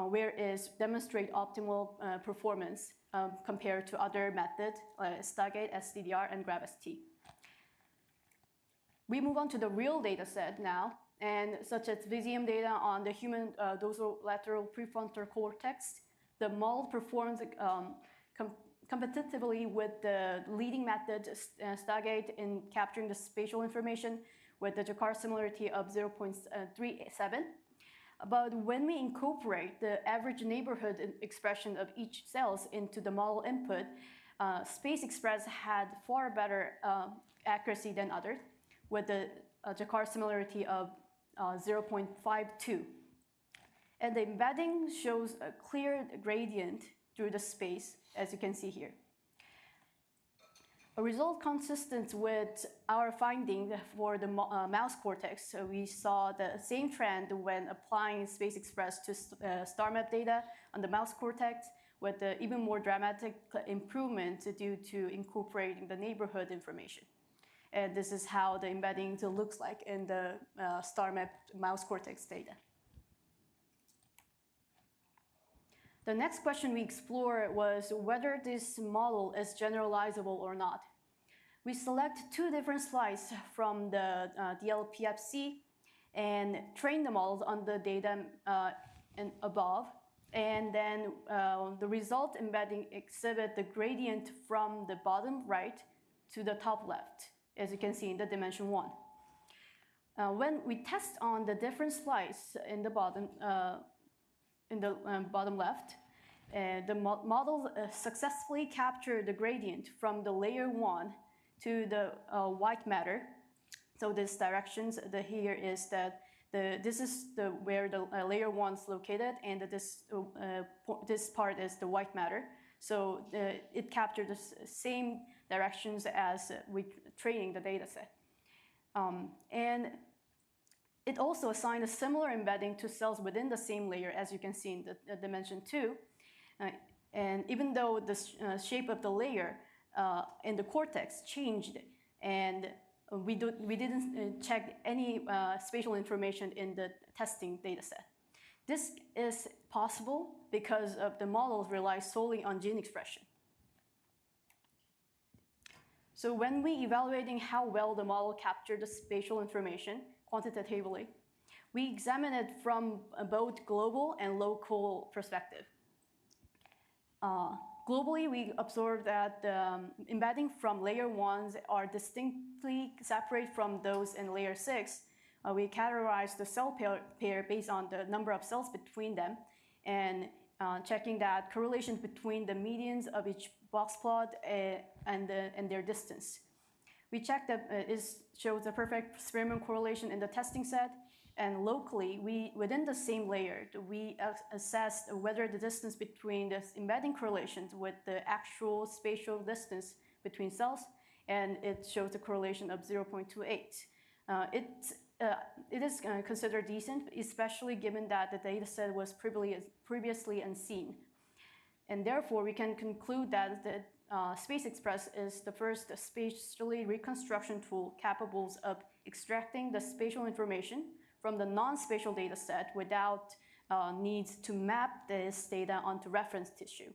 whereas demonstrate optimal performance compared to other methods, Stargate, SDDR, and GravST. We move on to the real data set now, and such as Visium data on the human dorsolateral prefrontal cortex. The model performs competitively with the leading method, Stargate, in capturing the spatial information with the Jaccard similarity of 0.37. But when we incorporate the average neighborhood expression of each cells into the model input, Space Express had far better accuracy than others, with the Jaccard similarity of 0.52. And the embedding shows a clear gradient through the space, as you can see here. A result consistent with our finding for the mouse cortex. So we saw the same trend when applying Space Express to StarMap data on the mouse cortex, with the even more dramatic improvement due to incorporating the neighborhood information. And this is how the embedding looks like in the StarMap mouse cortex data. The next question we explored was whether this model is generalizable or not. We select 2 different slices from the DLPFC and train the models on the data above, and then the result embedding exhibit the gradient from the bottom right to the top left, as you can see in the dimension 1. When we test on the different slices in the bottom left, the model successfully captured the gradient from the layer 1 to the white matter. So this directions here is that this is where the layer 1 is located, and this part is the white matter. So it captured the same directions as we training the data set. And it also assigned a similar embedding to cells within the same layer, as you can see in the dimension 2. And even though the shape of the layer in the cortex changed, and we didn't check any spatial information in the testing data set. This is possible because of the models rely solely on gene expression. So when we evaluating how well the model captured the spatial information quantitatively, we examine it from both global and local perspective. Globally, we observed that embedding from layer 1s are distinctly separate from those in layer 6. We categorize the cell pair based on the number of cells between them, and checking that correlations between the medians of each box plot and their distance. We checked that it shows a perfect Spearman correlation in the testing set, and locally, within the same layer, we assessed whether the distance between the embedding correlations with the actual spatial distance between cells, and it shows a correlation of 0.28. It is considered decent, especially given that the data set was previously unseen. And therefore, we can conclude that the SpaceXpress is the first spatially reconstruction tool capable of extracting the spatial information from the non-spatial data set without needs to map this data onto reference tissue.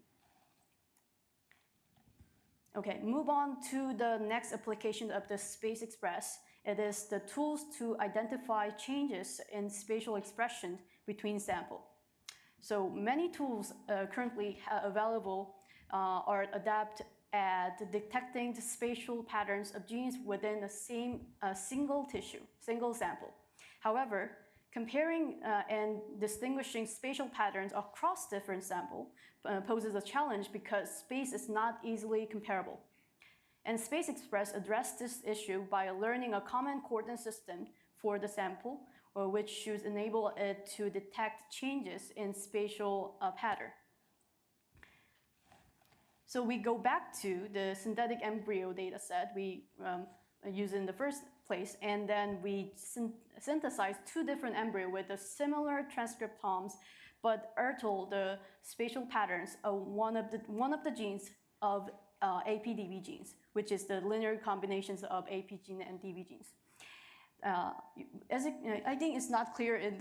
Okay, move on to the next application of the SpaceXpress. It is the tools to identify changes in spatial expression between samples. So many tools currently available are adept at detecting the spatial patterns of genes within the same single tissue, single sample. However, comparing and distinguishing spatial patterns across different samples poses a challenge because space is not easily comparable. And SpaceXpress addressed this issue by learning a common coordinate system for the sample, which should enable it to detect changes in spatial pattern. So we go back to the synthetic embryo data set we used in the first place, and then we synthesize two different embryos with a similar transcriptomes, but alter the spatial patterns of one of the genes of APDB genes, which is the linear combinations of AP gene and DB genes. I think it's not clear in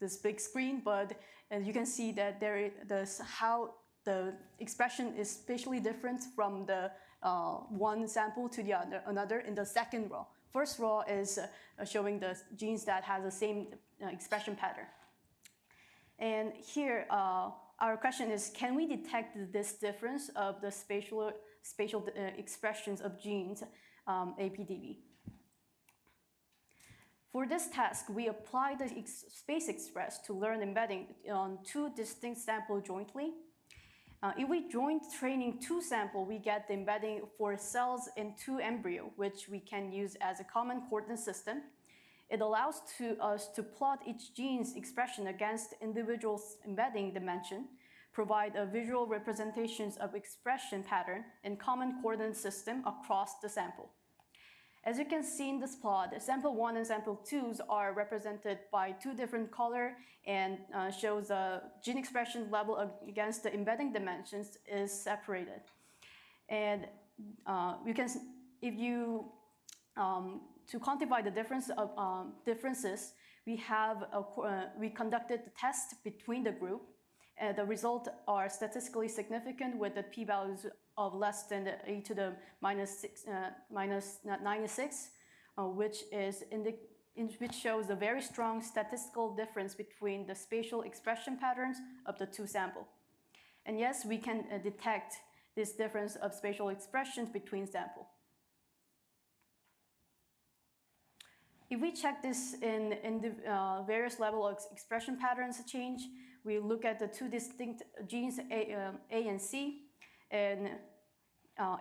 this big screen, but you can see that how the expression is spatially different from the one sample to the another in the second row. First row is showing the genes that have the same expression pattern. And here, our question is, can we detect this difference of the spatial expressions of genes, APDB? For this task, we applied the SpaceXpress to learn embedding on two distinct samples jointly. If we join training two samples, we get the embedding for cells in two embryos, which we can use as a common coordinate system. It allows us to plot each gene's expression against individual embedding dimension, provide a visual representations of expression pattern in common coordinate system across the sample. As you can see in this plot, sample 1 and sample 2 are represented by two different colors and shows a gene expression level against the embedding dimensions is separated. And to quantify the differences, we conducted the test between the group. The results are statistically significant with the p-values of less than 8 to the minus 96, which shows a very strong statistical difference between the spatial expression patterns of the two samples. And yes, we can detect this difference of spatial expressions between samples. If we check this in the various levels of expression patterns change, we look at the two distinct genes, A and C, and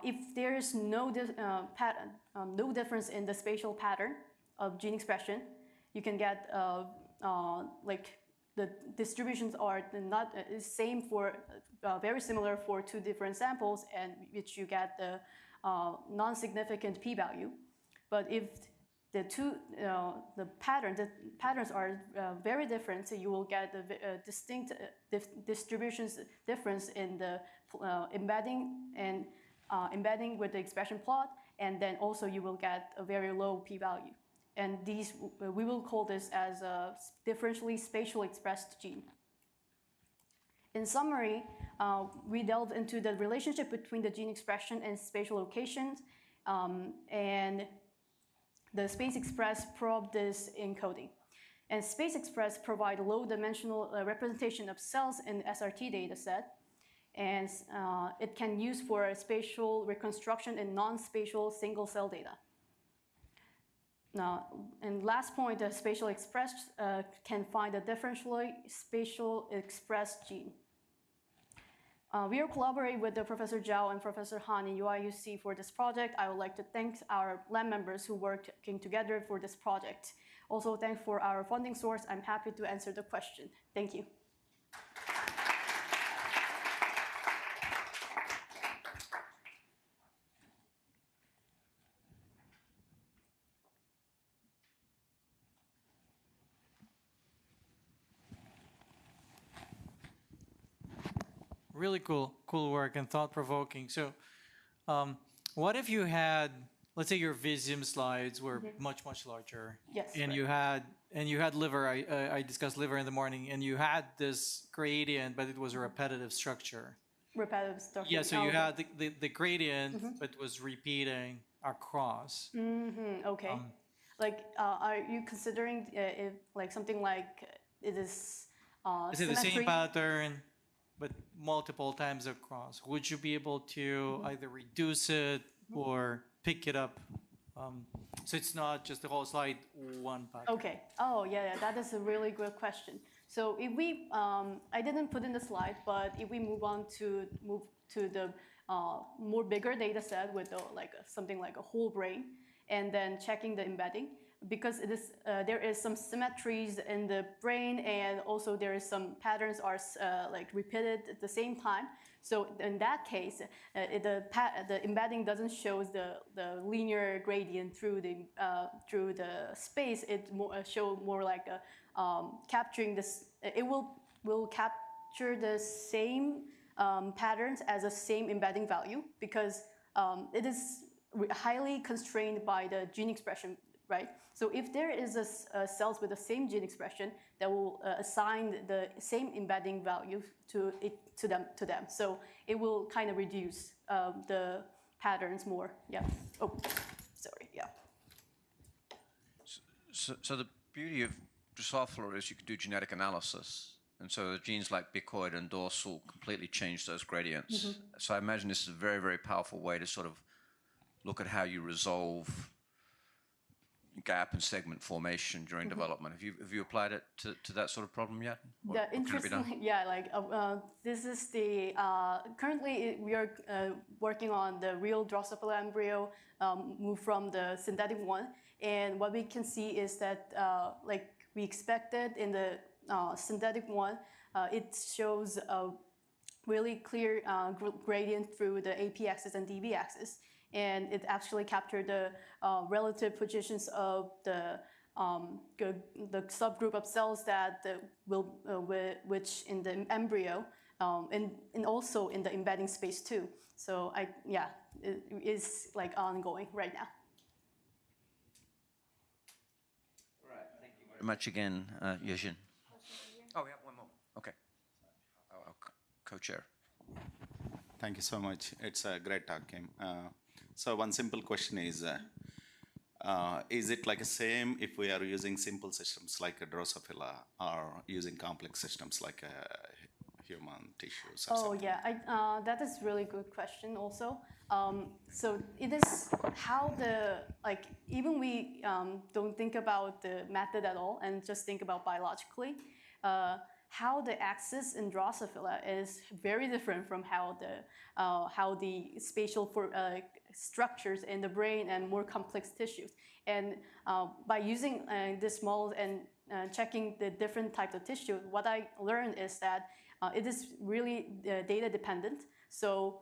if there is no difference in the spatial pattern of gene expression, you can get like the distributions are not same for very similar for two different samples, and which you get the non-significant p-value. But if the patterns are very different, so you will get a distinct distributions difference in the embedding and embedding with the expression plot, and then also you will get a very low p-value. And these, we will call this as a differentially spatial expressed gene. In summary, we delved into the relationship between the gene expression and spatial locations, and the SpaceXpress probed this encoding. And SpaceXpress provide low-dimensional representation of cells in SRT dataset. and it can use for a spatial reconstruction in non-spatial single-cell data. Now, and last point, the spatial expressed can find a differentially spatial expressed gene. We are collaborating with Professor Zhao and Professor Han in UIUC for this project. I would like to thank our lab members who working together for this project. Also, thanks for our funding source. I'm happy to answer the question. Thank you. Really cool work and thought-provoking. So what if you had, let's say your Visium slides were much larger. Yes. And right. you had liver, I discussed liver in the morning, and you had this gradient, but it was a repetitive structure. Repetitive structure. Yeah, so you had the gradient, but it was repeating across. Okay. Are you considering if like something like it is it the same pattern, but multiple times across? Would you be able to either reduce it or pick it up? So it's not just the whole slide one pattern. Okay. Oh, yeah, that is a really good question. So if we, I didn't put in the slide, but if we move to the more bigger data set with something like a whole brain, and then checking the embedding, because it is there is some symmetries in the brain, and also there is some patterns are repeated at the same time. So in that case, the embedding doesn't show the linear gradient through the space. It show more like a capturing this. It will capture the same patterns as the same embedding value, because it is highly constrained by the gene expression, right? So if there is cells with the same gene expression, that will assign the same embedding value to them. So it will kind of reduce the patterns more. Yeah. Oh, sorry. Yeah. So the beauty of Drosophila is you can do genetic analysis. And so the genes like bicoid and dorsal completely change those gradients. So I imagine this is a very, very powerful way to sort of look at how you resolve gap and segment formation during development. Have you applied it to that sort of problem yet? Yeah, interestingly, yeah, this is the, currently we are working on the real Drosophila embryo, move from the synthetic one. And what we can see is that, like we expected in the synthetic one, it shows a really clear gradient through the AP axis and DV axis. And it actually captured the relative positions of the subgroup of cells that which in the embryo, and also in the embedding space too. So it is like ongoing right now. All right, thank you very much again, Yeojin. Oh, we have one more. Okay. I'll co-chair. Thank you so much. It's a great talk, Kim. So one simple question is it like the same if we are using simple systems like a Drosophila or using complex systems like human tissues? Oh, yeah, that is really good question also. So it is how even we don't think about the method at all and just think about biologically, how the axis in Drosophila is very different from how the spatial structures in the brain and more complex tissues. And by using this model and checking the different types of tissue, what I learned is that it is really data dependent. So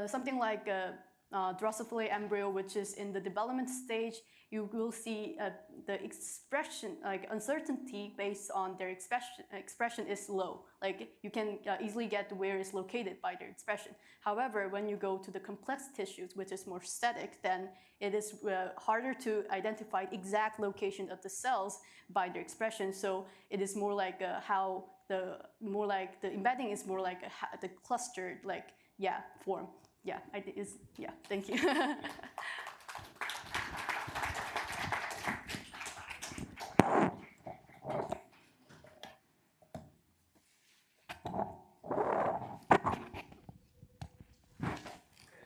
something like a Drosophila embryo, which is in the development stage, you will see the expression, like uncertainty based on their expression is low. Like you can easily get where it's located by their expression. However, when you go to the complex tissues, which is more static, then it is harder to identify exact location of the cells by their expression. So it is more like the embedding is more like the clustered form. Yeah, thank you.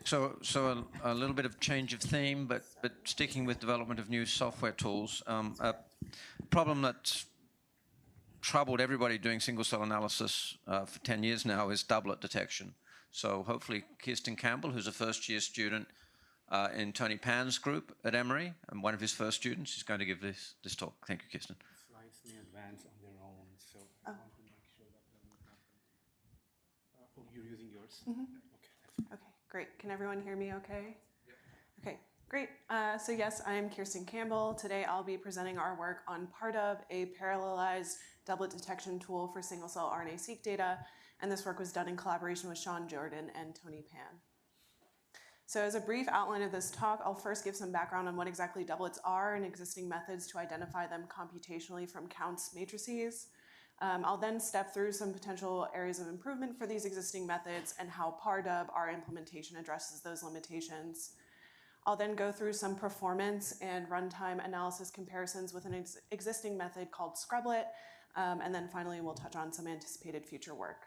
So a little bit of change of theme, but sticking with development of new software tools. A problem that's troubled everybody doing single-cell analysis for 10 years now is doublet detection. So hopefully Kiersten Campbell, who's a first-year student in Tony Pan's group at Emory, and one of his first students, is going to give this talk. Thank you, Kiersten. Slides may advance on their own, so I want to make sure that doesn't happen. Oh, you're using yours? Okay, great. Can everyone hear me okay? Yep. Okay, great. So yes, I'm Kiersten Campbell. Today I'll be presenting our work on parDoub, a parallelized doublet detection tool for single-cell RNA-seq data. And this work was done in collaboration with Sean Jordan and Tony Pan. So as a brief outline of this talk, I'll first give some background on what exactly doublets are and existing methods to identify them computationally from counts matrices. I'll then step through some potential areas of improvement for these existing methods and how parDoub, our implementation, addresses those limitations. I'll then go through some performance and runtime analysis comparisons with an existing method called scRublet, and then finally we'll touch on some anticipated future work.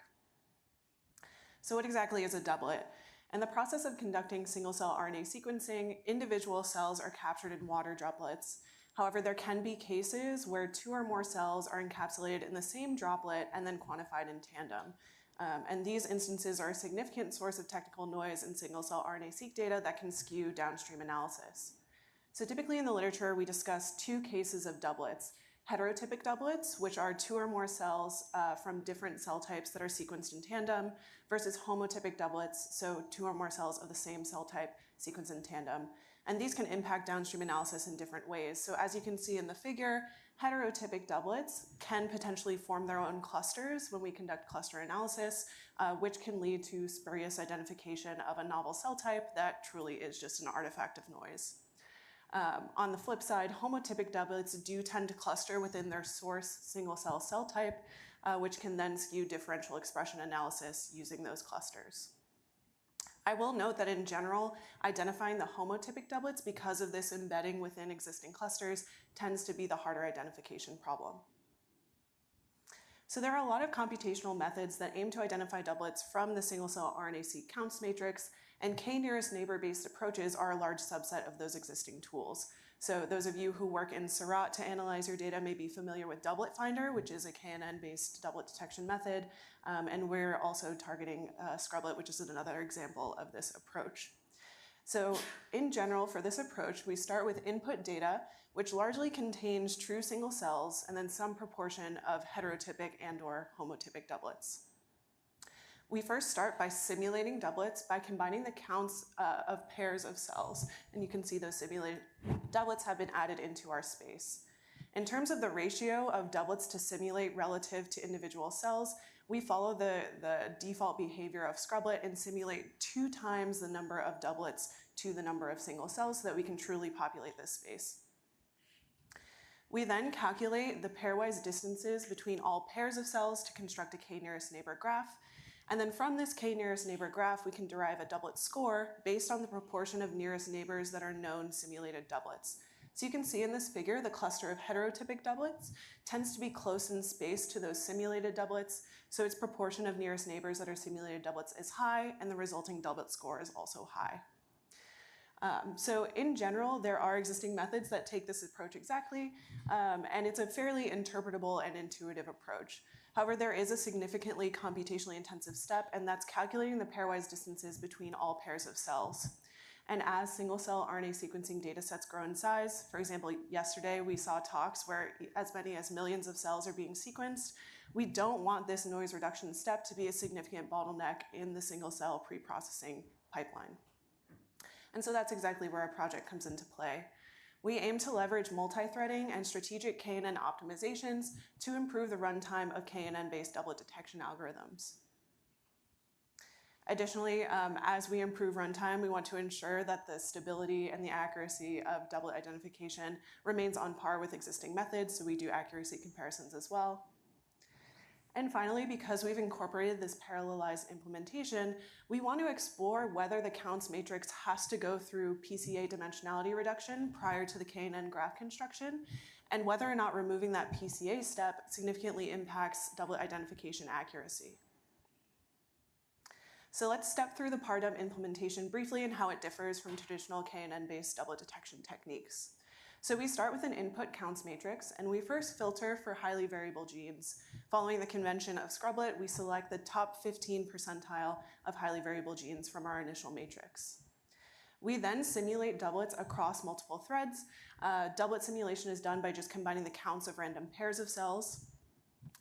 So what exactly is a doublet? In the process of conducting single-cell RNA sequencing, individual cells are captured in water droplets. However, there can be cases where two or more cells are encapsulated in the same droplet and then quantified in tandem. And these instances are a significant source of technical noise in single-cell RNA-seq data that can skew downstream analysis. So typically in the literature, we discuss two cases of doublets: heterotypic doublets, which are two or more cells from different cell types that are sequenced in tandem, versus homotypic doublets, so two or more cells of the same cell type sequenced in tandem. And these can impact downstream analysis in different ways. So as you can see in the figure, heterotypic doublets can potentially form their own clusters when we conduct cluster analysis, which can lead to spurious identification of a novel cell type that truly is just an artifact of noise. On the flip side, homotypic doublets do tend to cluster within their source single-cell cell type, which can then skew differential expression analysis using those clusters. I will note that in general, identifying the homotypic doublets because of this embedding within existing clusters tends to be the harder identification problem. So there are a lot of computational methods that aim to identify doublets from the single-cell RNA-seq counts matrix, and k-nearest neighbor-based approaches are a large subset of those existing tools. So those of you who work in Seurat to analyze your data may be familiar with Doublet Finder, which is a KNN-based doublet detection method, and we're also targeting scRublet, which is another example of this approach. So in general, for this approach, we start with input data, which largely contains true single cells and then some proportion of heterotypic and/or homotypic doublets. We first start by simulating doublets by combining the counts of pairs of cells. And you can see those simulated doublets have been added into our space. In terms of the ratio of doublets to simulate relative to individual cells, we follow the default behavior of scRublet and simulate 2 times the number of doublets to the number of single cells so that we can truly populate this space. We then calculate the pairwise distances between all pairs of cells to construct a k-nearest neighbor graph. And then from this k-nearest neighbor graph, we can derive a doublet score based on the proportion of nearest neighbors that are known simulated doublets. So you can see in this figure, the cluster of heterotypic doublets tends to be close in space to those simulated doublets, so its proportion of nearest neighbors that are simulated doublets is high, and the resulting doublet score is also high. So in general, there are existing methods that take this approach exactly, and it's a fairly interpretable and intuitive approach. However, there is a significantly computationally intensive step, and that's calculating the pairwise distances between all pairs of cells. And as single-cell RNA sequencing data sets grow in size, for example, yesterday we saw talks where as many as millions of cells are being sequenced, we don't want this noise reduction step to be a significant bottleneck in the single-cell pre-processing pipeline. And so that's exactly where our project comes into play. We aim to leverage multi-threading and strategic KNN optimizations to improve the runtime of KNN-based doublet detection algorithms. Additionally, as we improve runtime, we want to ensure that the stability and the accuracy of doublet identification remains on par with existing methods, so we do accuracy comparisons as well. And finally, because we've incorporated this parallelized implementation, we want to explore whether the counts matrix has to go through PCA dimensionality reduction prior to the KNN graph construction, and whether or not removing that PCA step significantly impacts doublet identification accuracy. So let's step through the parDoub implementation briefly and how it differs from traditional KNN-based doublet detection techniques. So we start with an input counts matrix, and we first filter for highly variable genes. Following the convention of scrublet, we select the top 15 percentile of highly variable genes from our initial matrix. We then simulate doublets across multiple threads. Doublet simulation is done by just combining the counts of random pairs of cells.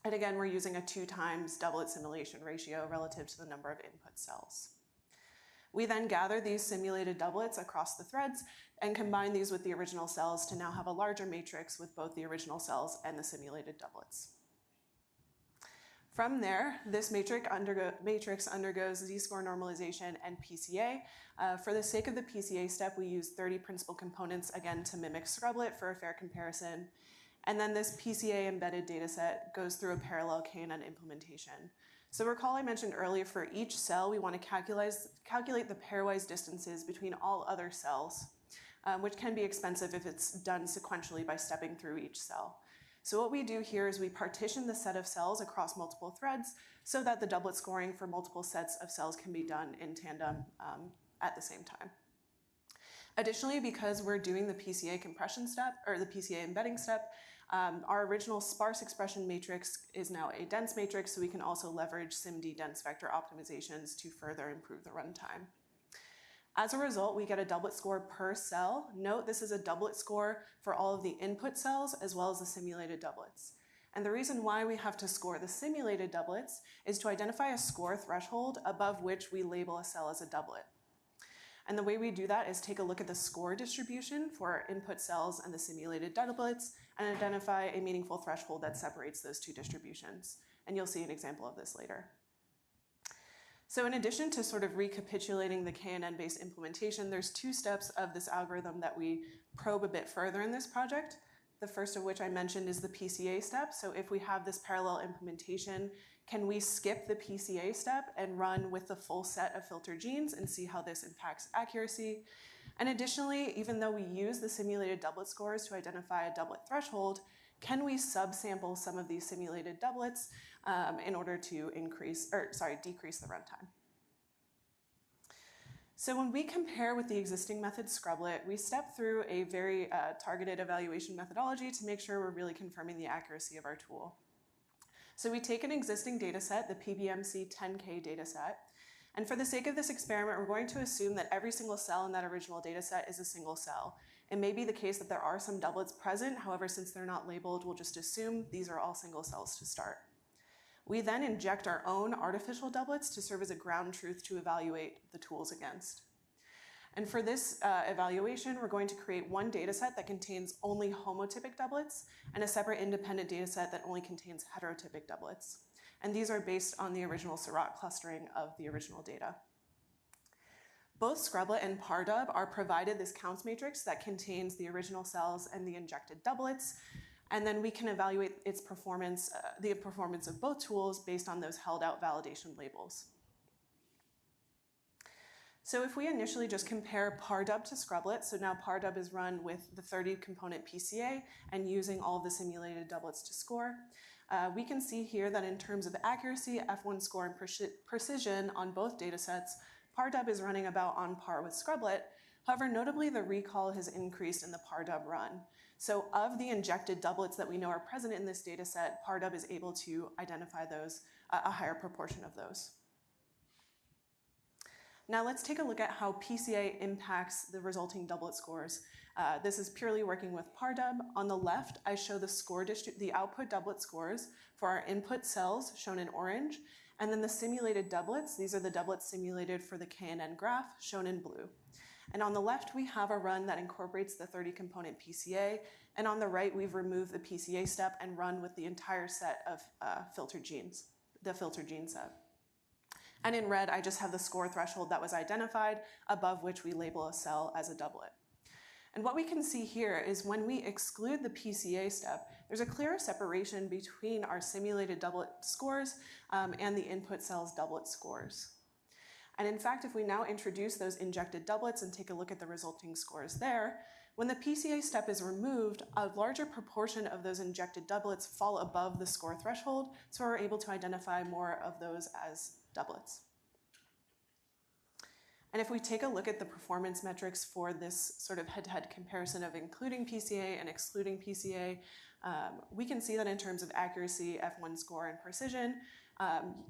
And again, we're using a 2 times doublet simulation ratio relative to the number of input cells. We then gather these simulated doublets across the threads and combine these with the original cells to now have a larger matrix with both the original cells and the simulated doublets. From there, this matrix undergoes z-score normalization and PCA. For the sake of the PCA step, we use 30 principal components, again, to mimic scrublet for a fair comparison. And then this PCA embedded dataset goes through a parallel KNN implementation. So recall I mentioned earlier, for each cell, we want to calculate the pairwise distances between all other cells, which can be expensive if it's done sequentially by stepping through each cell. So what we do here is we partition the set of cells across multiple threads so that the doublet scoring for multiple sets of cells can be done in tandem at the same time. Additionally, because we're doing the PCA compression step, or the PCA embedding step, our original sparse expression matrix is now a dense matrix, so we can also leverage SIMD dense vector optimizations to further improve the runtime. As a result, we get a doublet score per cell. Note this is a doublet score for all of the input cells as well as the simulated doublets. And the reason why we have to score the simulated doublets is to identify a score threshold above which we label a cell as a doublet. And the way we do that is take a look at the score distribution for our input cells and the simulated doublets and identify a meaningful threshold that separates those two distributions. And you'll see an example of this later. So in addition to sort of recapitulating the KNN-based implementation, there's 2 steps of this algorithm that we probe a bit further in this project. The first of which I mentioned is the PCA step. So if we have this parallel implementation, can we skip the PCA step and run with the full set of filtered genes and see how this impacts accuracy? And additionally, even though we use the simulated doublet scores to identify a doublet threshold, can we subsample some of these simulated doublets in order to decrease the runtime? So when we compare with the existing method scrublet, we step through a very targeted evaluation methodology to make sure we're really confirming the accuracy of our tool. So we take an existing data set, the PBMC 10K data set, and for the sake of this experiment, we're going to assume that every single cell in that original data set is a single cell. It may be the case that there are some doublets present, however, since they're not labeled, we'll just assume these are all single cells to start. We then inject our own artificial doublets to serve as a ground truth to evaluate the tools against. And for this evaluation, we're going to create one data set that contains only homotypic doublets and a separate independent data set that only contains heterotypic doublets. And these are based on the original Seurat clustering of the original data. Both scrublet and parDoub are provided this counts matrix that contains the original cells and the injected doublets, and then we can evaluate its performance, the performance of both tools based on those held out validation labels. So if we initially just compare parDoub to scrublet, so now parDoub is run with the 30 component PCA and using all of the simulated doublets to score, we can see here that in terms of accuracy, F1 score and precision on both data sets, parDoub is running about on par with scrublet. However, notably the recall has increased in the parDoub run. So of the injected doublets that we know are present in this data set, parDoub is able to identify those, a higher proportion of those. Now let's take a look at how PCA impacts the resulting doublet scores. This is purely working with parDoub. On the left, I show the output doublet scores for our input cells, shown in orange, and then the simulated doublets. These are the doublets simulated for the KNN graph, shown in blue. And on the left, we have a run that incorporates the 30-component PCA, and on the right, we've removed the PCA step and run with the entire set of filtered genes, the filtered gene set. And in red, I just have the score threshold that was identified, above which we label a cell as a doublet. And what we can see here is when we exclude the PCA step, there's a clear separation between our simulated doublet scores and the input cells doublet scores. And in fact, if we now introduce those injected doublets and take a look at the resulting scores there, when the PCA step is removed, a larger proportion of those injected doublets fall above the score threshold, so we're able to identify more of those as doublets. And if we take a look at the performance metrics for this sort of head-to-head comparison of including PCA and excluding PCA, we can see that in terms of accuracy, F1 score, and precision,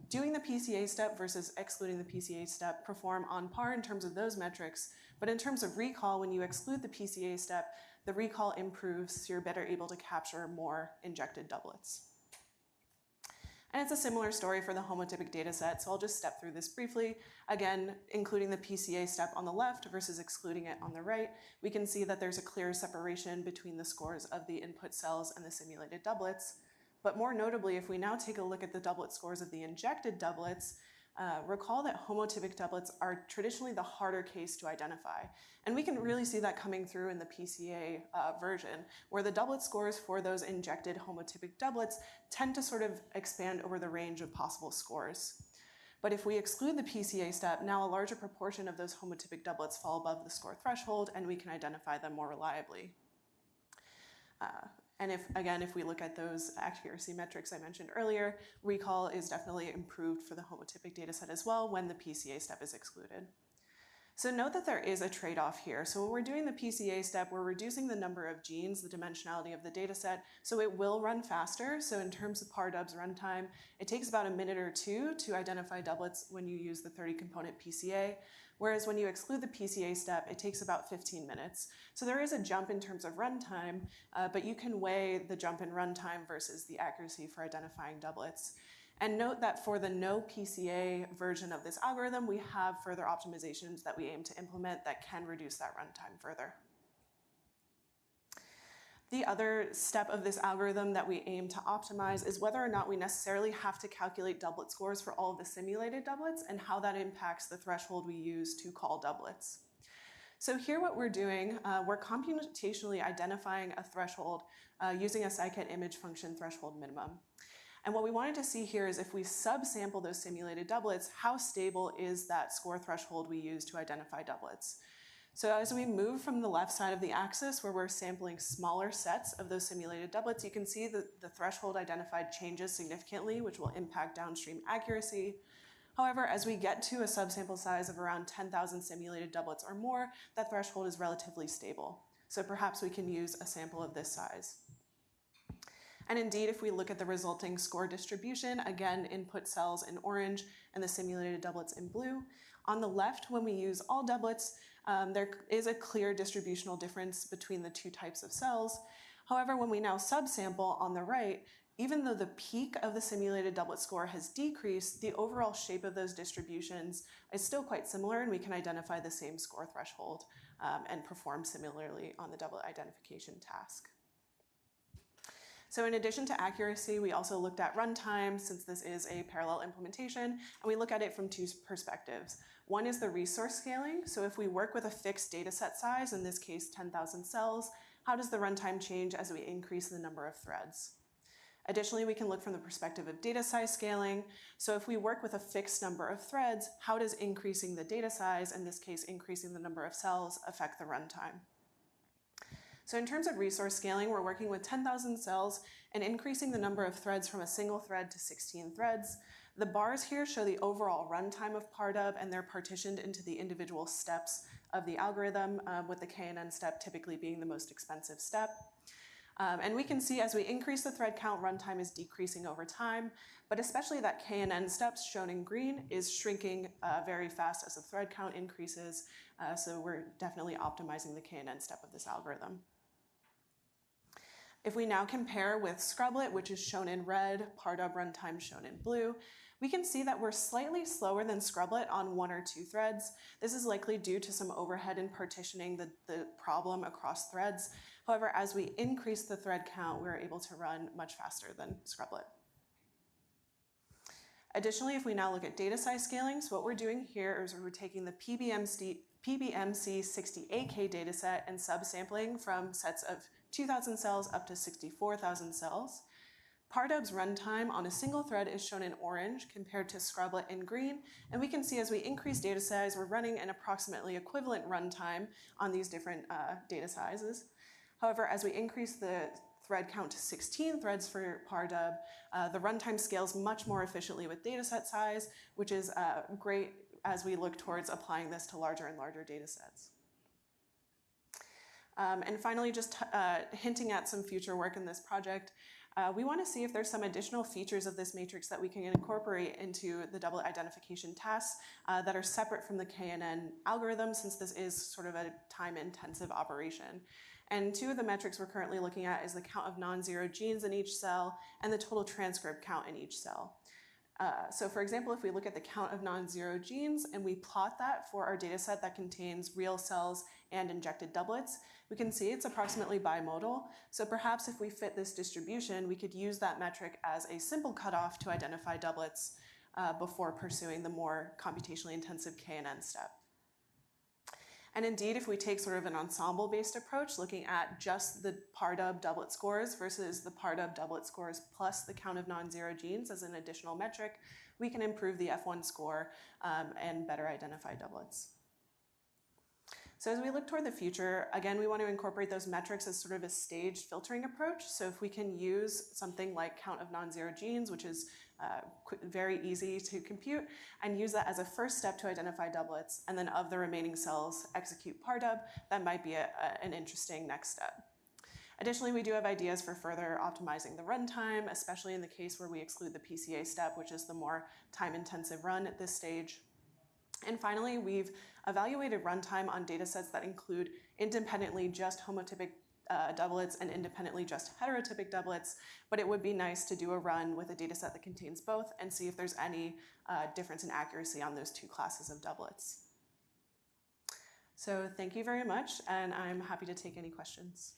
doing the PCA step versus excluding the PCA step perform on par in terms of those metrics. But in terms of recall, when you exclude the PCA step, the recall improves, so you're better able to capture more injected doublets. And it's a similar story for the homotypic data set, so I'll just step through this briefly. Again, including the PCA step on the left versus excluding it on the right, we can see that there's a clear separation between the scores of the input cells and the simulated doublets. But more notably, if we now take a look at the doublet scores of the injected doublets, recall that homotypic doublets are traditionally the harder case to identify. And we can really see that coming through in the PCA version, where the doublet scores for those injected homotypic doublets tend to sort of expand over the range of possible scores. But if we exclude the PCA step, now a larger proportion of those homotypic doublets fall above the score threshold, and we can identify them more reliably. And if we look at those accuracy metrics I mentioned earlier, recall is definitely improved for the homotypic data set as well when the PCA step is excluded. So note that there is a trade-off here. So when we're doing the PCA step, we're reducing the number of genes, the dimensionality of the data set, so it will run faster. So in terms of parDoub's runtime, it takes about a minute or two to identify doublets when you use the 30-component PCA, whereas when you exclude the PCA step, it takes about 15 minutes. So there is a jump in terms of runtime, but you can weigh the jump in runtime versus the accuracy for identifying doublets. And note that for the no PCA version of this algorithm, we have further optimizations that we aim to implement that can reduce that runtime further. The other step of this algorithm that we aim to optimize is whether or not we necessarily have to calculate doublet scores for all of the simulated doublets and how that impacts the threshold we use to call doublets. So here what we're doing, we're computationally identifying a threshold using a scikit image function threshold minimum. And what we wanted to see here is if we subsample those simulated doublets, how stable is that score threshold we use to identify doublets? So as we move from the left side of the axis, where we're sampling smaller sets of those simulated doublets, you can see that the threshold identified changes significantly, which will impact downstream accuracy. However, as we get to a subsample size of around 10,000 simulated doublets or more, that threshold is relatively stable. So perhaps we can use a sample of this size. And indeed, if we look at the resulting score distribution, again, input cells in orange and the simulated doublets in blue. On the left, when we use all doublets, there is a clear distributional difference between the two types of cells. However, when we now subsample on the right, even though the peak of the simulated doublet score has decreased, the overall shape of those distributions is still quite similar, and we can identify the same score threshold and perform similarly on the doublet identification task. So in addition to accuracy, we also looked at runtime, since this is a parallel implementation, and we look at it from two perspectives. One is the resource scaling. So if we work with a fixed data set size, in this case 10,000 cells, how does the runtime change as we increase the number of threads? Additionally, we can look from the perspective of data size scaling. So if we work with a fixed number of threads, how does increasing the data size, in this case increasing the number of cells, affect the runtime? So in terms of resource scaling, we're working with 10,000 cells and increasing the number of threads from a single thread to 16 threads. The bars here show the overall runtime of parDoub, and they're partitioned into the individual steps of the algorithm, with the KNN step typically being the most expensive step. And we can see as we increase the thread count, runtime is decreasing over time, but especially that KNN steps shown in green is shrinking very fast as the thread count increases. So we're definitely optimizing the KNN step of this algorithm. If we now compare with scrublet, which is shown in red, parDoub runtime shown in blue, we can see that we're slightly slower than scrublet on 1 or 2 threads. This is likely due to some overhead in partitioning the problem across threads. However, as we increase the thread count, we're able to run much faster than scrublet. Additionally, if we now look at data size scaling, so what we're doing here is we're taking the PBMC60AK dataset and subsampling from sets of 2,000 cells up to 64,000 cells. parDoub's runtime on a single thread is shown in orange compared to scrublet in green, and we can see as we increase data size, we're running an approximately equivalent runtime on these different data sizes. However, as we increase the thread count to 16 threads for parDoub, the runtime scales much more efficiently with dataset size, which is great as we look towards applying this to larger and larger data sets. And finally, just hinting at some future work in this project, we want to see if there's some additional features of this matrix that we can incorporate into the doublet identification tasks that are separate from the KNN algorithm, since this is sort of a time-intensive operation. And two of the metrics we're currently looking at is the count of non-zero genes in each cell and the total transcript count in each cell. So for example, if we look at the count of non-zero genes and we plot that for our data set that contains real cells and injected doublets, we can see it's approximately bimodal. So perhaps if we fit this distribution, we could use that metric as a simple cutoff to identify doublets before pursuing the more computationally intensive KNN step. And indeed, if we take sort of an ensemble-based approach, looking at just the parDoub doublet scores versus the parDoub doublet scores plus the count of non-zero genes as an additional metric, we can improve the F1 score and better identify doublets. So as we look toward the future, again, we want to incorporate those metrics as sort of a staged filtering approach. So if we can use something like count of non-zero genes, which is very easy to compute, and use that as a first step to identify doublets, and then of the remaining cells, execute parDoub, that might be an interesting next step. Additionally, we do have ideas for further optimizing the runtime, especially in the case where we exclude the PCA step, which is the more time-intensive run at this stage. And finally, we've evaluated runtime on data sets that include independently just homotypic doublets and independently just heterotypic doublets, but it would be nice to do a run with a data set that contains both and see if there's any difference in accuracy on those two classes of doublets. So thank you very much, and I'm happy to take any questions.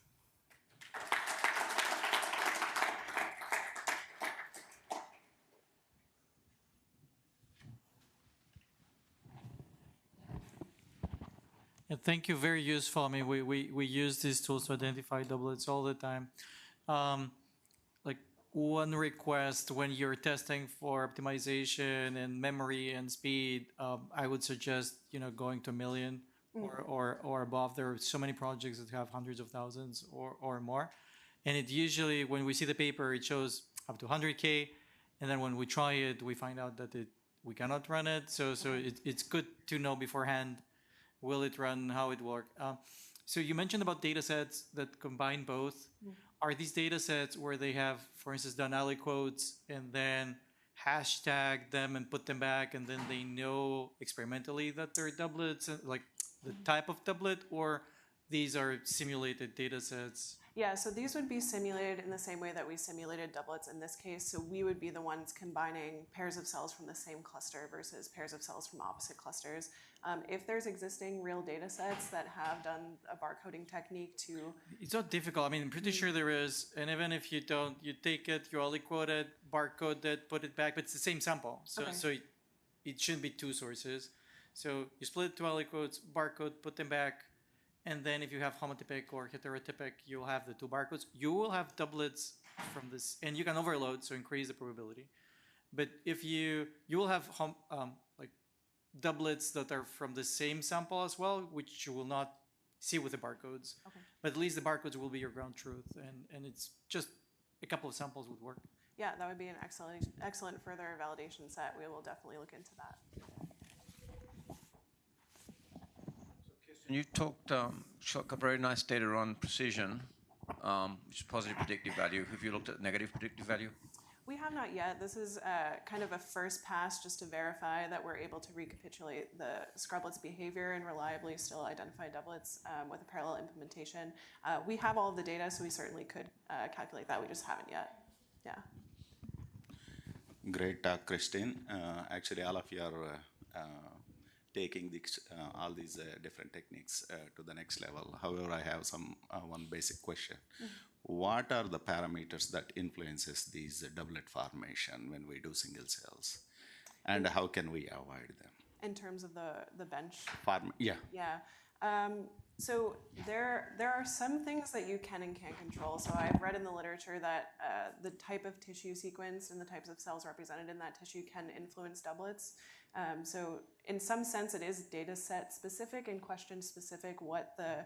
Yeah, thank you. Very useful. I mean, we use these tools to identify doublets all the time. Like one request when you're testing for optimization and memory and speed, I would suggest going to 1 million or above. There are so many projects that have hundreds of thousands or more, and it usually when we see the paper, it shows up to 100K, and then when we try it, we find out that we cannot run it. So it's good to know beforehand. Will it run? How it work? So you mentioned about data sets that combine both. Are these data sets where they have, for instance, done aliquotes and then hashtag them and put them back, and then they know experimentally that they're doublets, like the type of doublet, or these are simulated data sets? Yeah, so these would be simulated in the same way that we simulated doublets in this case. So we would be the ones combining pairs of cells from the same cluster versus pairs of cells from opposite clusters. If there's existing real data sets that have done a barcoding technique to... It's not difficult. I mean, I'm pretty sure there is. And even if you don't, you take it, you aliquote it, barcode it, put it back, but it's the same sample. So, Okay. so it shouldn't be two sources. So you split it to aliquotes, barcode, put them back. And then if you have homotypic or heterotypic, you'll have the two barcodes. You will have doublets from this, and you can overload, so increase the probability. But if you will have like doublets that are from the same sample as well, which you will not see with the barcodes. Okay. But at least the barcodes will be your ground truth, and it's just a couple of samples would work. Yeah, that would be an excellent further validation set. We will definitely look into that. You talked, got very nice data on precision, which is positive predictive value. Have you looked at negative predictive value? We have not yet. This is kind of a first pass just to verify that we're able to recapitulate the scrublet's behavior and reliably still identify doublets with a parallel implementation. We have all of the data, so we certainly could calculate that. We just haven't yet. Yeah. Great talk, Kiersten. Actually, all of you are taking all these different techniques to the next level. However, I have one basic question. What are the parameters that influences these doublet formation when we do single cells? And how can we avoid them? In terms of the bench? Yeah. Yeah. So there are some things that you can and can't control. So I've read in the literature that the type of tissue sequence and the types of cells represented in that tissue can influence doublets. So in some sense, it is data set specific and question specific what the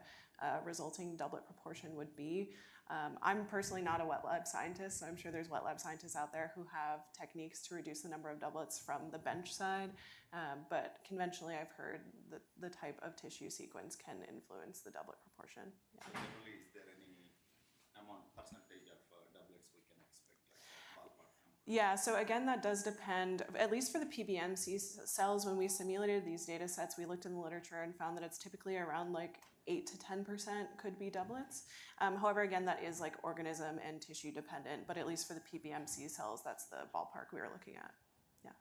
resulting doublet proportion would be. I'm personally not a wet lab scientist, so I'm sure there's wet lab scientists out there who have techniques to reduce the number of doublets from the bench side. But conventionally, I've heard that the type of tissue sequence can influence the doublet proportion. Yeah. Generally, is there any percentage of doublets we can expect, like ballpark? Yeah, so again, that does depend, at least for the PBMC cells, when we simulated these data sets, we looked in the literature and found that it's typically around like 8 to 10% could be doublets. However, again, that is like organism and tissue dependent, but at least for the PBMC cells, that's the ballpark we were looking at. Yeah.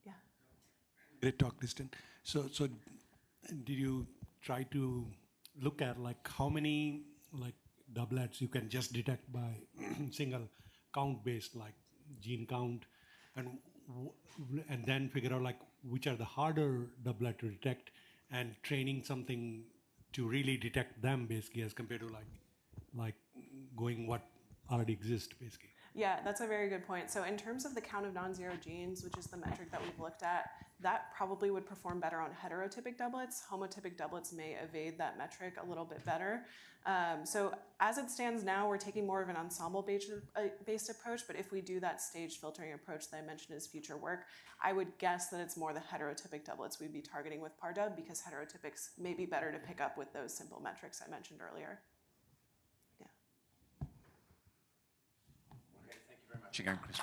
Yeah. Great talk, Kiersten. So did you try to look at like how many like doublets you can just detect by single count based, like gene count, and then figure out like which are the harder doublet to detect, and training something to really detect them basically as compared to like going what already exists basically? Yeah, that's a very good point. So in terms of the count of non-zero genes, which is the metric that we've looked at, that probably would perform better on heterotypic doublets. Homotypic doublets may evade that metric a little bit better. So as it stands now, we're taking more of an ensemble-based approach, but if we do that stage filtering approach that I mentioned as future work, I would guess that it's more the heterotypic doublets we'd be targeting with parDoub, because heterotypics may be better to pick up with those simple metrics I mentioned earlier. Again, Chris.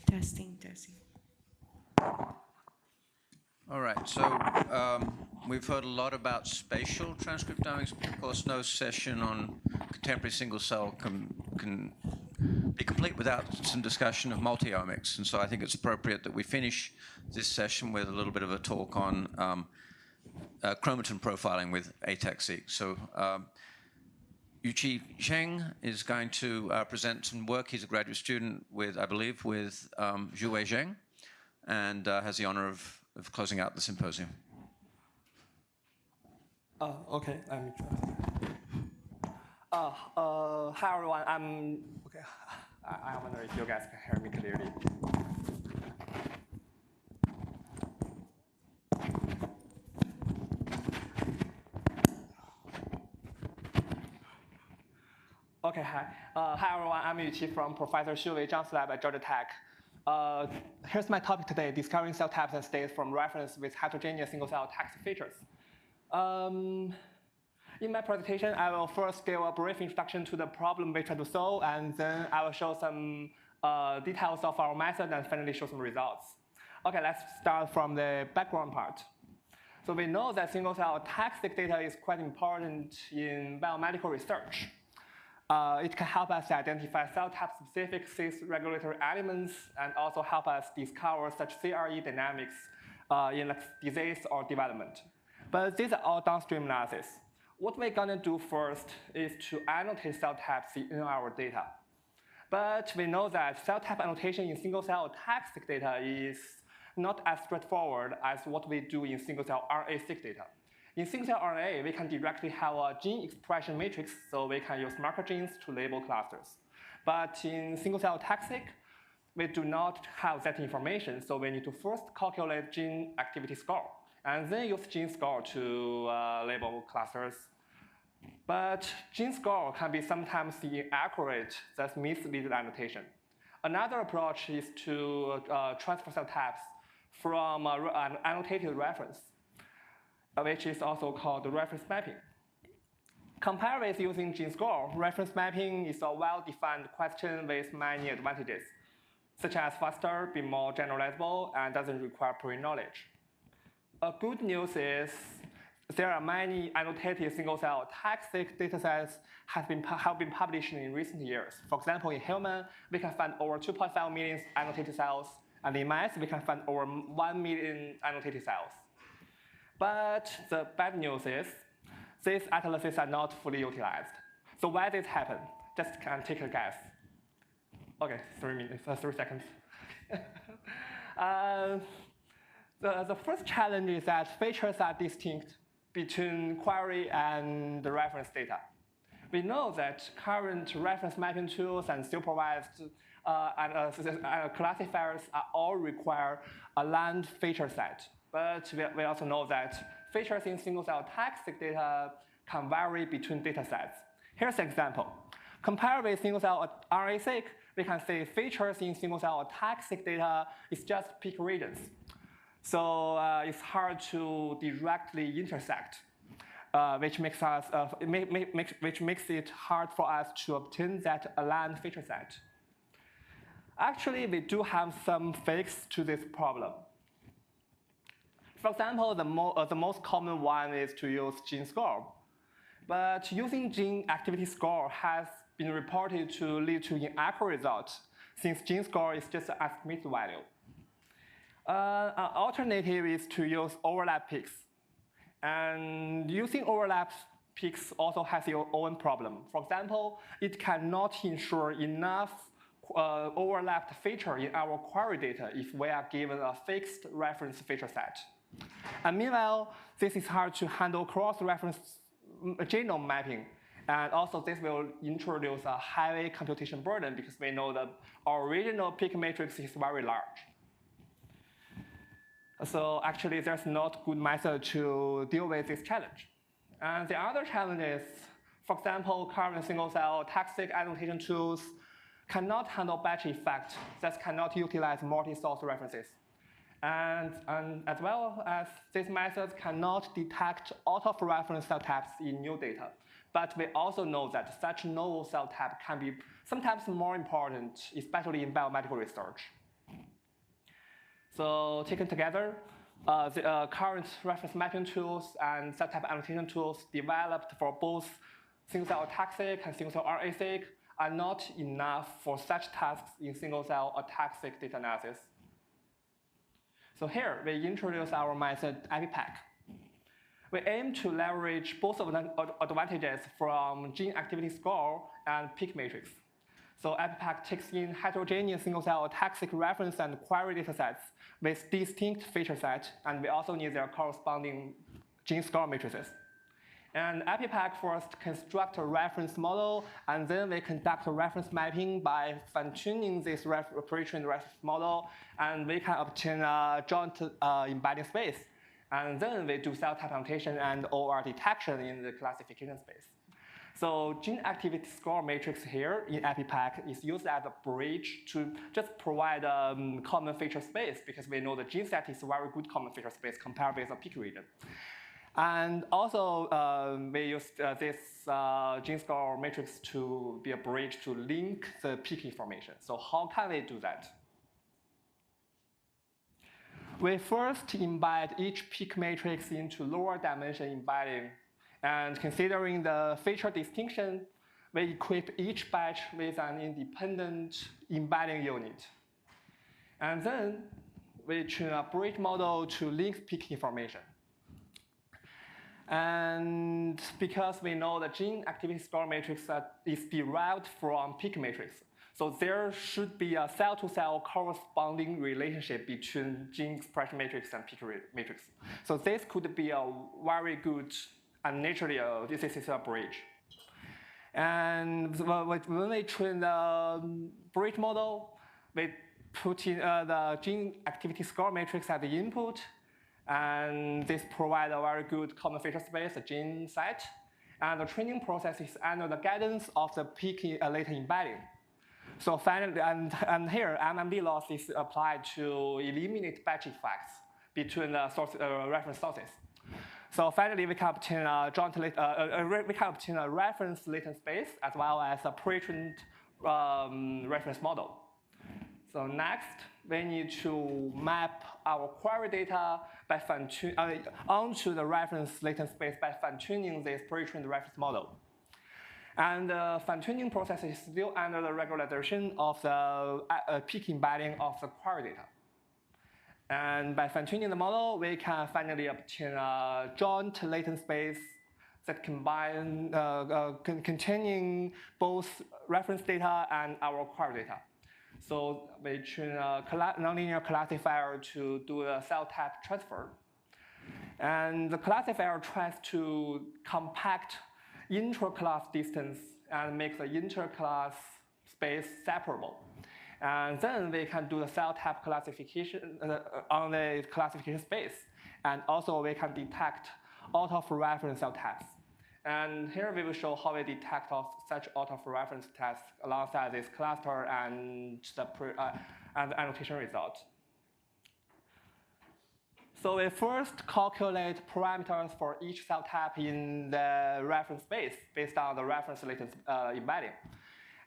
Testing. All right, so we've heard a lot about spatial transcriptomics. Of course, no session on contemporary single cell can be complete without some discussion of multi-omics. And so I think it's appropriate that we finish this session with a little bit of a talk on chromatin profiling with ATAC-Seq. So Zhang is going to present some work. He's a graduate student with, I believe, with Xiuwei, and has the honor of closing out the symposium. Okay, let me try. Hi everyone. I wonder if you guys can hear me clearly. Okay, hi. Hi everyone, I'm Yuqi from Professor Xiuwei Zhang's lab at Georgia Tech. Here's my topic today, discovering cell types and states from reference with heterogeneous single-cell taxon features. In my presentation, I will first give a brief introduction to the problem we try to solve, and then I will show some details of our method and finally show some results. Okay, let's start from the background part. So we know that single-cell ATAC-Seq data is quite important in biomedical research. It can help us identify cell type-specific cis-regulatory elements and also help us discover such CRE dynamics in disease or development. But these are all downstream analysis. What we're gonna do first is to annotate cell types in our data. But we know that cell type annotation in single-cell ATAC-Seq data is not as straightforward as what we do in single-cell RNA-seq data. In single-cell RNA, we can directly have a gene expression matrix, so we can use marker genes to label clusters. But in single-cell ATAC-Seq, we do not have that information, so we need to first calculate gene activity score, and then use gene score to label clusters. But gene score can be sometimes inaccurate, thus mislead the annotation. Another approach is to transfer cell types from an annotated reference, which is also called reference mapping. Compared with using gene score, reference mapping is a well-defined question with many advantages, such as faster, be more generalizable, and doesn't require pre-knowledge. A good news is there are many annotated single-cell ATAC-Seq datasets have been published in recent years. For example, in human, we can find over 2.5 million annotated cells, and in mice, we can find over 1 million annotated cells. But the bad news is these atlases are not fully utilized. So why did this happen? Just take a guess. Okay, 3 seconds. The first challenge is that features are distinct between query and the reference data. We know that current reference mapping tools and supervised and classifiers all require a land feature set. But we also know that features in single-cell ATAC-Seq data can vary between data sets. Here's an example. Compared with single-cell RNA-seq, we can say features in single-cell ATAC-Seq data is just peak regions. So it's hard to directly intersect, which makes it hard for us to obtain that aligned feature set. Actually, we do have some fix to this problem. For example, the most common one is to use gene score. But using gene activity score has been reported to lead to inaccurate results, since gene score is just an estimated value. An alternative is to use overlap peaks. And using overlap peaks also has its own problem. For example, it cannot ensure enough overlapped feature in our query data if we are given a fixed reference feature set. And meanwhile, this is hard to handle cross-reference genome mapping. And also this will introduce a heavy computation burden because we know the original peak matrix is very large. So actually, there's not good method to deal with this challenge. And the other challenge is, for example, current single-cell ATAC-Seq annotation tools cannot handle batch effect, thus cannot utilize multi-source references. And as well as these methods cannot detect out-of-reference cell types in new data. But we also know that such novel cell type can be sometimes more important, especially in biomedical research. So taken together, the current reference mapping tools and cell type annotation tools developed for both single-cell ATAC-Seq and single-cell RNA-seq are not enough for such tasks in single-cell ATAC-Seq data analysis. So here, we introduce our method APIPAC. We aim to leverage both of the advantages from gene activity score and peak matrix. So APIPAC takes in heterogeneous single-cell ATAC-Seq reference and query datasets with distinct feature set, and we also need their corresponding gene score matrices. And APIPAC first construct a reference model, and then we conduct a reference mapping by fine-tuning this pre-trained reference model, and we can obtain a joint embedding space. And then we do cell type annotation and OR detection in the classification space. So gene activity score matrix here in APIPAC is used as a bridge to just provide a common feature space, because we know the gene set is a very good common feature space compared with a peak region. And also, we use this gene score matrix to be a bridge to link the peak information. So how can we do that? We first embed each peak matrix into lower dimension embedding. And considering the feature distinction, we equip each batch with an independent embedding unit. And then we train a bridge model to link peak information. And because we know the gene activity score matrix is derived from peak matrix, so there should be a cell-to-cell corresponding relationship between gene expression matrix and peak matrix. So this could be a very good, and naturally, this is a bridge. And when we train the bridge model, we put in the gene activity score matrix as the input, and this provides a very good common feature space, a gene set. And the training process is under the guidance of the peak later embedding. So finally, and here, MMD loss is applied to eliminate batch effects between the reference sources. So finally, we can obtain a reference latent space as well as a pre-trained reference model. So next, we need to map our query data by onto the reference latent space by fine-tuning this pre-trained reference model. And the fine-tuning process is still under the regularization of the peak embedding of the query data. And by fine-tuning the model, we can finally obtain a joint latent space that containing both reference data and our query data. So we train a nonlinear classifier to do a cell type transfer. And the classifier tries to compact intra-class distance and make the inter-class space separable. And then we can do the cell type classification on the classification space. And also we can detect out-of-reference cell types. And here we will show how we detect such out-of-reference tests alongside this cluster and the annotation result. So we first calculate parameters for each cell type in the reference space based on the reference latent embedding.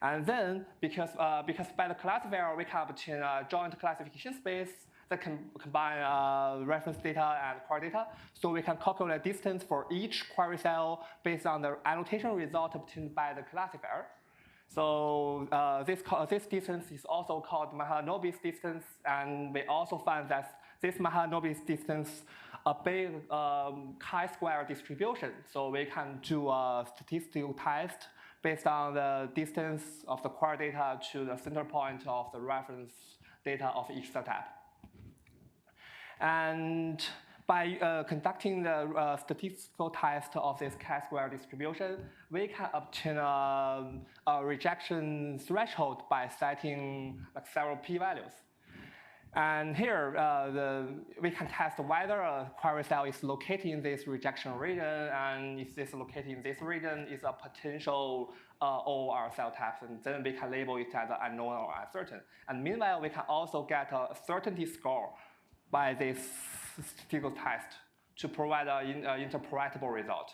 And then, because by the classifier, we can obtain a joint classification space that can combine reference data and query data. So we can calculate distance for each query cell based on the annotation result obtained by the classifier. So this distance is also called Mahalanobis distance, and we also find that this Mahalanobis distance a big chi-square distribution. So we can do a statistical test based on the distance of the query data to the center point of the reference data of each cell type. And by conducting the statistical test of this chi-square distribution, we can obtain a rejection threshold by setting like several p-values. And here, we can test whether a query cell is located in this rejection region, and if this is located in this region, is a potential OR cell type, and then we can label it as unknown or uncertain. And meanwhile, we can also get a certainty score by this statistical test to provide an interpretable result.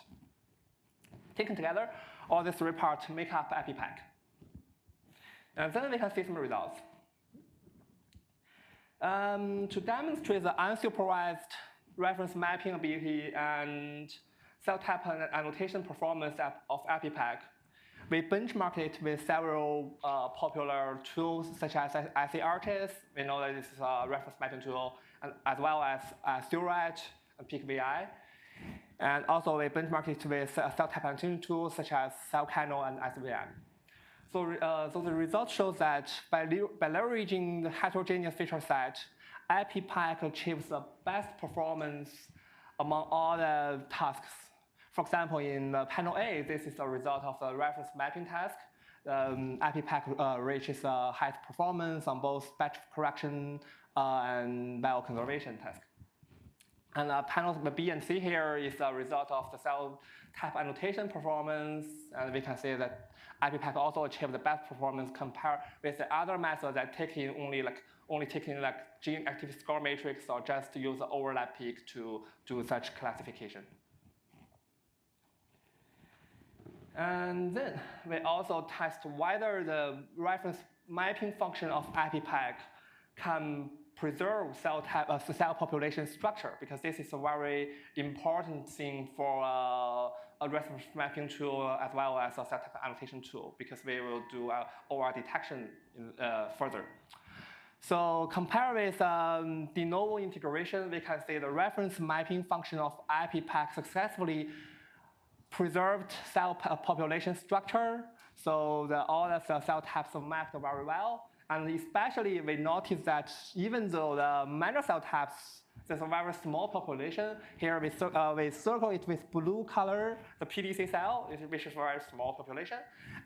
Taken together, all these three parts make up APPAC. And then we can see some results. To demonstrate the unsupervised reference mapping ability and cell type annotation performance of APPAC, we benchmarked it with several popular tools such as SARTIS. We know that this is a reference mapping tool, as well as Xiuwei and PeakVI. And also we benchmarked it with cell type annotation tools such as CellCanal and SVM. So the results show that by leveraging the heterogeneous feature set, APPAC achieves the best performance among all the tasks. For example, in panel A, this is a result of the reference mapping task. APPAC reaches the highest performance on both spatial correction and bioconservation task. And panels B and C here is a result of the cell type annotation performance, and we can see that APPAC also achieved the best performance compared with the other methods that only taking gene activity score matrix or just use the overlap peak to do such classification. And then we also test whether the reference mapping function of APPAC can preserve cell population structure, because this is a very important thing for a reference mapping tool as well as a cell type annotation tool, because we will do OR detection further. So compared with de novo integration, we can see the reference mapping function of APPAC successfully preserved cell population structure. So all of the cell types are mapped very well. And especially we noticed that even though the minor cell types, there's a very small population. Here we circle it with blue color, the PDC cell, which is a very small population.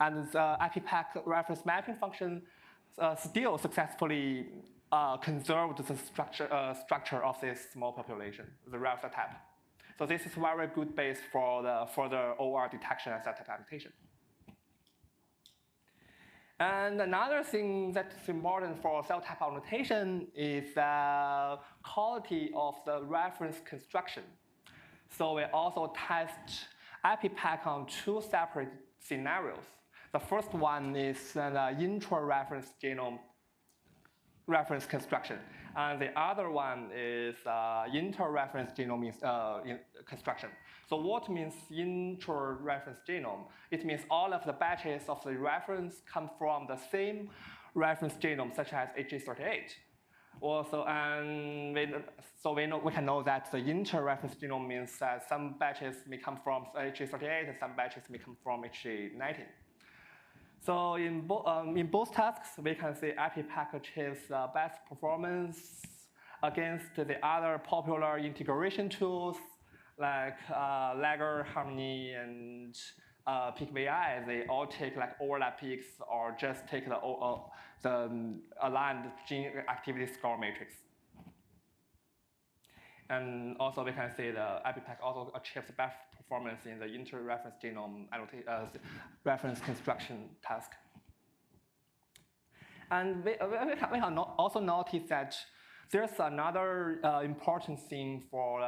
And the APPAC reference mapping function still successfully conserved the structure of this small population, the rare cell type. So this is a very good base for the further OR detection and cell type annotation. And another thing that's important for cell type annotation is the quality of the reference construction. So we also test APPAC on two separate scenarios. The first one is the intra-reference genome reference construction, and the other one is inter-reference genome construction. So what means intra-reference genome? It means all of the batches of the reference come from the same reference genome, such as HG38. Also, and we can know that the inter-reference genome means that some batches may come from HG38 and some batches may come from HG19. So in both tasks, we can see APPAC achieves the best performance against the other popular integration tools like Lager, Harmony, and peak VI, they all take like overlap peaks or just take the aligned gene activity score matrix. And also we can see the EpiPack also achieves best performance in the inter-reference genome reference construction task. And we have also noticed that there's another important thing for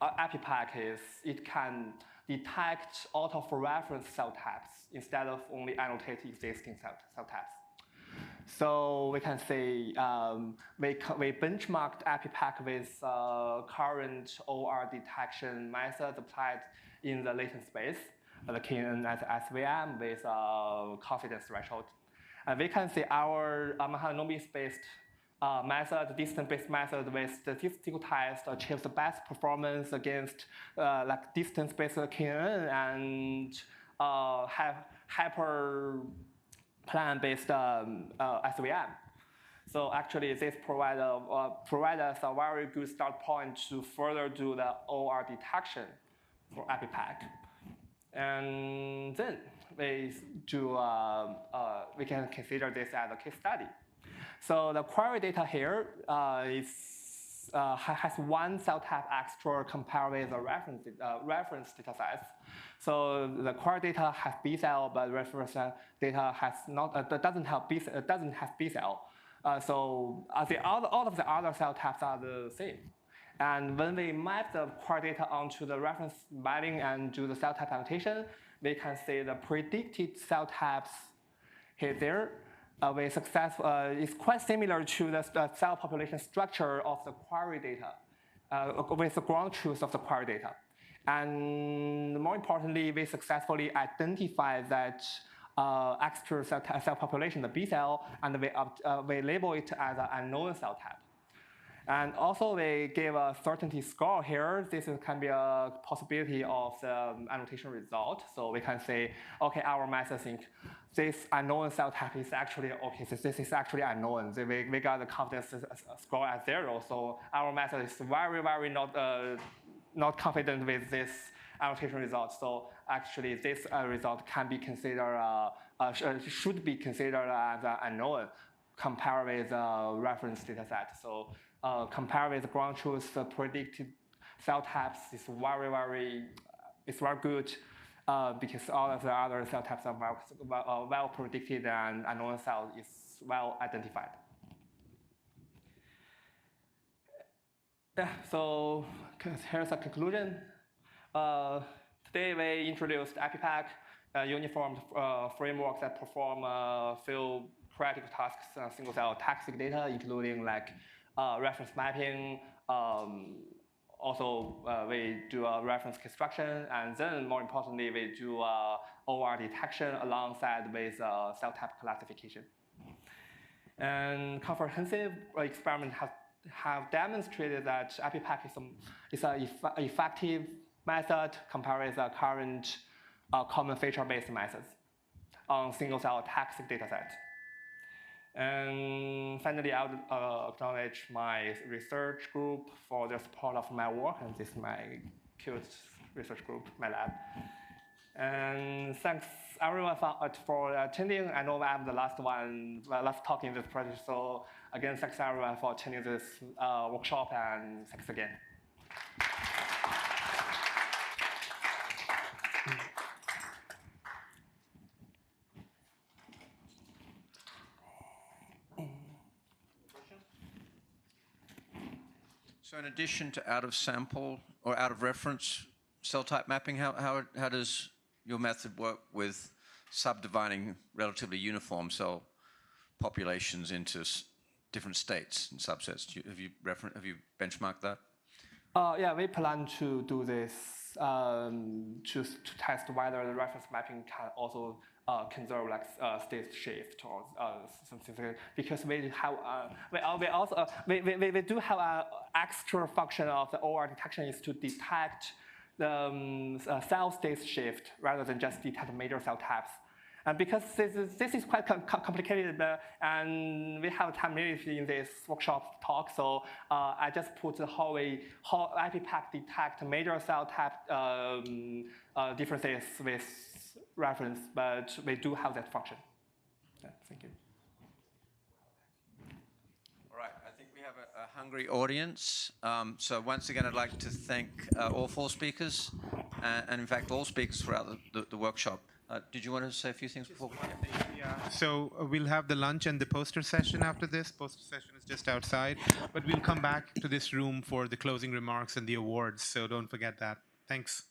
EpiPack is it can detect out-of-reference cell types instead of only annotate existing cell types. So we can say we benchmarked EpiPack with current OR detection methods applied in the latent space, the KNN as SVM with confidence threshold. And we can see our Manhattan-based method, distance-based method with statistical test achieves the best performance against like distance-based KNN and hyperplan-based SVM. So actually, this provide us a very good start point to further do the OR detection for EpiPack. And then we can consider this as a case study. So the query data here has one cell type extra compared with the reference data sets. So the query data has B cell, but reference data has not. Doesn't have B cell. So all of the other cell types are the same. And when we map the query data onto the reference mapping and do the cell type annotation, we can see the predicted cell types here. It's quite similar to the cell population structure of the query data, with the ground truth of the query data. And more importantly, we successfully identified that extra cell population, the B cell, and we label it as an unknown cell type. And also, we gave a certainty score here. This can be a possibility of the annotation result. So we can say, okay, our method think this unknown cell type is actually, okay, so this is actually unknown. So we got the confidence score at 0. So our method is very, very not confident with this annotation result. So actually, this result can be considered, should be considered as unknown compared with the reference data set. So compared with the ground truth, the predicted cell types is very good because all of the other cell types are well predicted and unknown cell is well identified. Yeah, so here's a conclusion. Today we introduced EpiPack, a uniform framework that perform a few critical tasks on single-cell ATAC-Seq data, including like reference mapping. Also, we do a reference construction, and then more importantly, we do OR detection alongside with cell type classification. And comprehensive experiments have demonstrated that EpiPack is an effective method compared with the current common feature-based methods on single-cell ATAC-Seq dataset. And finally, I would acknowledge my research group for their support of my work, and this is my cute research group, my lab. And thanks everyone for attending. I know I'm the last talk in this project, so again, thanks everyone for attending this workshop, and thanks again. So in addition to out of sample or out of reference cell type mapping, how does your method work with subdividing relatively uniform cell populations into different states and subsets? Have you benchmarked that? Yeah, we plan to do this to test whether the reference mapping can also conserve like state shift or something like that. Because we do have an extra function of the OR detection is to detect the cell state shift rather than just detect major cell types. And because this is quite complicated, and we have time limit in this workshop talk, so I just put how IPPAC detect major cell type differences with reference, but we do have that function. Yeah, thank you. All right, I think we have a hungry audience. So once again, I'd like to thank all 4 speakers, and in fact, all speakers throughout the workshop. Did you want to say a few things before? Yeah. So we'll have the lunch and the poster session after this. Poster session is just outside, but we'll come back to this room for the closing remarks and the awards. So don't forget that. Thanks.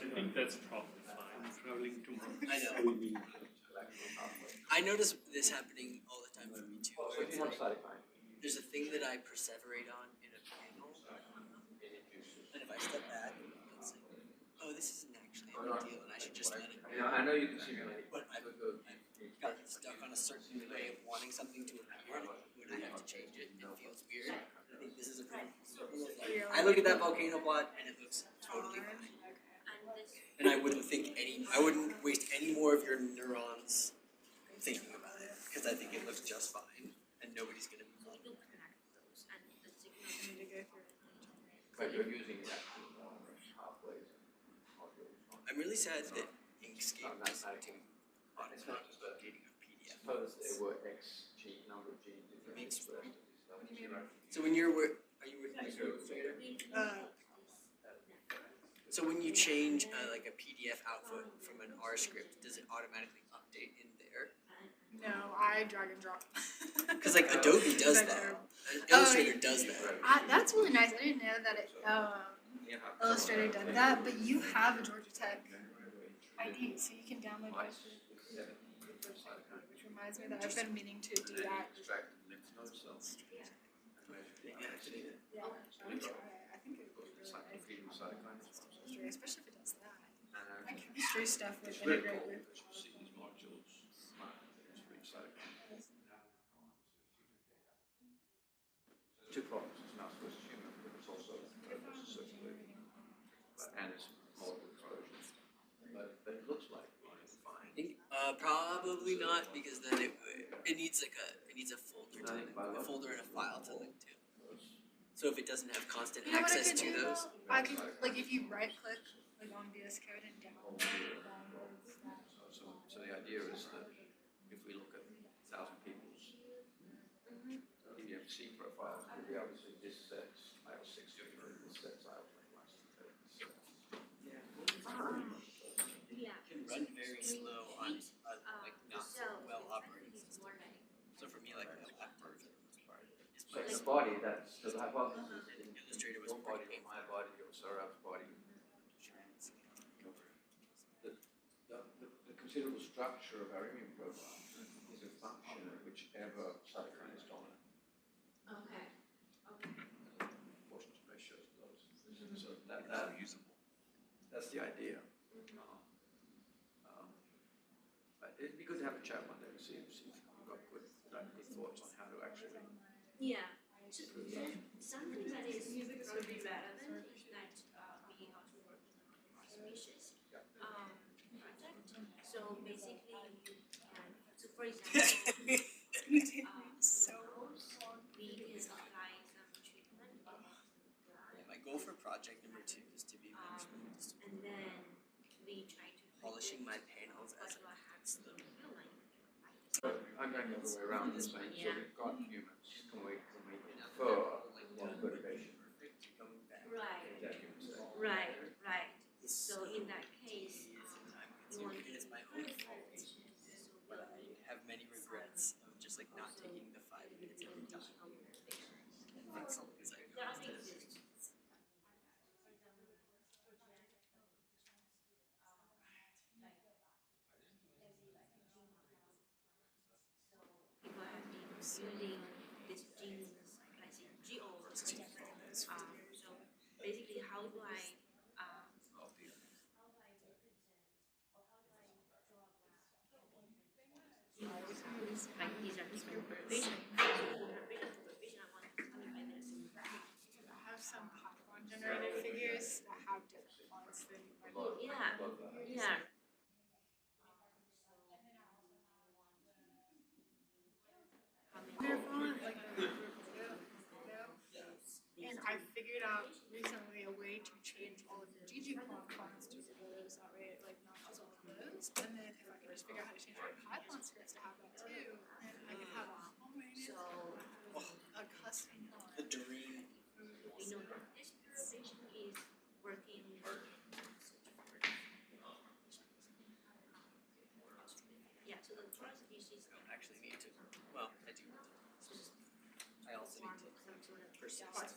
think that's probably fine. Traveling too much. I know. I notice this happening all the time for me too. There's a thing that I perseverate on in a panel, and if I step back, it's like, oh, this isn't actually a big deal, and I should just let it go. I know you can simulate. But I've gotten stuck on a certain way of wanting something to appear, and when I have to change it, it feels weird. I think this is a pretty I look at that volcano plot, and it looks totally fine. And I wouldn't waste any more of your neurons thinking about it, because I think it looks just fine, and nobody's going to be wrong. But you're using that halfway. I'm really sad that Inkscape doesn't do updating of PDF. Suppose there were X number of genes. So when are you working as Illustrator? So when you change like a PDF output from an R script, does it automatically update in there? No, I drag and drop. Because like Adobe does that. Illustrator does that. That's really nice. I didn't know that Illustrator did that, but you have a Georgia Tech ID, so you can download it. Which reminds me that I've been meaning to do that. Yeah, I think it would be really nice. Especially if it does that. My chemistry stuff would integrate with. Two problems. It's not supposed to human, but it's also circulating. And it's multiple exposures. But it looks like it's fine. Probably not, because then it needs a folder to link, a folder and a file to link to. So if it doesn't have constant access to those, I could, like, if you right click like on VS Code and download that. So the idea is that if we look at 1,000 people's EDFC profiles, we'll be able to see this set's IL-6 this set's IL-21. it can run very slow on like not so well operating system. So for me, like the lab part for the most part is So in the body, that's the hypothesis. Illustrator was your body, my body, your Sarab's body. The considerable structure of our immune profile is a function of whichever cytokine is dominant. Okay. Proportions, ratios of those. So that's usable. That's the idea. It'd be good to have a chat one day to see if you've got good thoughts on how to actually. Yeah. Something that is probably relevant is that we also work on species project. So basically, you can, so for example, we can apply some treatment. My goal for project number 2 is to be management. And then we try to polishing my panels as it hacks them. I'm going the other way around this way. So we've got humans. Can we infer what motivation? Right. So in that case, you want to. It's my own fault. But I have many regrets of just like not taking the 5 minutes every time. And fix something's like People have been using this gene so basically, how do I like these are just my observation. I want 25 minutes. I have some Python generated figures that have different fonts than Yeah. And I figured out recently a way to change all of the ggplot fonts to those, that way, like not just all of those. And then if I could just figure out how to change my Python scripts to have that too, and I could have a custom font. the dream. We know that this organization is working. Yeah, so the first species I don't actually need to. Well, I do. I also need to persist.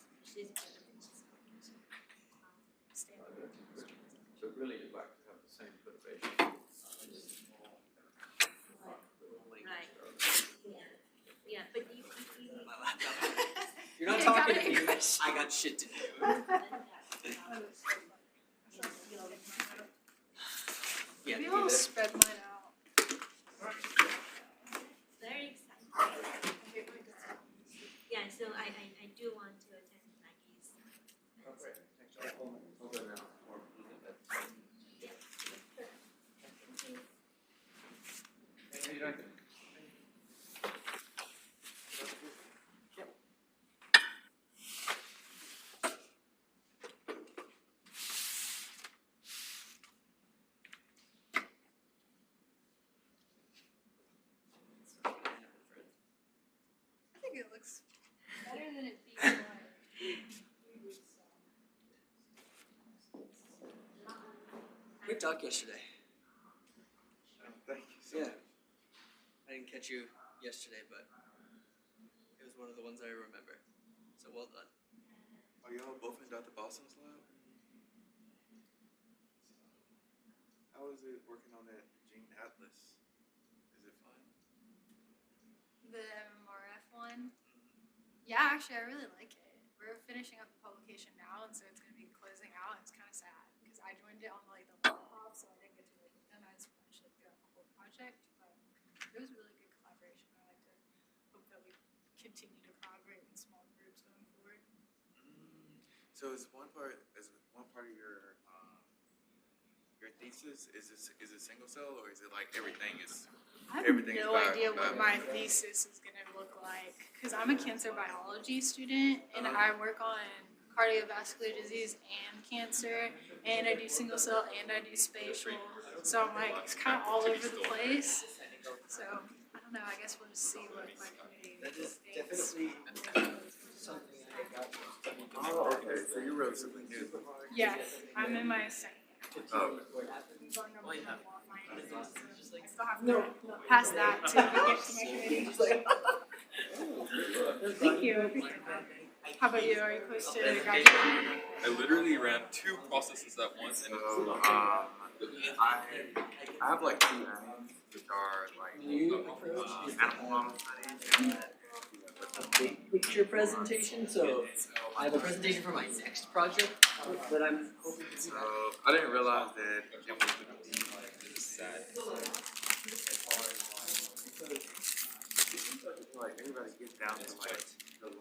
So really, you'd like to have the same perturbation. Right. Yeah, but My laptop. You're not talking to me. I got shit to do. Yeah, Maybe I'll spread mine out. very exciting. Yeah, so I do want to attend Maggie's. I think it looks better than it being Good talk yesterday. Thank you. Yeah. I didn't catch you yesterday, but it was one of the ones I remember. So well done. Are y'all both in Dr. Boston's lab? How is it working on that gene atlas? Is it fun? the MMRF one. Yeah, actually, I really like it. We're finishing up the publication now, and so it's going to be closing out. It's kind of sad because I joined it on like the laptop, so I didn't get to work with them as much like throughout the whole project. But it was really good collaboration. I like to hope that we continue to collaborate in small groups going forward. So is one part of your thesis is it single cell, or is it like everything is? I have no idea what my thesis is going to look like because I'm a cancer biology student and I work on cardiovascular disease and cancer, and I do single cell and I do spatial. So I'm like, it's kind of all over the place. So I don't know. I guess we'll just see what my committee That is thinks. definitely something I got. Oh, okay. So you're relatively new. Yes, I'm in my second. Oh. I still have to pass that to get to my committee. Thank you. How about you? Are you close to graduating? I literally ran 2 processes at once. And I have like 2 animals, which are like animal model studies. Big picture presentation, so I have a presentation for my next project that I'm hoping to do. So I didn't realize that it was going to be like this sad. Like everybody gets down to like the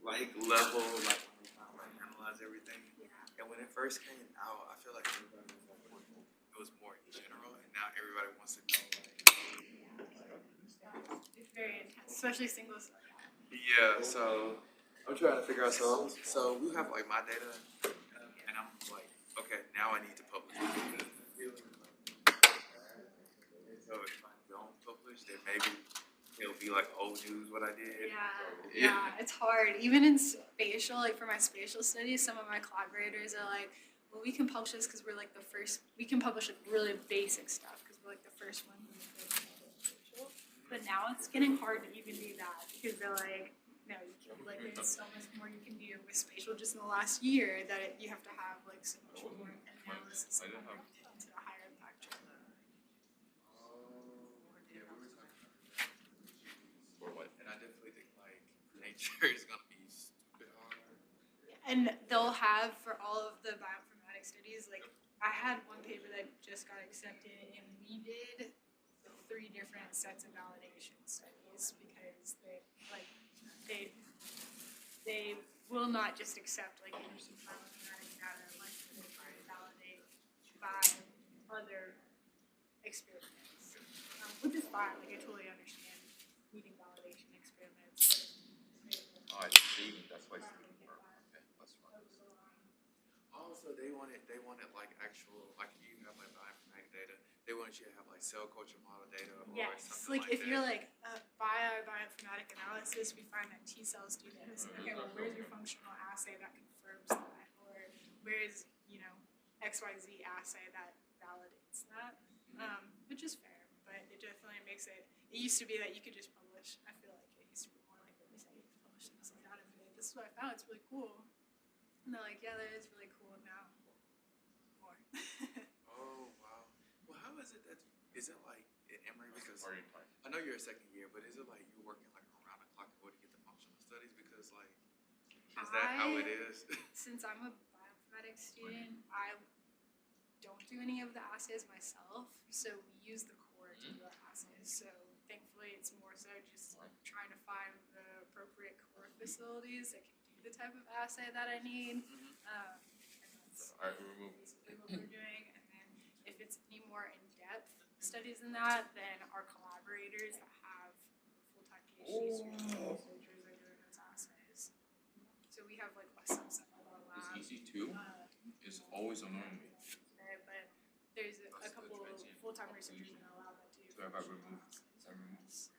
micro level, like when we kind of like analyze everything. And when it first came out, I feel like everybody was like it was more general, and now everybody wants to know like. It's very intense, especially single cell. Yeah, so I'm trying to figure out. So we have like my data, and I'm like, okay, now I need to publish. So if I don't publish, then maybe it'll be like old news what I did. Yeah, it's hard. Even in spatial, like for my spatial studies, some of my collaborators are like, well, we can publish this because we're like the first. We can publish like really basic stuff because we're like the first ones in the spatial. But now it's getting hard to even do that because they're like, no, you can, like there's so much more you can do with spatial just in the last year that you have to have like so much more analysis into a higher impact journal. Yeah, we were talking about and I definitely think like nature is gonna be stupid hard. And they'll have for all of the bioinformatics studies, like I had one paper that just got accepted and we did 3 different sets of validation studies because they will not just accept like any bioinformatics data unless they try to validate by other experiments, which is fine. Like I totally understand needing validation experiments. I see. That's why. Okay, that's fine. Also, they wanted like actual like you have like bioinformatic data. They want you to have like cell culture model data or something like if that. you're like bioinformatic analysis, we find that T cells do this. Okay, well, where's your functional assay that confirms that, or where's XYZ assay that validates that? Which is fair, but it definitely makes it. It used to be that you could just publish. I feel like it used to be more like what we say, you publish this data. This is what I found. It's really cool. And they're like, yeah, that is really cool. Oh wow. Well, how is it that is it like at Emory? Because I know you're a second year, but is it like you're working like around the clock in order to get the functional studies? Because like, is that how it is? Since I'm a bioinformatics student, I don't do any of the assays myself, so we use the core to do our assays. So thankfully, it's more so just trying to find the appropriate core facilities that can do the type of assay that I need. And that's basically what we're doing. And then if it's any more in-depth studies than that, then our collaborators that have full-time PhDs or researchers are doing those assays. So we have like a subset of our lab. Is EC2 is always annoying me. But there's a couple of full-time researchers in our lab that do. So if I remove for this,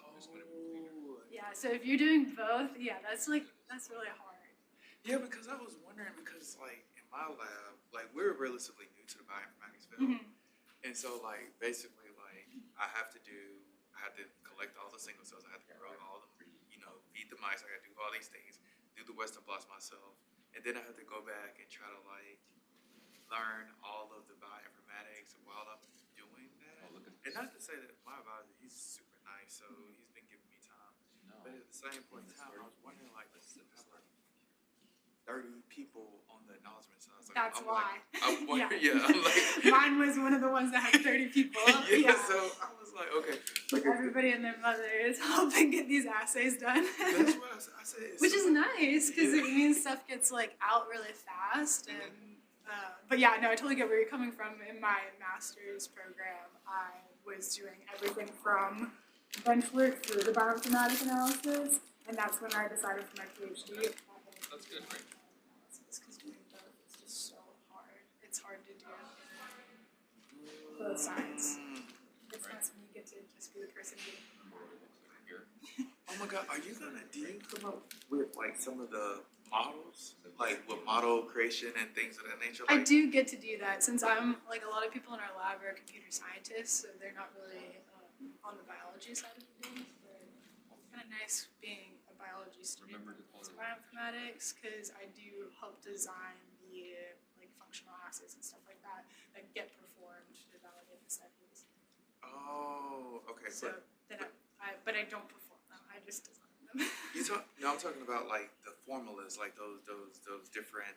I'm just gonna remove. Yeah, so if you're doing both, yeah, that's really hard. Yeah, because I was wondering because like in my lab, like we're relatively new to the bioinformatics field, and so like basically like I have to collect all the single cells, I have to grow all of them, feed the mice, I got to do all these things, do the Western blots myself, and then I have to go back and try to like learn all of the bioinformatics while I'm doing that. And not to say that my advisor, he's super nice, so he's been giving me time. But at the same point in time, I was wondering like, have like 30 people on the acknowledgement side. So That's why. I'm wondering, Mine was one of the ones that had 30 people. So I was like, okay. Like everybody and their mother is helping get these assays done. That's what I said. Which is nice, because it means stuff gets like out really fast. And but yeah, no, I totally get where you're coming from. In my master's program, I was doing everything from bench work through the bioinformatic analysis, and that's when I decided for my PhD. That's good, right? Because doing both is just so hard. It's hard to do both sides. It's nice when you get to just be the person doing oh my God, do you come up with like some of the models? Like with model creation and things of that nature? I do get to do that since I'm like a lot of people in our lab are computer scientists, so they're not really on the biology side of things. But it's kind of nice being a biology student in bioinformatics because I do help design the like functional assays and stuff like that that get performed to validate the studies. Oh, okay. So but I don't perform them. I just design them. No, I'm talking about like the formulas, like those different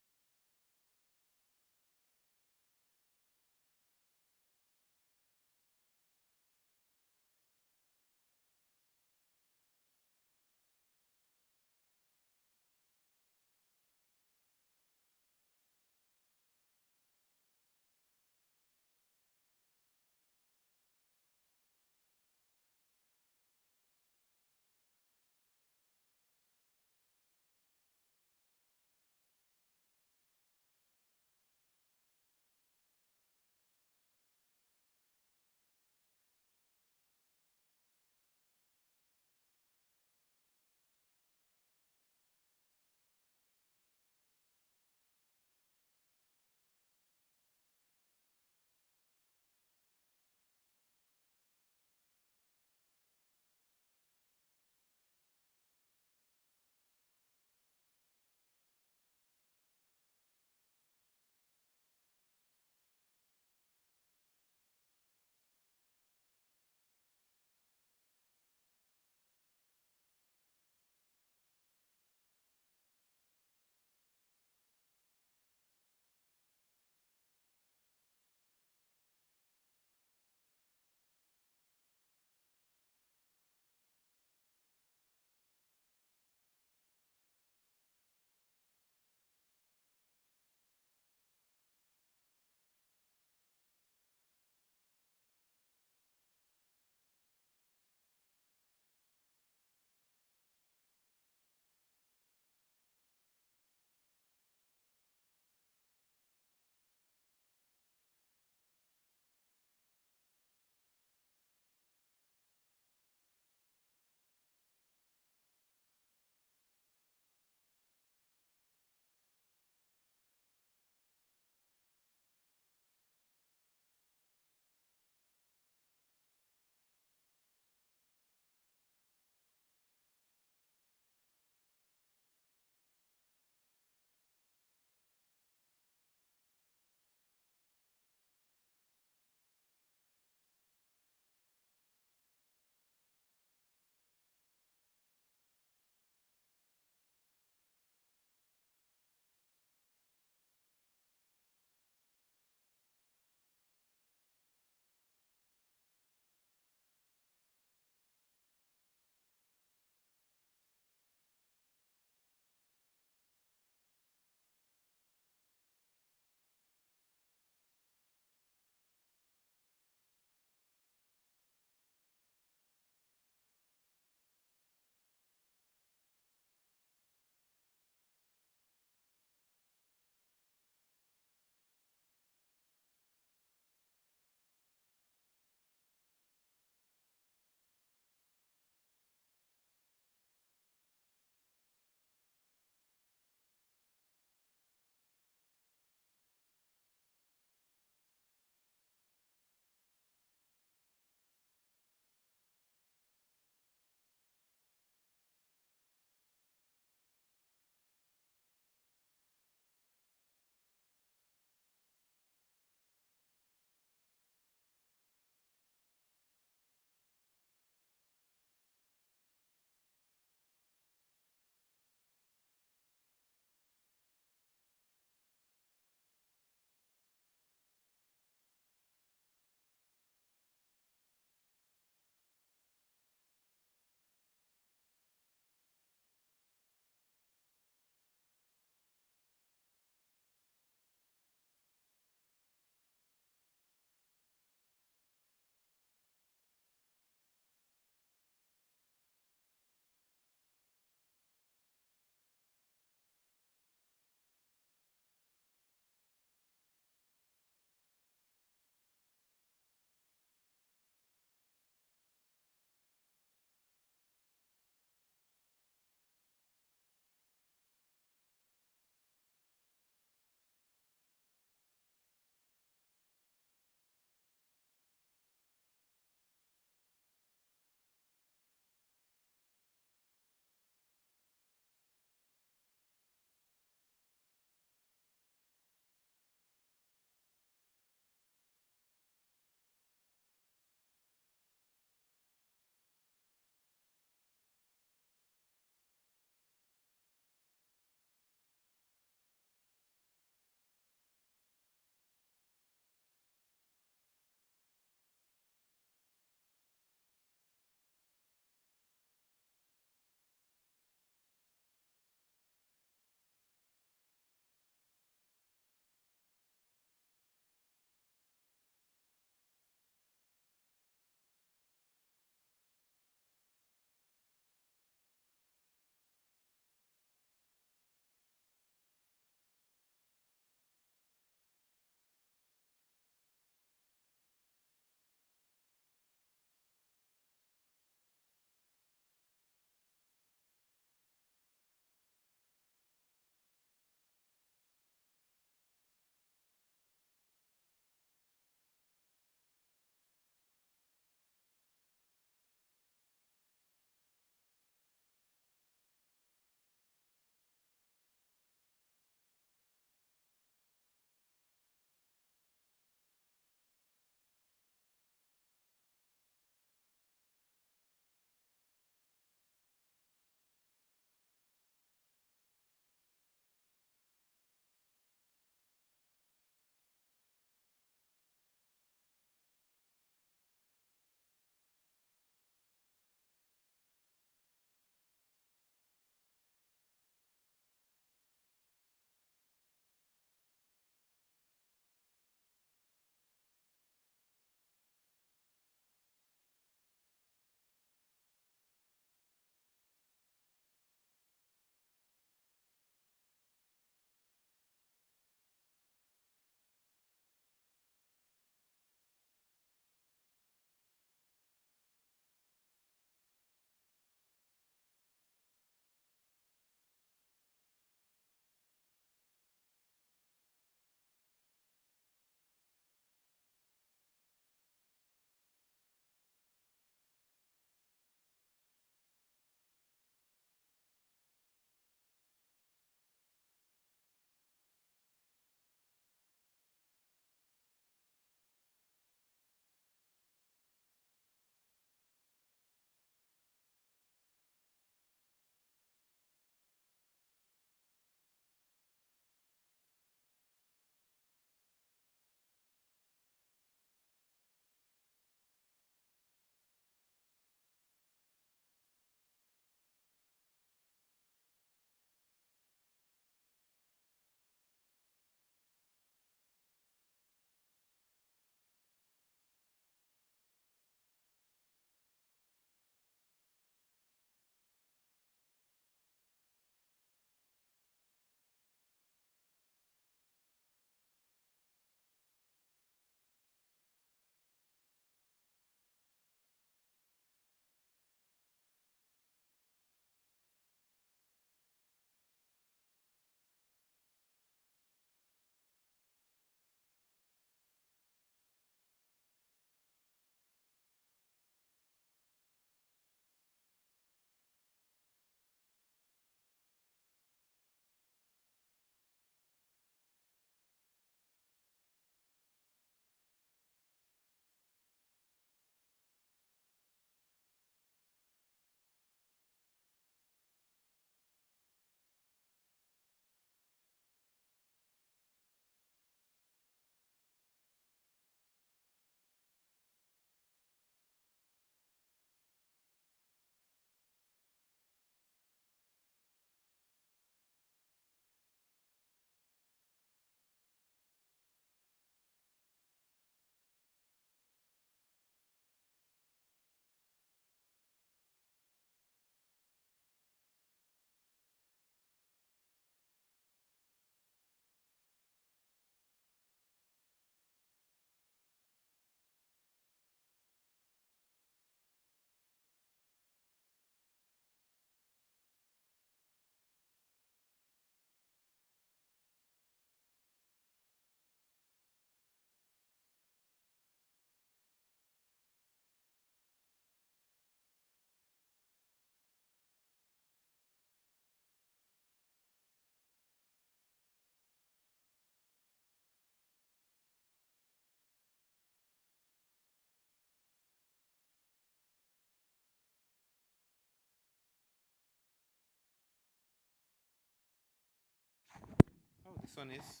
This one is.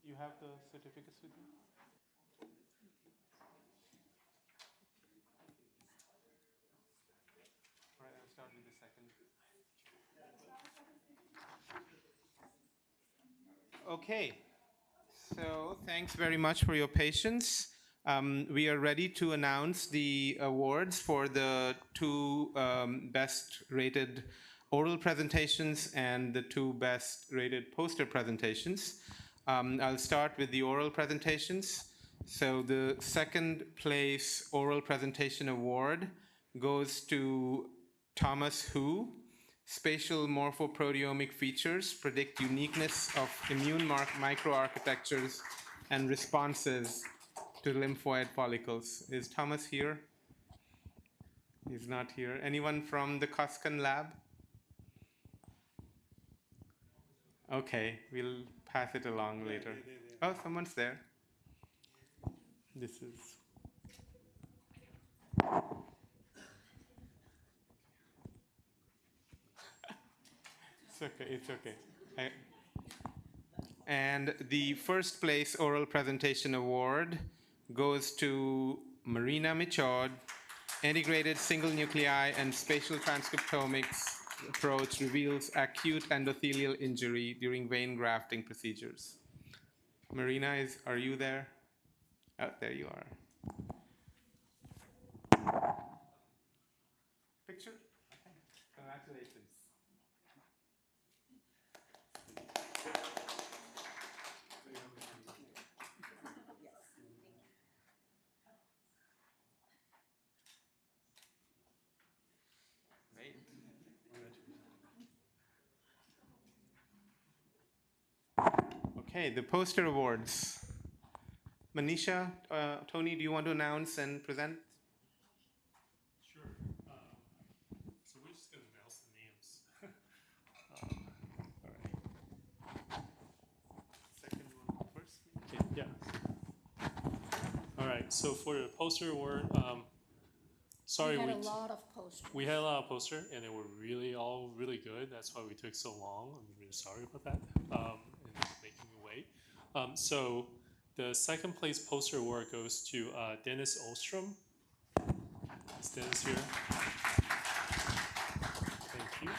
You have the certificates with you? All right, I'll start with the second. Okay, so thanks very much for your patience. We are ready to announce the awards for the two best rated oral presentations and the two best rated poster presentations. I'll start with the oral presentations. So the second place oral presentation award goes to Thomas Hu. Spatial morphoproteomic features predict uniqueness of immune microarchitectures and responses to lymphoid follicles. Is Thomas here? He's not here. Anyone from the Coscan lab? Okay, we'll pass it along later. Oh, someone's there. This is... It's okay, it's okay. And the first place oral presentation award goes to Marina Michaud. Integrated single nuclei and spatial transcriptomics approach reveals acute endothelial injury during vein grafting procedures. Marina, are you there? Oh, there you are. Picture? Okay. Congratulations. Okay, the poster awards. Manisha, Tony, do you want to announce and present? Sure. So we're just going to announce the names. All right. Second one first. Okay, yeah. All right. So for the poster award, sorry, we had a lot of posters. We had a lot of posters, and they were all really good. That's why we took so long. I'm really sorry about that. And making me wait. So the second place poster award goes to Dennis Ostrom. Is Dennis here? Thank you.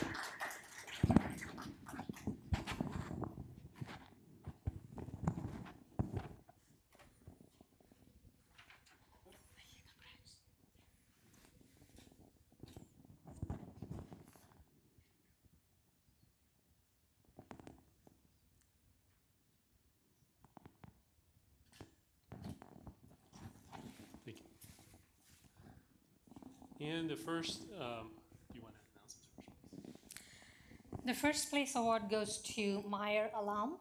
And the first, do you want to announce this first, please? The first place award goes to Meyer alum.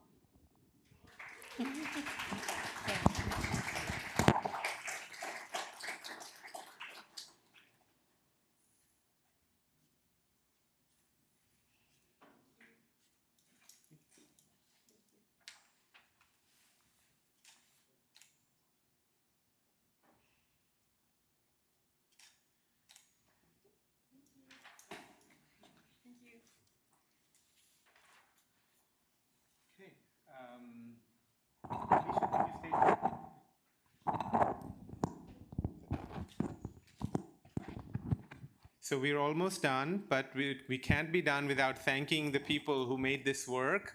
So we're almost done, but we can't be done without thanking the people who made this work.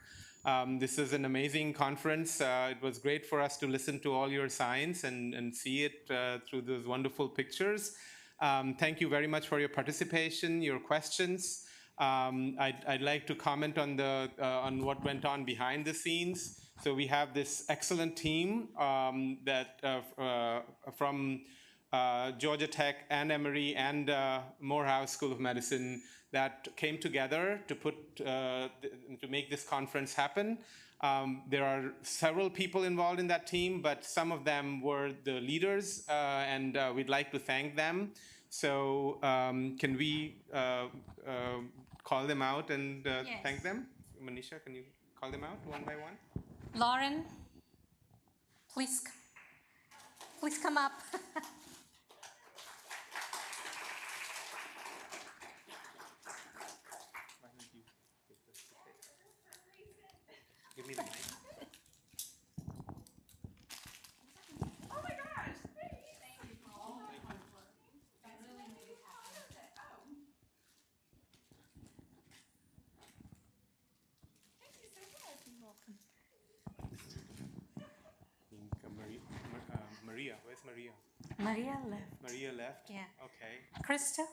This is an amazing conference. It was great for us to listen to all your science and see it through those wonderful pictures. Thank you very much for your participation, your questions. I'd like to comment on what went on behind the scenes. So we have this excellent team from Georgia Tech and Emory and Morehouse School of Medicine that came together to make this conference happen. There are several people involved in that team, but some of them were the leaders, and we'd like to thank them. So can we call them out and Yes. thank them? Manisha, can you call them out one by one? Lauren, please come up. Give me the mic. Oh my gosh! Thank you for all my hard work. That really made it happen. Thank you so much. You're welcome. Maria, where's Maria? Maria left. Maria left? Yeah. Okay. Krista,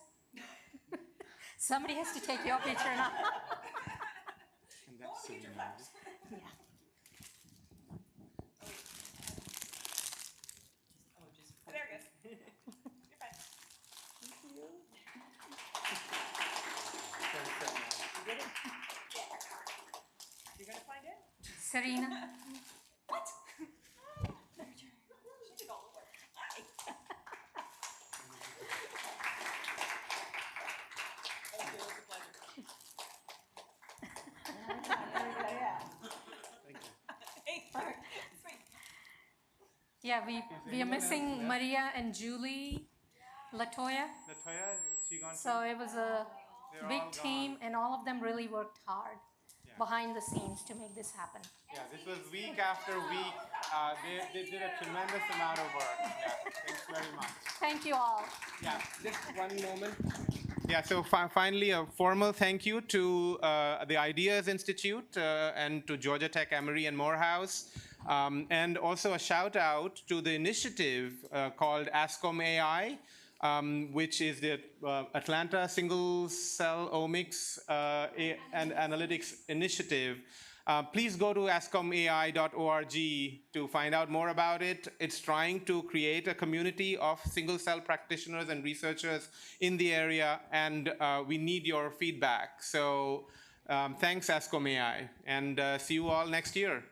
somebody has to take your picture now. And that's Serena. Yeah. There it goes. You're fine. Thank you. You get it? Yeah. You're gonna find it? Serena. What? She did all the work. Hi. Thank you. It was a pleasure. Yeah, we are missing Maria and Julie, Latoya. Latoya, she gone? So it was a They're big all team, and all of them really worked hard behind the scenes to make this happen. Yeah, this was week after week. They did a tremendous amount of work. Yeah, thanks very much. Thank you all. Yeah, just one moment. Yeah, so finally, a formal thank you to the Ideas Institute and to Georgia Tech, Emory, and Morehouse. And also a shout out to the initiative called ASCOM AI, which is the Atlanta Single Cell Omics and Analytics Initiative. Please go to ascomai.org to find out more about it. It's trying to create a community of single cell practitioners and researchers in the area, and we need your feedback. So thanks, ASCOM AI, and see you all next year.